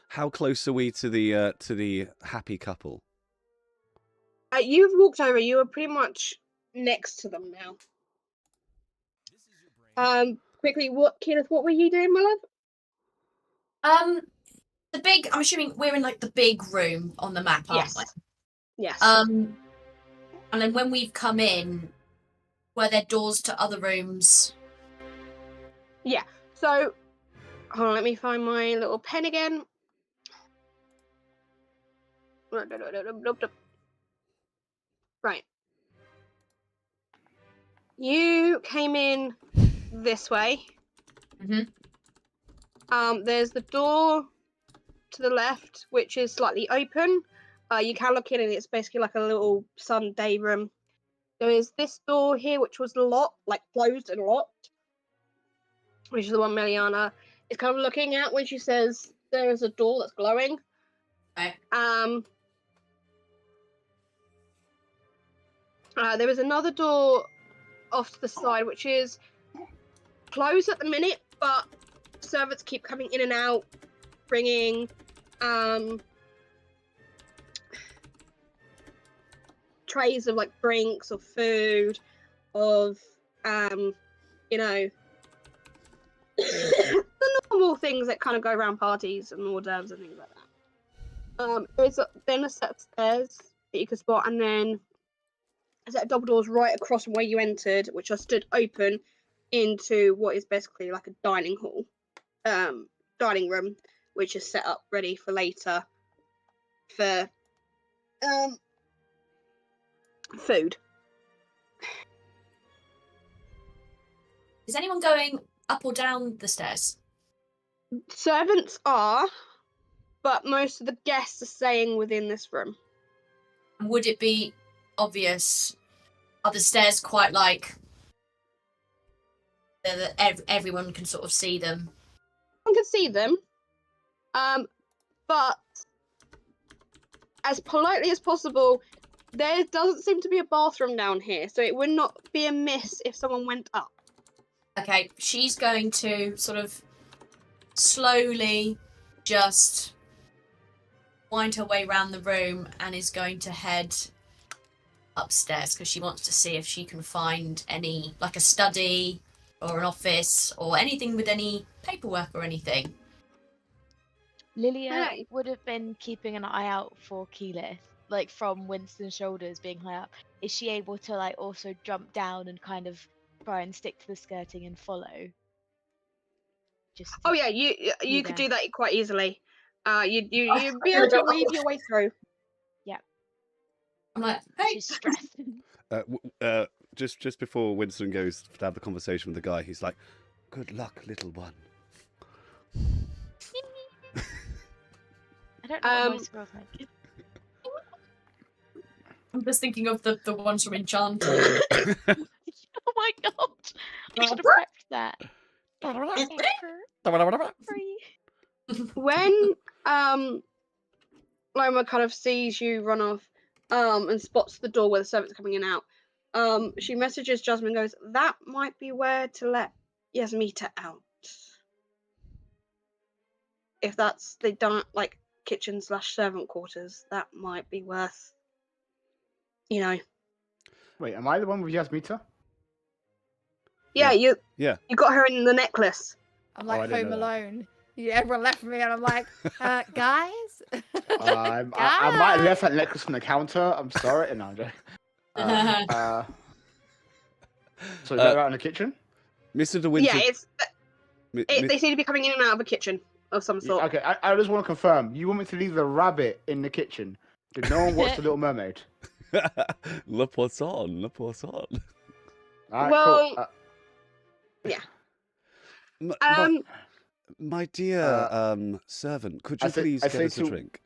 How close are we to the happy couple? You've walked over. You are pretty much next to them now. Quickly, Kenneth? What were you doing, my love? I'm assuming we're in like the big room on the map, aren't we? Yes. And then when we've come in, were there doors to other rooms? Yeah. So, hold on. Let me find my little pen again. Right. You came in this way. Mm-hmm. There's the door to the left, which is slightly open. You can look in, and it's basically like a little Sunday room. There is this door here, which was locked, like closed and locked, which is the one Meliana is kind of looking at when she says there is a door that's glowing. Okay. There is another door off to the side, which is closed at the minute, but servants keep coming in and out, bringing trays of like drinks or food, of you know, the normal things that kind of go around parties and hors d'oeuvres and things like that. There's then a set of stairs that you can spot, and then a set of double doors right across from where you entered, which are stood open into what is basically like a dining hall, dining room, which is set up ready for later for food. Is anyone going up or down the stairs? Servants are, but most of the guests are staying within this room. And would it be obvious? Are the stairs quite like that everyone can sort of see them? One can see them, but as politely as possible, there doesn't seem to be a bathroom down here, so it would not be amiss if someone went up. Okay, she's going to sort of slowly just wind her way around the room and is going to head upstairs because she wants to see if she can find any, like a study or an office or anything with any paperwork or anything. Lilia Hey. would have been keeping an eye out for Keyleth, like from Winston's shoulders being high up. Is she able to like also jump down and kind of try and stick to the skirting and follow? Just Oh yeah, you could there. do that quite easily. You'd be able to weave your way through. I'm like, hey, She's stressed. Just before Winston goes to have the conversation with the guy, he's like, "Good luck, little one." I don't know what my scroll's like. I'm just thinking of the ones from Enchanted. Oh my god! I should have prepped that. Free. When Loma kind of sees you run off, and spots the door where the servants are coming in and out, she messages Jasmine, goes, "That might be where to let Yasmita out. If that's the like kitchen / servant quarters, that might be worth, you know." Wait, am I the one with Yasmita? Yeah, Yeah. you got her in the necklace. I'm Oh, I like didn't Home know that. Alone. Everyone left me, and I'm like, guys. I might have left that necklace from the counter. I'm sorry. No, I'm joking. So is that right in the kitchen? Mr. De Winter. Yeah, they seem to be coming in and out of a kitchen of some sort. Okay, I just want to confirm. You want me to leave the rabbit in the kitchen? Did no one watch The Little Mermaid? Le Poisson, Le Poisson. All right, Well, cool. yeah. My dear servant, could you please get us a drink?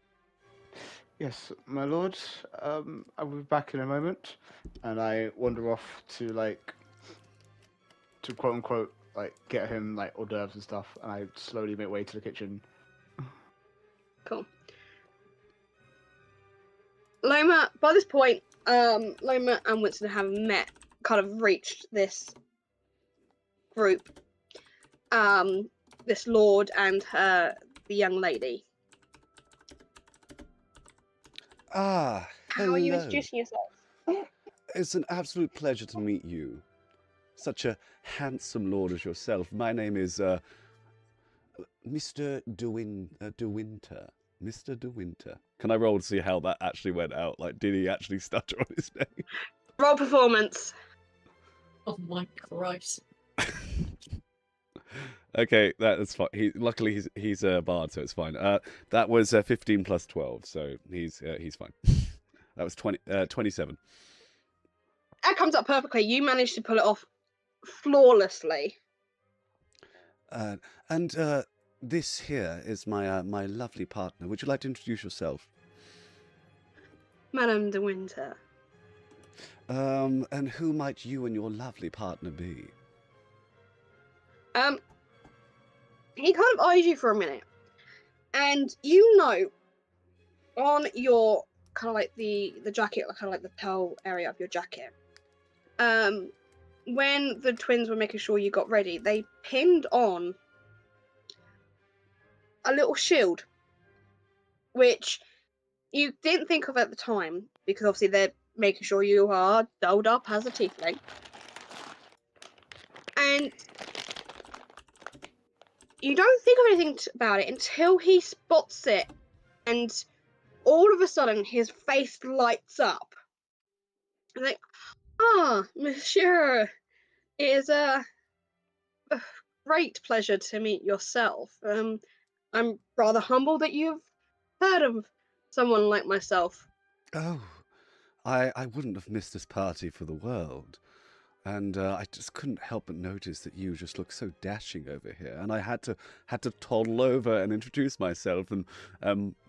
Yes, my lord. I'll be back in a moment, and I wander off to quote unquote get him hors d'oeuvres and stuff, and I slowly make way to the kitchen. Cool. Loma, by this point, Loma and Winston have kind of reached this group. This lord and the young lady. Ah, hello. How are you introducing yourself? It's an absolute pleasure to meet you. Such a handsome lord as yourself. My name is Mr. De Winter. Mr. De Winter. Can I roll to see how that actually went out? Like, did he actually stutter on his name? Roll performance. Oh my Christ. Okay, that's fine. Luckily he's a bard, so it's fine. That was 15 plus 12, so he's fine. That was 27. That comes up perfectly. You managed to pull it off flawlessly. And this here is my my lovely partner. Would you like to introduce yourself? Madame de Winter. And who might you and your lovely partner be? He kind of eyes you for a minute, and you know, on your kind of like the jacket, kind of like the toe area of your jacket, when the twins were making sure you got ready, they pinned on a little shield, which you didn't think of at the time, because obviously they're making sure you are dolled up as a tiefling. And you don't think of anything about it until he spots it, and all of a sudden his face lights up. And like, monsieur, it is a great pleasure to meet yourself. I'm rather humbled that you've heard of someone like myself. Oh, I wouldn't have missed this party for the world. And I just couldn't help but notice that you just look so dashing over here, and I had to toddle over and introduce myself and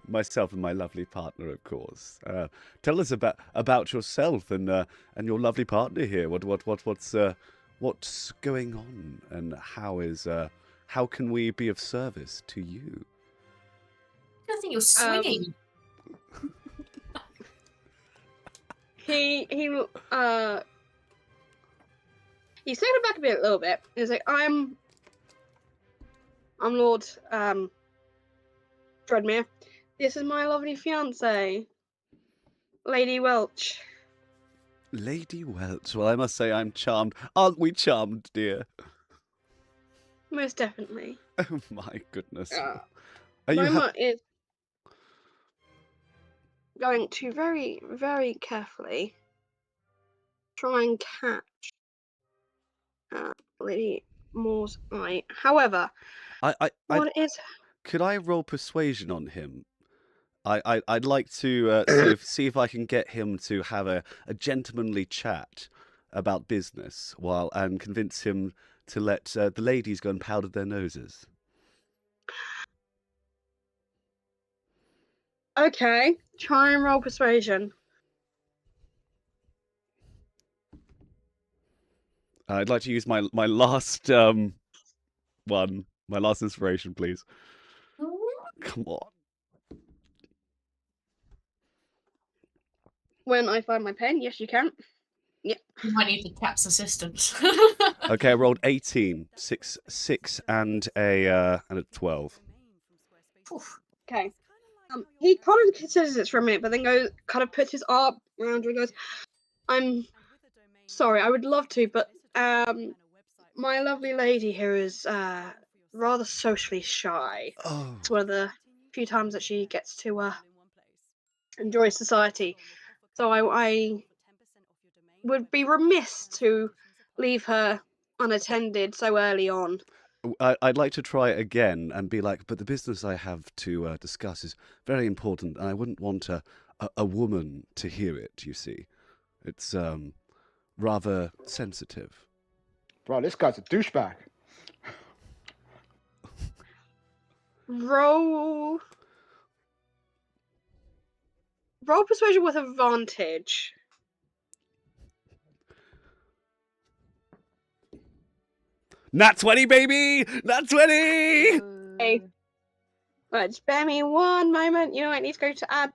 my lovely partner, of course. Tell us about yourself and your lovely partner here. What's going on, and how can we be of service to you? I think you're swinging. He's taken it back a little bit. He's like, I'm Lord Dreadmere. This is my lovely fiance, Lady Welch. Lady Welch. Well, I must say I'm charmed. Aren't we charmed, dear? Most definitely. Oh my goodness. Are you is going to very, very carefully try and catch Lady Moore's eye. However, could I roll persuasion on him? I'd like to see if I can get him to have a gentlemanly chat about business and convince him to let the ladies go and powder their noses. Okay, try and roll persuasion. I'd like to use my last my last inspiration, please. Come on. When I find my pen, yes, you can. Yep. You might need the cap's assistance. Okay, I rolled 18, 6 and a 12. Okay. He kind of considers it for a minute, but then puts his arm around her and goes, "I'm sorry, I would love to, but my lovely lady here is rather socially shy. Oh. It's one of the few times that she gets to enjoy society. So I would be remiss to leave her unattended so early on." I'd like to try again and be like, but the business I have to discuss is very important, and I wouldn't want a woman to hear it, you see. It's rather sensitive. Bro, this guy's a douchebag. Roll persuasion with advantage. Nat 20, baby! Nat 20! Hey. Right, spare me one moment. You know, I need to go to add.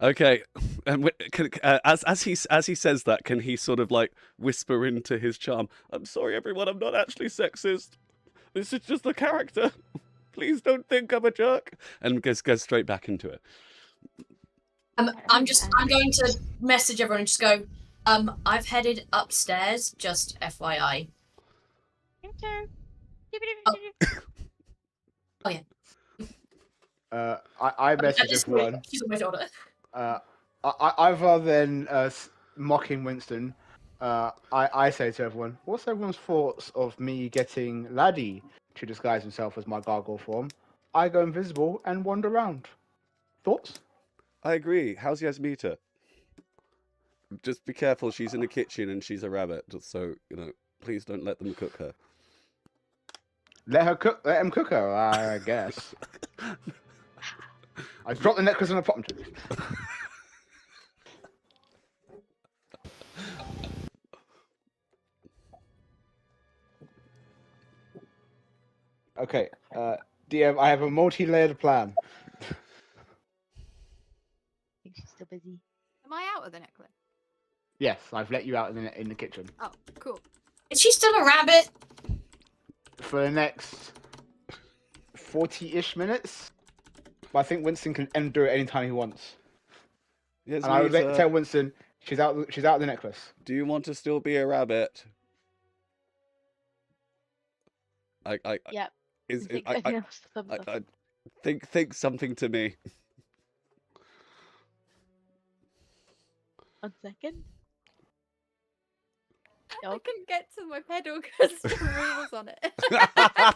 Okay, and as he says that, can he sort of like whisper into his charm, "I'm sorry, everyone, I'm not actually sexist. This is just the character. Please don't think I'm a jerk." And goes straight back into it. I'm going to message everyone and just go, I've headed upstairs, just FYI. Oh yeah. I message everyone. She's on my shoulder. Other than mocking Winston, I say to everyone, what's everyone's thoughts of me getting Laddie to disguise himself as my gargoyle form? I go invisible and wander around. Thoughts? I agree. How's Yasmita? Just be careful, she's in the kitchen and she's a rabbit, so, please don't let them cook her. Let him cook her, I guess. I dropped the necklace in the pot. Okay, DM, I have a multi-layered plan. I think she's still busy. Am I out of the necklace? Yes, I've let you out in the kitchen. Oh, cool. Is she still a rabbit? For the next 40-ish minutes. But I think Winston can do it anytime he wants. Yes, and I would tell Winston she's out of the necklace. Do you want to still be a rabbit? Yep. Think something to me. 1 second. I couldn't get to my pedal because the room was on it. I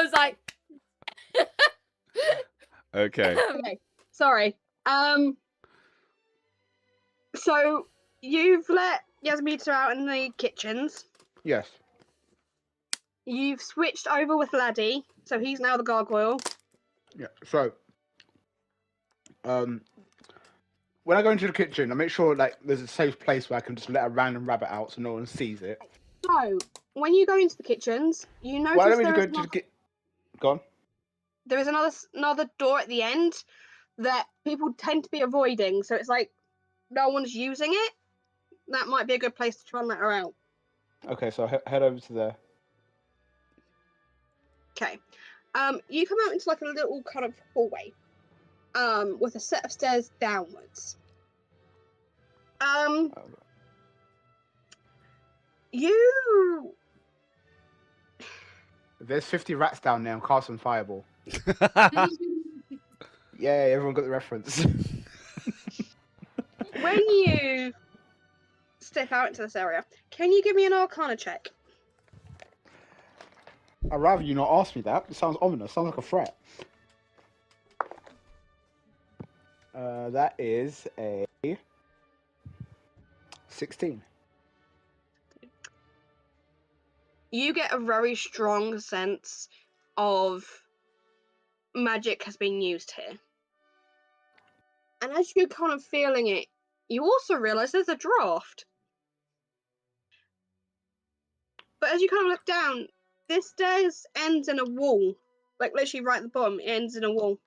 was like... Okay. Okay. Sorry. So you've let Yasmita out in the kitchens. Yes. You've switched over with Laddie, so he's now the gargoyle. Yeah. So, when I go into the kitchen, I make sure like there's a safe place where I can just let a random rabbit out so no one sees it. So, when you go into the kitchens, you notice Why don't we there go is to the Go on. there is another door at the end that people tend to be avoiding. So it's like no one's using it. That might be a good place to try and let her out. Okay, so head over to there. Okay. You come out into like a little kind of hallway. With a set of stairs downwards. You There's 50 rats down there and cast some fireball. Yeah, everyone got the reference. when you step out into this area, can you give me an Arcana check? I'd rather you not ask me that. It sounds ominous. Sounds like a threat. That is a 16. You get a very strong sense of magic has been used here. And as you're kind of feeling it, you also realise there's a draft. But as you kind of look down, this stairs ends in a wall. Like literally right at the bottom, it ends in a wall.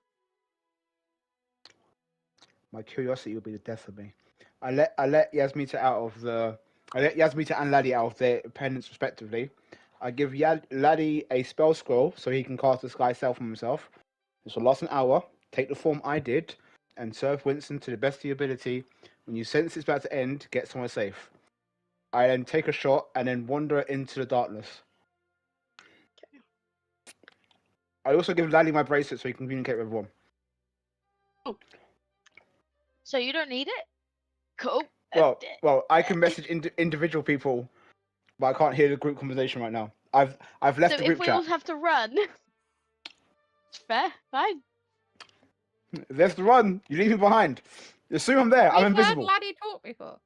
My curiosity will be the death of me. I let Yasmita and Laddie out of their pendants respectively. I give Laddie a spell scroll so he can cast the Sky Self on himself. This will last an hour. Take the form I did and serve Winston to the best of your ability. When you sense it's about to end, get somewhere safe. I then take a shot and then wander into the darkness. Okay. I also give Laddie my bracelet so he can communicate with everyone. Oh. So you don't need it? Cool. Well, I can message individual people, but I can't hear the group conversation right now. I've left So the group if we chat. all have to run, fair, fine. There's the run. You leave me behind. Assume I'm there. I'm We've heard invisible. Laddie talk before.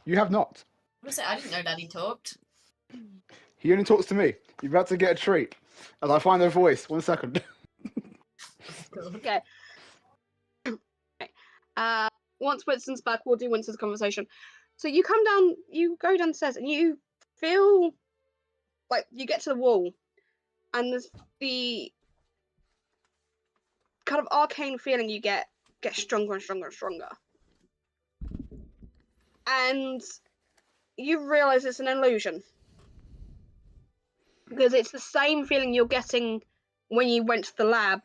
You have not. I didn't know Daddy talked. He only talks to me. You're about to get a treat. As I find their voice. 1 second. Okay. Once Winston's back, we'll do Winston's conversation. So you come down, you go downstairs, and you feel like you get to the wall, and there's the kind of arcane feeling you get stronger and stronger and stronger. And you realise it's an illusion. Because it's the same feeling you're getting when you went to the lab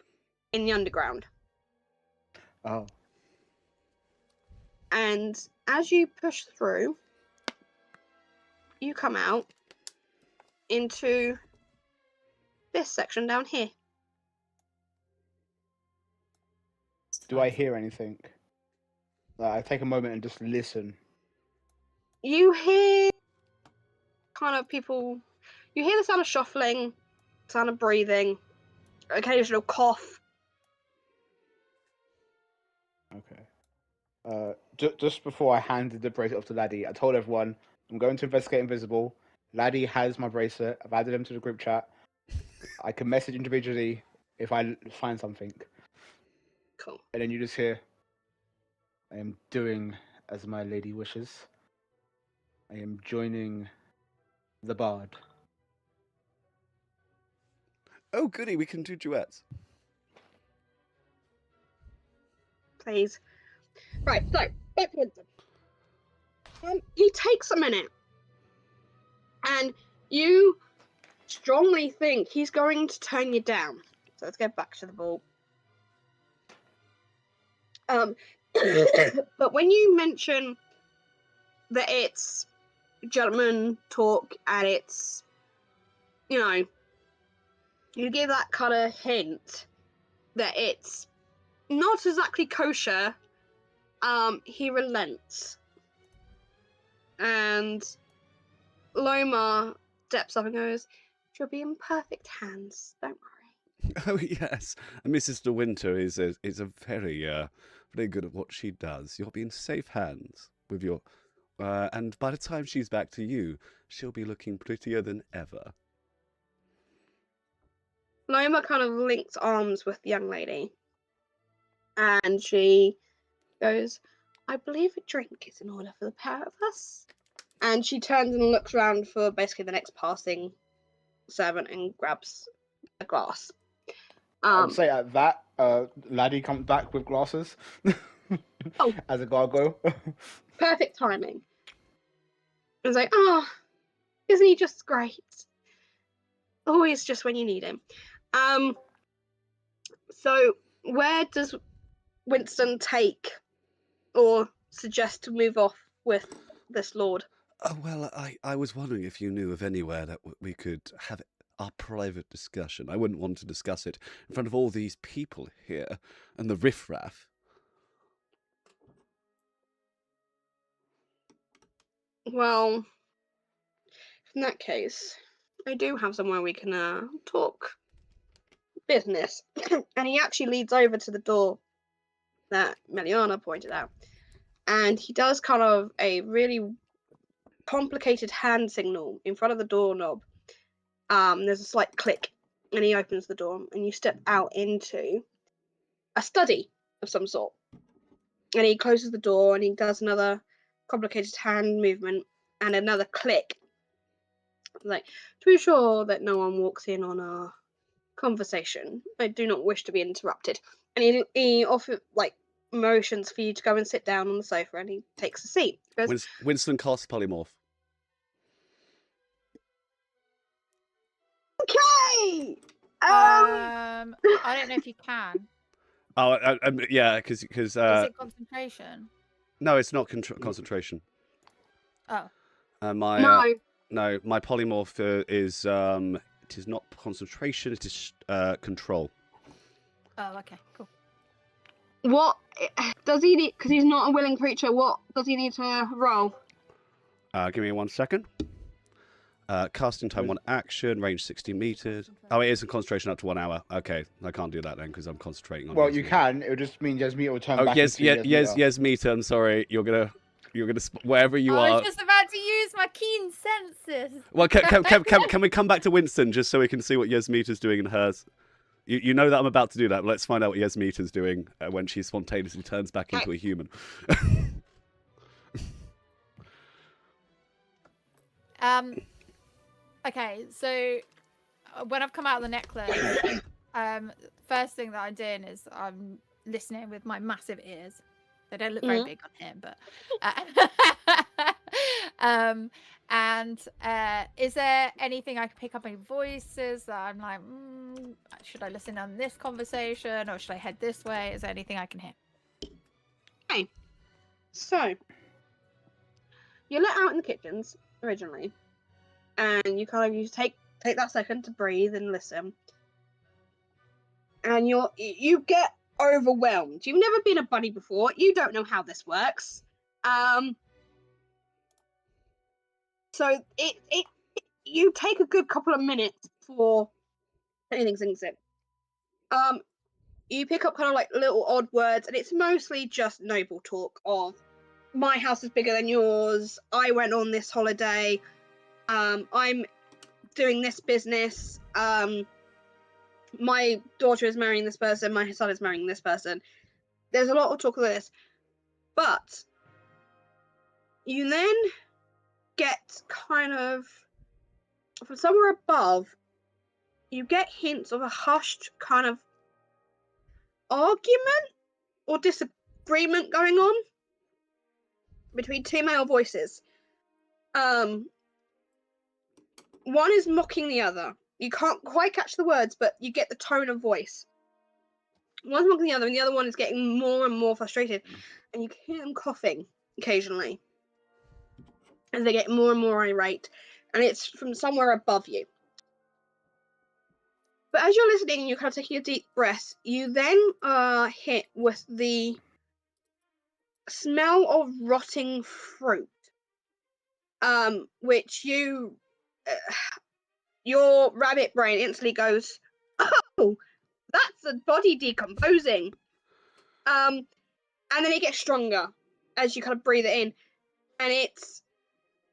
in the underground. Oh. And as you push through, you come out into this section down here. Do I hear anything? I take a moment and just listen. You hear kind of people, you hear the sound of shuffling, sound of breathing, occasional cough. Okay. Just before I handed the bracelet off to Laddie, I told everyone I'm going to investigate Invisible. Laddie has my bracelet. I've added him to the group chat. I can message individually if I find something. Cool. And then you just hear, I am doing as my lady wishes. I am joining the bard. Oh, goody, we can do duets. Please. Right, so, back to Winston. He takes a minute. And you strongly think he's going to turn you down. So let's get back to the ball. But when you mention that it's gentleman talk and it's, you give that kind of hint that it's not exactly kosher, he relents. And Loma steps up and goes, "She'll be in perfect hands, don't worry." Oh, yes. And Mrs. De Winter is a very good at what she does. You'll be in safe hands with your And by the time she's back to you, she'll be looking prettier than ever. Loma kind of links arms with the young lady. And she goes, I believe a drink is in order for the pair of us. And she turns and looks around for basically the next passing servant and grabs a glass. I would say at that, Laddie comes back with glasses. Oh. As a gargoyle. Perfect timing. It's like, oh, isn't he just great? Always just when you need him. So where does Winston take or suggest to move off with this lord? Well, I was wondering if you knew of anywhere that we could have our private discussion. I wouldn't want to discuss it in front of all these people here and the riffraff. Well, in that case, I do have somewhere we can talk business. And he actually leads over to the door that Meliana pointed out. And he does kind of a really complicated hand signal in front of the doorknob. There's a slight click, and he opens the door, and you step out into a study of some sort. And he closes the door, and he does another complicated hand movement, and another click. Like, to be sure that no one walks in on our conversation, I do not wish to be interrupted. And he offers, like, motions for you to go and sit down on the sofa, and he takes a seat. He goes, Winston casts polymorph. okay! I don't know if you can. Oh, yeah, because Is it concentration? no, it's not concentration. Oh. My my polymorph is it is not concentration. It is control. Oh, okay, cool. What does he need? Because he's not a willing creature. What does he need to roll? Give me 1 second. Casting time 1 action, range 60 meters. Oh, it is a concentration up to 1 hour. Okay, I can't do that then because I'm concentrating on. Well, you can. It would just mean Yasmita will turn back. Yes, into Yasmita. I'm sorry. You're gonna wherever you I are. was just about to use my keen senses. Well, can we come back to Winston just so we can see what Yasmita's doing in hers? You know that I'm about to do that. But let's find out what Yasmita's doing when she spontaneously turns back into a human. Okay, so when I've come out of the necklace, first thing that I'm doing is I'm listening with my massive ears. They don't look very big on him, but and is there anything I can pick up any voices that I'm like, should I listen on this conversation or should I head this way? Is there anything I can hear? Okay, so you're let out in the kitchens originally, and you take that second to breathe and listen, and you get overwhelmed. You've never been a bunny before. You don't know how this works. So you take a good couple of minutes before anything sinks in. You pick up kind of like little odd words, and it's mostly just noble talk of my house is bigger than yours. I went on this holiday. I'm doing this business. My daughter is marrying this person. My son is marrying this person. There's a lot of talk of this. But you then get kind of, from somewhere above, you get hints of a hushed kind of argument or disagreement going on between two male voices. One is mocking the other. You can't quite catch the words, but you get the tone of voice. One's mocking the other, and the other one is getting more and more frustrated. And you can hear them coughing occasionally as they get more and more irate. And it's from somewhere above you. But as you're listening and you're kind of taking a deep breath, you then are hit with the smell of rotting fruit. Which your rabbit brain instantly goes, oh, that's a body decomposing. And then it gets stronger as you kind of breathe it in. and it's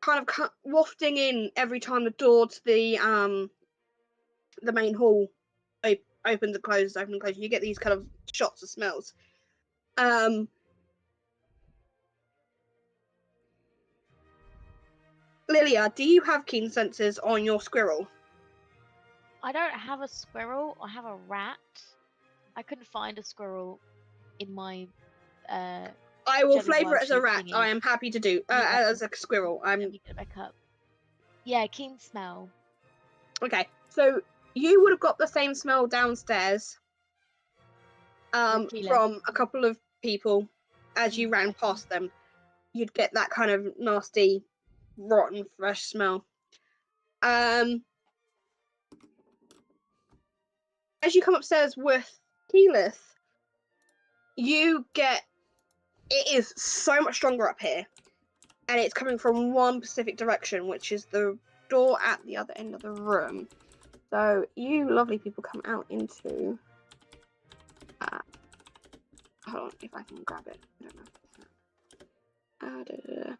kind of wafting in every time the door to the main hall opens and closes, opens and closes. You get these kind of shots of smells. Lilia, do you have keen senses on your squirrel? I don't have a squirrel. I have a rat. I couldn't find a squirrel in my I will Jelly flavour it wild as a shape rat. thingy. I am happy to do Yeah. as a squirrel. Let me get it back up. Yeah, keen smell. Okay. So you would have got the same smell downstairs Tequila. from a couple of people as you ran past them. You'd get that kind of nasty, rotten, fresh smell. As you come upstairs with Keyleth, you get it is so much stronger up here, and it's coming from one specific direction, which is the door at the other end of the room. So you lovely people come out into. Hold on, if I can grab it. I don't know.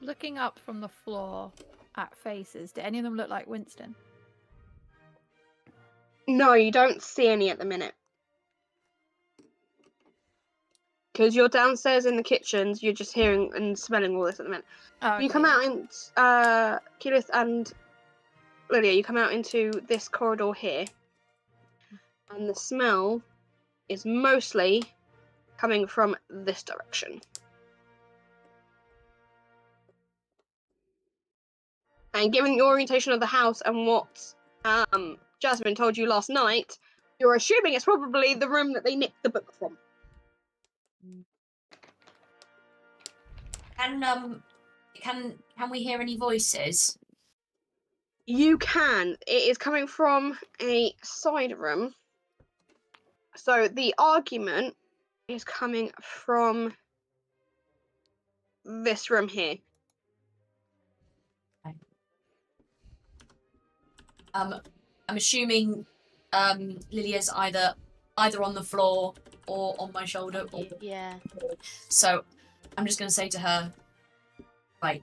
Looking up from the floor at faces, do any of them look like Winston? No, you don't see any at the minute. Because you're downstairs in the kitchens, you're just hearing and smelling all this at the minute. Oh, You come out in, Keyleth and Lilia, you come out into this corridor here. And the smell is mostly coming from this direction. And given the orientation of the house and what Jasmine told you last night, you're assuming it's probably the room that they nicked the book from. Can we hear any voices? You can. It is coming from a side room. So the argument is coming from this room here. I'm assuming Lilia's either on the floor or on my shoulder. Or... Yeah. So I'm just going to say to her, right,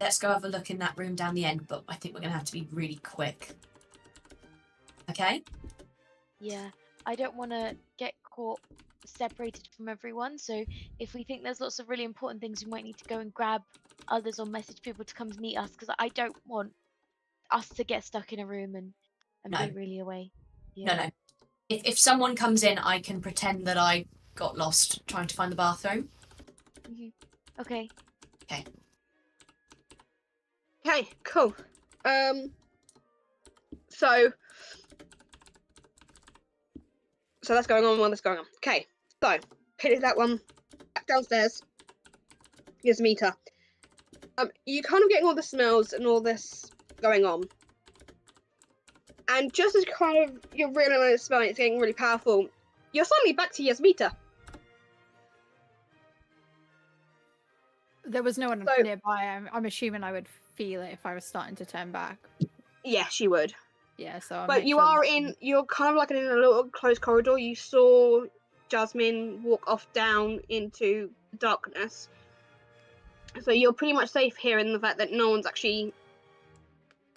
let's go have a look in that room down the end, but I think we're going to have to be really quick. Okay? Yeah. I don't want to get caught separated from everyone, so if we think there's lots of really important things, we might need to go and grab others or message people to come to meet us, because I don't want us to get stuck in a room and be really away. Yeah. No. If someone comes in, I can pretend that I got lost trying to find the bathroom. Okay. Okay, cool. So that's going on while that's going on. Okay, so hit that one back downstairs. Yasmita. You kind of getting all the smells and all this going on. And just as you're really smelling it's getting really powerful, you're suddenly back to Yasmita. There was no one nearby. I'm assuming I would feel it if I was starting to turn back. Yes, you would. Yeah, so but you're kind of like in a little closed corridor. You saw Jasmine walk off down into darkness. So you're pretty much safe here in the fact that no one's actually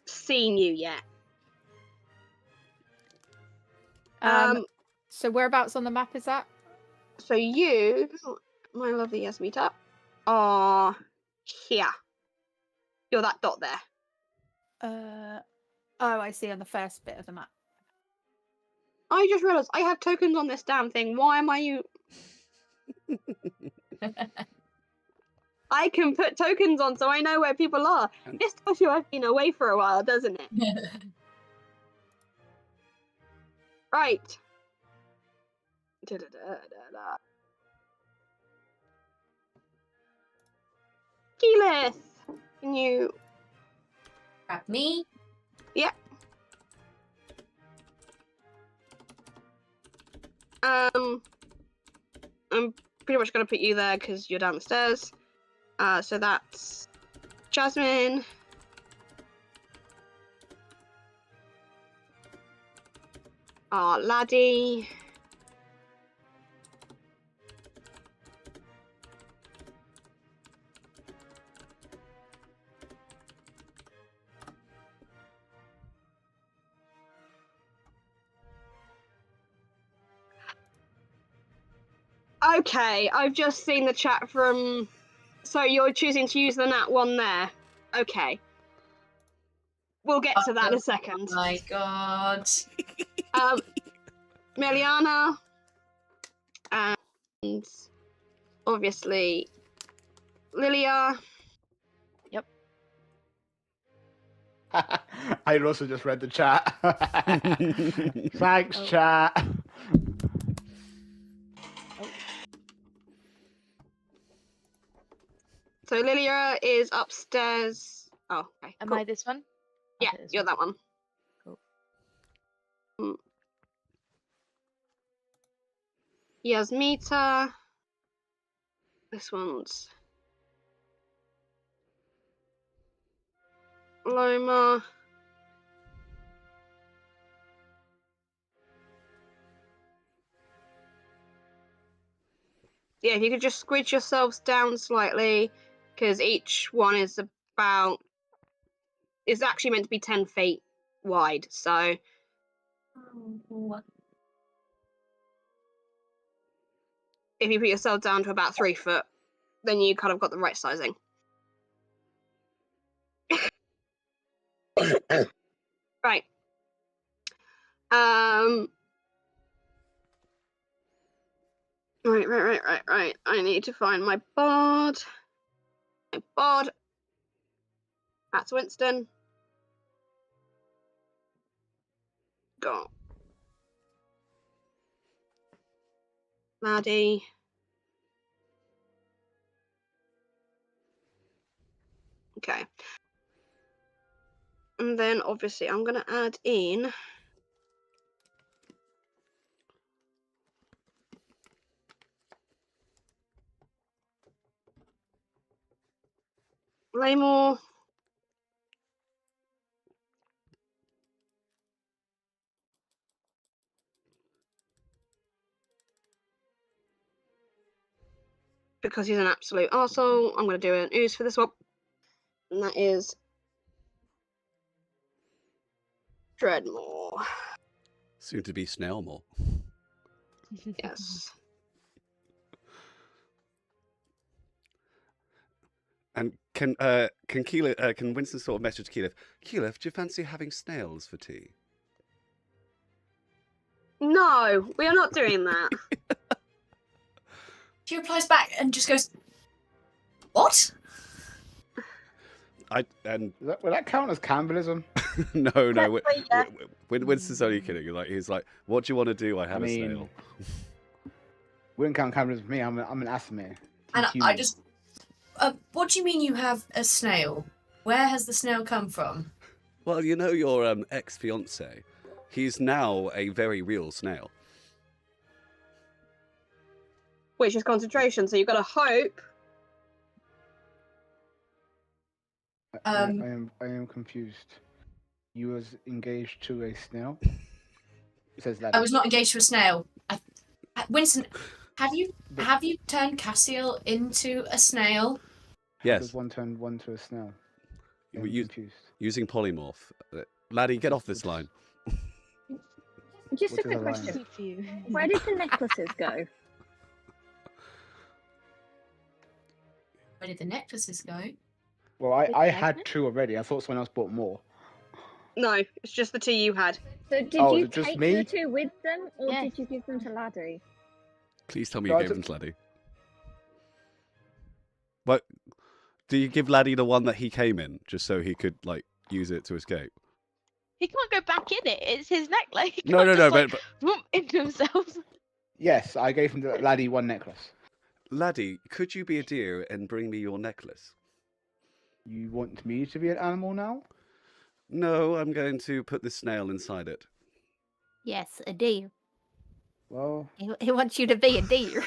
seen you yet. So whereabouts on the map is that? So you, my lovely Yasmita, are here. You're that dot there. Oh, I see, on the first bit of the map. I just realised I have tokens on this damn thing. Why am I I can put tokens on so I know where people are. This tells you I've been away for a while, doesn't it? Right. Keyleth, can you grab me? Yeah. I'm pretty much gonna put you there because you're down the stairs. So that's Jasmine. Laddie. Okay, I've just seen the chat from. So you're choosing to use the nat one there. Okay. We'll get to that in a second. Oh my god. Meliana, and obviously Lilia. I also just read the chat. Thanks, chat. So Lilia is upstairs. Oh, okay. Am cool. I this one? Yeah, Okay, this you're one. that one. Cool. Yasmita. This one's Loma. Yeah, if you could just squidge yourselves down slightly, because each one is about. It's actually meant to be 10 feet wide, so. If you put yourself down to about 3 foot, then you kind of got the right sizing. Right. Right. I need to find my board. That's Winston. Go. Maddie. Okay. And then obviously I'm going to add in Laymore. Because he's an absolute arsehole, I'm going to do an ooze for this one. And that is Dreadmore. Soon to be Snailmore. Yes. And can Winston sort of message Keyleth? Keyleth, do you fancy having snails for tea? No, we are not doing that. She replies back and just goes, "What?" Will that count as cannibalism? No. Yeah. Winston's only kidding. He's like, "What do you want to do? I have a snail." Wouldn't count cannibalism for me. I'm an asthma. And I just, what do you mean you have a snail? Where has the snail come from? Well, you know your ex-fiance. He's now a very real snail. Which is concentration, so you've got to hope. I am confused. You was engaged to a snail? Says that. I was not engaged to a snail. Winston, have you turned Cassiel into a snail? Yes. Does one turn one to a snail? I'm confused. Using polymorph. Laddie, get off this line. Just What a is quick a lion? question. Where did the necklaces go? Where did the necklaces go? Well, I had 2 already. I thought someone else bought more. No, it's just the 2 you had. So did Oh, you is it just take me? the 2 with them, or Yeah. did you give them to Laddie? Please tell me No, you gave them to Laddie. But do you give Laddie the one that he came in, just so he could use it to escape? He can't go back in it. It's his necklace. He No, can't no, just, but whoop into himself. Yes, I gave him the laddie 1 necklace. Laddie, could you be a deer and bring me your necklace? You want me to be an animal now? No, I'm going to put this snail inside it. Yes, a deer. Well, He wants you to be a deer.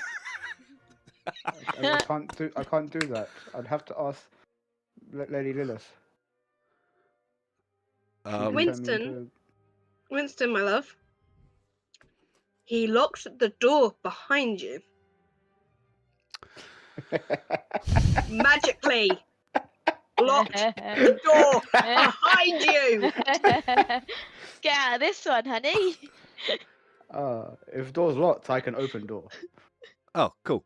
I can't do that. I'd have to ask Lady Lilith. Winston, my love. He locked the door behind you. Magically locked the door behind you. Get out of this one, honey. If door's locked, I can open door. Oh, cool.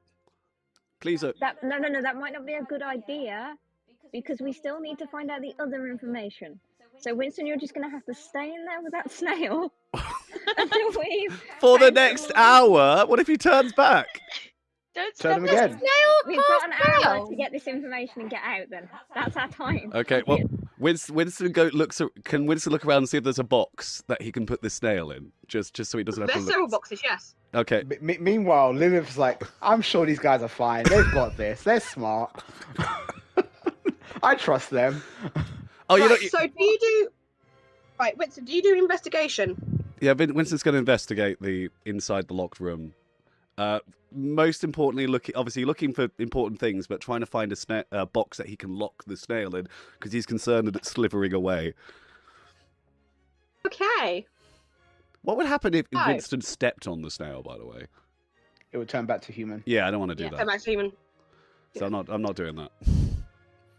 Please. No, that might not be a good idea because we still need to find out the other information. So Winston, you're just going to have to stay in there with that snail until we've For the found next some more- hour. What if he turns back? Don't Turn step them again. We've got an hour to get this information and get out. Then that's our time. Okay. Well, Winston can Winston look around and see if there's a box that he can put this snail in, just so he doesn't have to There's look. several boxes, yes. Okay. Meanwhile, Lilith's like, I'm sure these guys are fine. They've got this. They're smart. I trust them. Oh, you know. Right, so do you do... Right, Winston, do you do investigation? Yeah, Winston's going to investigate the inside the locked room. Most importantly, looking for important things, but trying to find a box that he can lock the snail in because he's concerned that it's slithering away. Okay. What would happen if Oh. Winston stepped on the snail? By the way. It would turn back to human. Yeah, I don't want to do Come that. back to human. So I'm not doing that.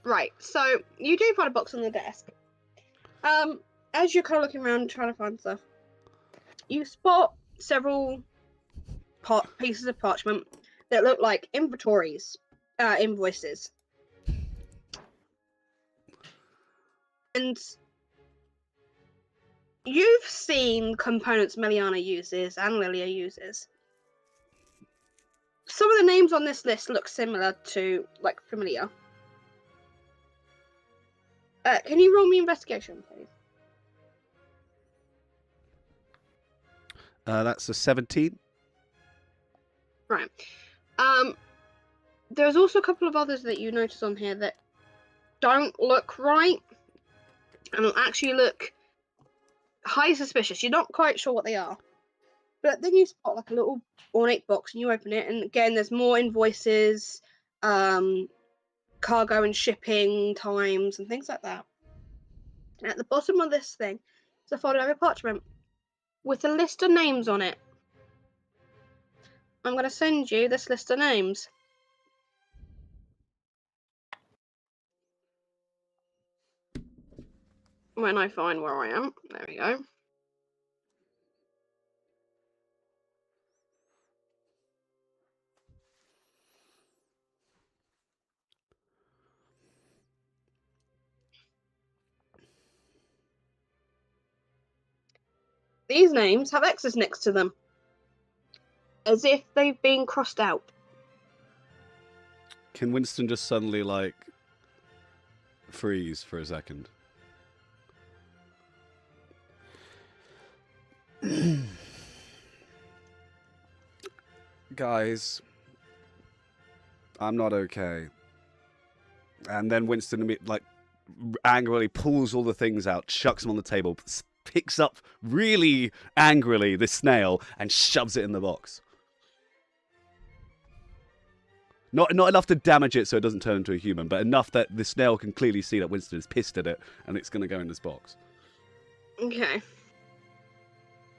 Right, so you do find a box on the desk. As you're kind of looking around trying to find stuff, you spot several pieces of parchment that look like invoices. And you've seen components Meliana uses and Lilia uses. Some of the names on this list look similar to, like, familiar. Can you roll me investigation, please? That's a 17. Right. There's also a couple of others that you notice on here that don't look right and actually look highly suspicious. You're not quite sure what they are. But then you spot like a little ornate box and you open it, and again there's more invoices, cargo and shipping times and things like that. And at the bottom of this thing is a folded over parchment with a list of names on it. I'm going to send you this list of names. When I find where I am. There we go. These names have X's next to them, as if they've been crossed out. Can Winston just suddenly like freeze for a second? Guys, I'm not okay. And then Winston like angrily pulls all the things out, chucks them on the table, picks up really angrily this snail and shoves it in the box. Not enough to damage it so it doesn't turn into a human, but enough that the snail can clearly see that Winston is pissed at it and it's going to go in this box. Okay.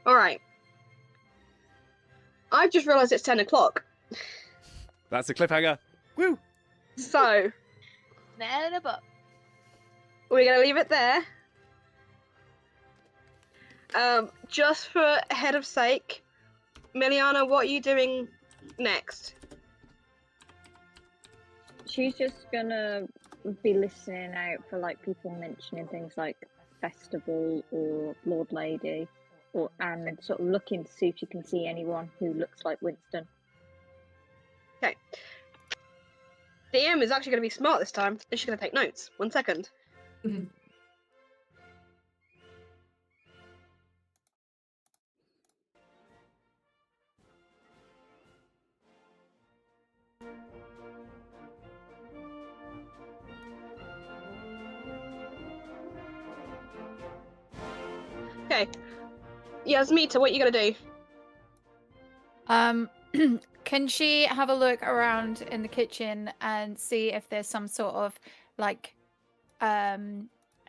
Alright. I've just realised it's 10 o'clock. That's a cliffhanger. Woo! So, Nail in a book. we're going to leave it there. Just for head of sake, Miliana, what are you doing next? She's just gonna be listening out for like people mentioning things like festival or Lord Lady, and sort of looking to see if she can see anyone who looks like Winston. Okay. DM is actually going to be smart this time, and she's going to take notes. 1 second. Okay. Yasmita, what are you going to do? Can she have a look around in the kitchen and see if there's some sort of like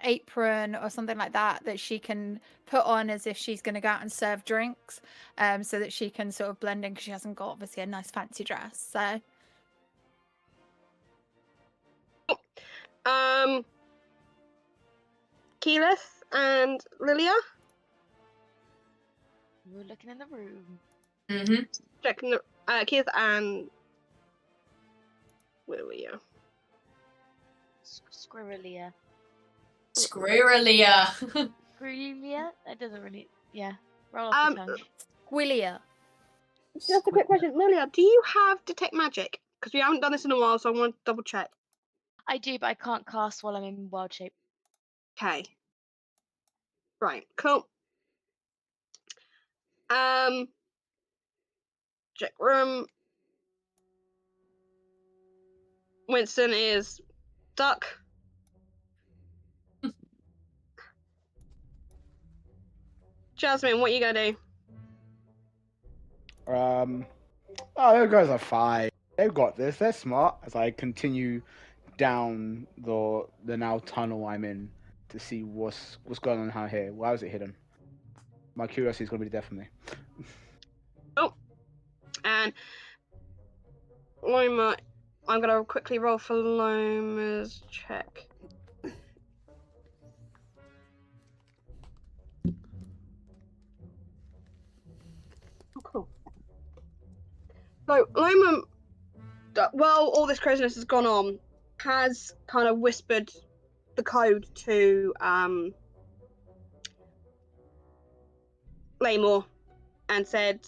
apron or something like that that she can put on as if she's going to go out and serve drinks, so that she can sort of blend in because she hasn't got obviously a nice fancy dress. So Keyleth and Lilia? We're looking in the room. Mm-hmm. Checking the... Keith and where were you? Squirrelia. Squirrelia. Squirrelia? That doesn't really. Yeah. Roll off the tongue. Squillia. Just a quick question, Melia, do you have detect magic? Because we haven't done this in a while, so I want to double check. I do, but I can't cast while I'm in wild shape. Okay. Right, cool. Check room. Winston is duck. Jasmine, what are you gonna do? Oh, those guys are fine. They've got this. They're smart. As I continue down the now tunnel I'm in to see what's going on out here. Why is it hidden? My curiosity is going to be the death of me. Oh, and Loma, I'm gonna quickly roll for Loma's check. Oh, cool. So Loma, while all this craziness has gone on, has kind of whispered the code to Laymore and said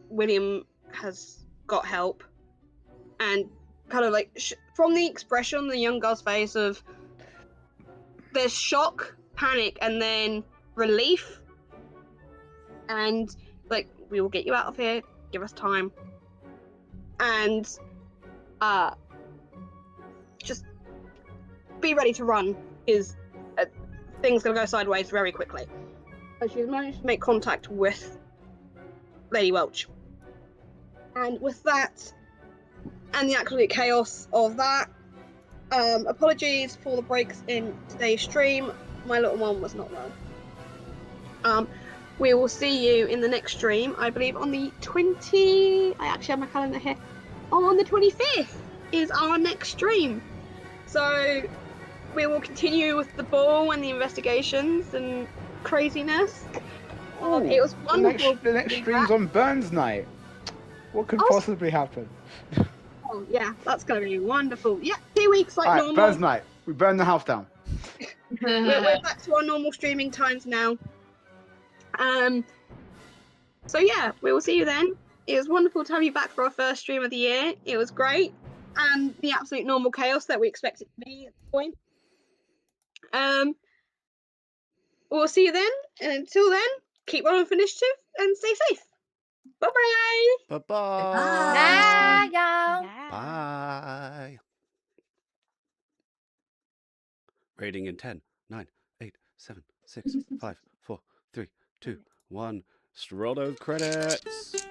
William has got help, and kind of like from the expression on the young girl's face of there's shock, panic, and then relief, and like, we will get you out of here, give us time, and just be ready to run, is things gonna go sideways very quickly. So she's managed to make contact with Lady Welch, and with that and the absolute chaos of that, apologies for the breaks in today's stream. My little one was not well. We will see you in the next stream, I believe on the 20... I actually have my calendar here. On the 25th is our next stream. So we will continue with the ball and the investigations and craziness. It was wonderful. The next stream's on Burns Night. What could possibly happen? Oh, yeah, that's going to be wonderful. Yeah, 2 weeks like normal. Burns Night. We burn the house down. We're back to our normal streaming times now. So yeah, we will see you then. It was wonderful to have you back for our first stream of the year. It was great, and the absolute normal chaos that we expect it to be at this point. We'll see you then, and until then, keep rolling for initiative and stay safe. Bye bye. Bye bye. Bye, y'all. Bye. Rating in 10, 9, 8, 7, 6, 5, 4, 3, 2, 1. Stroll those credits.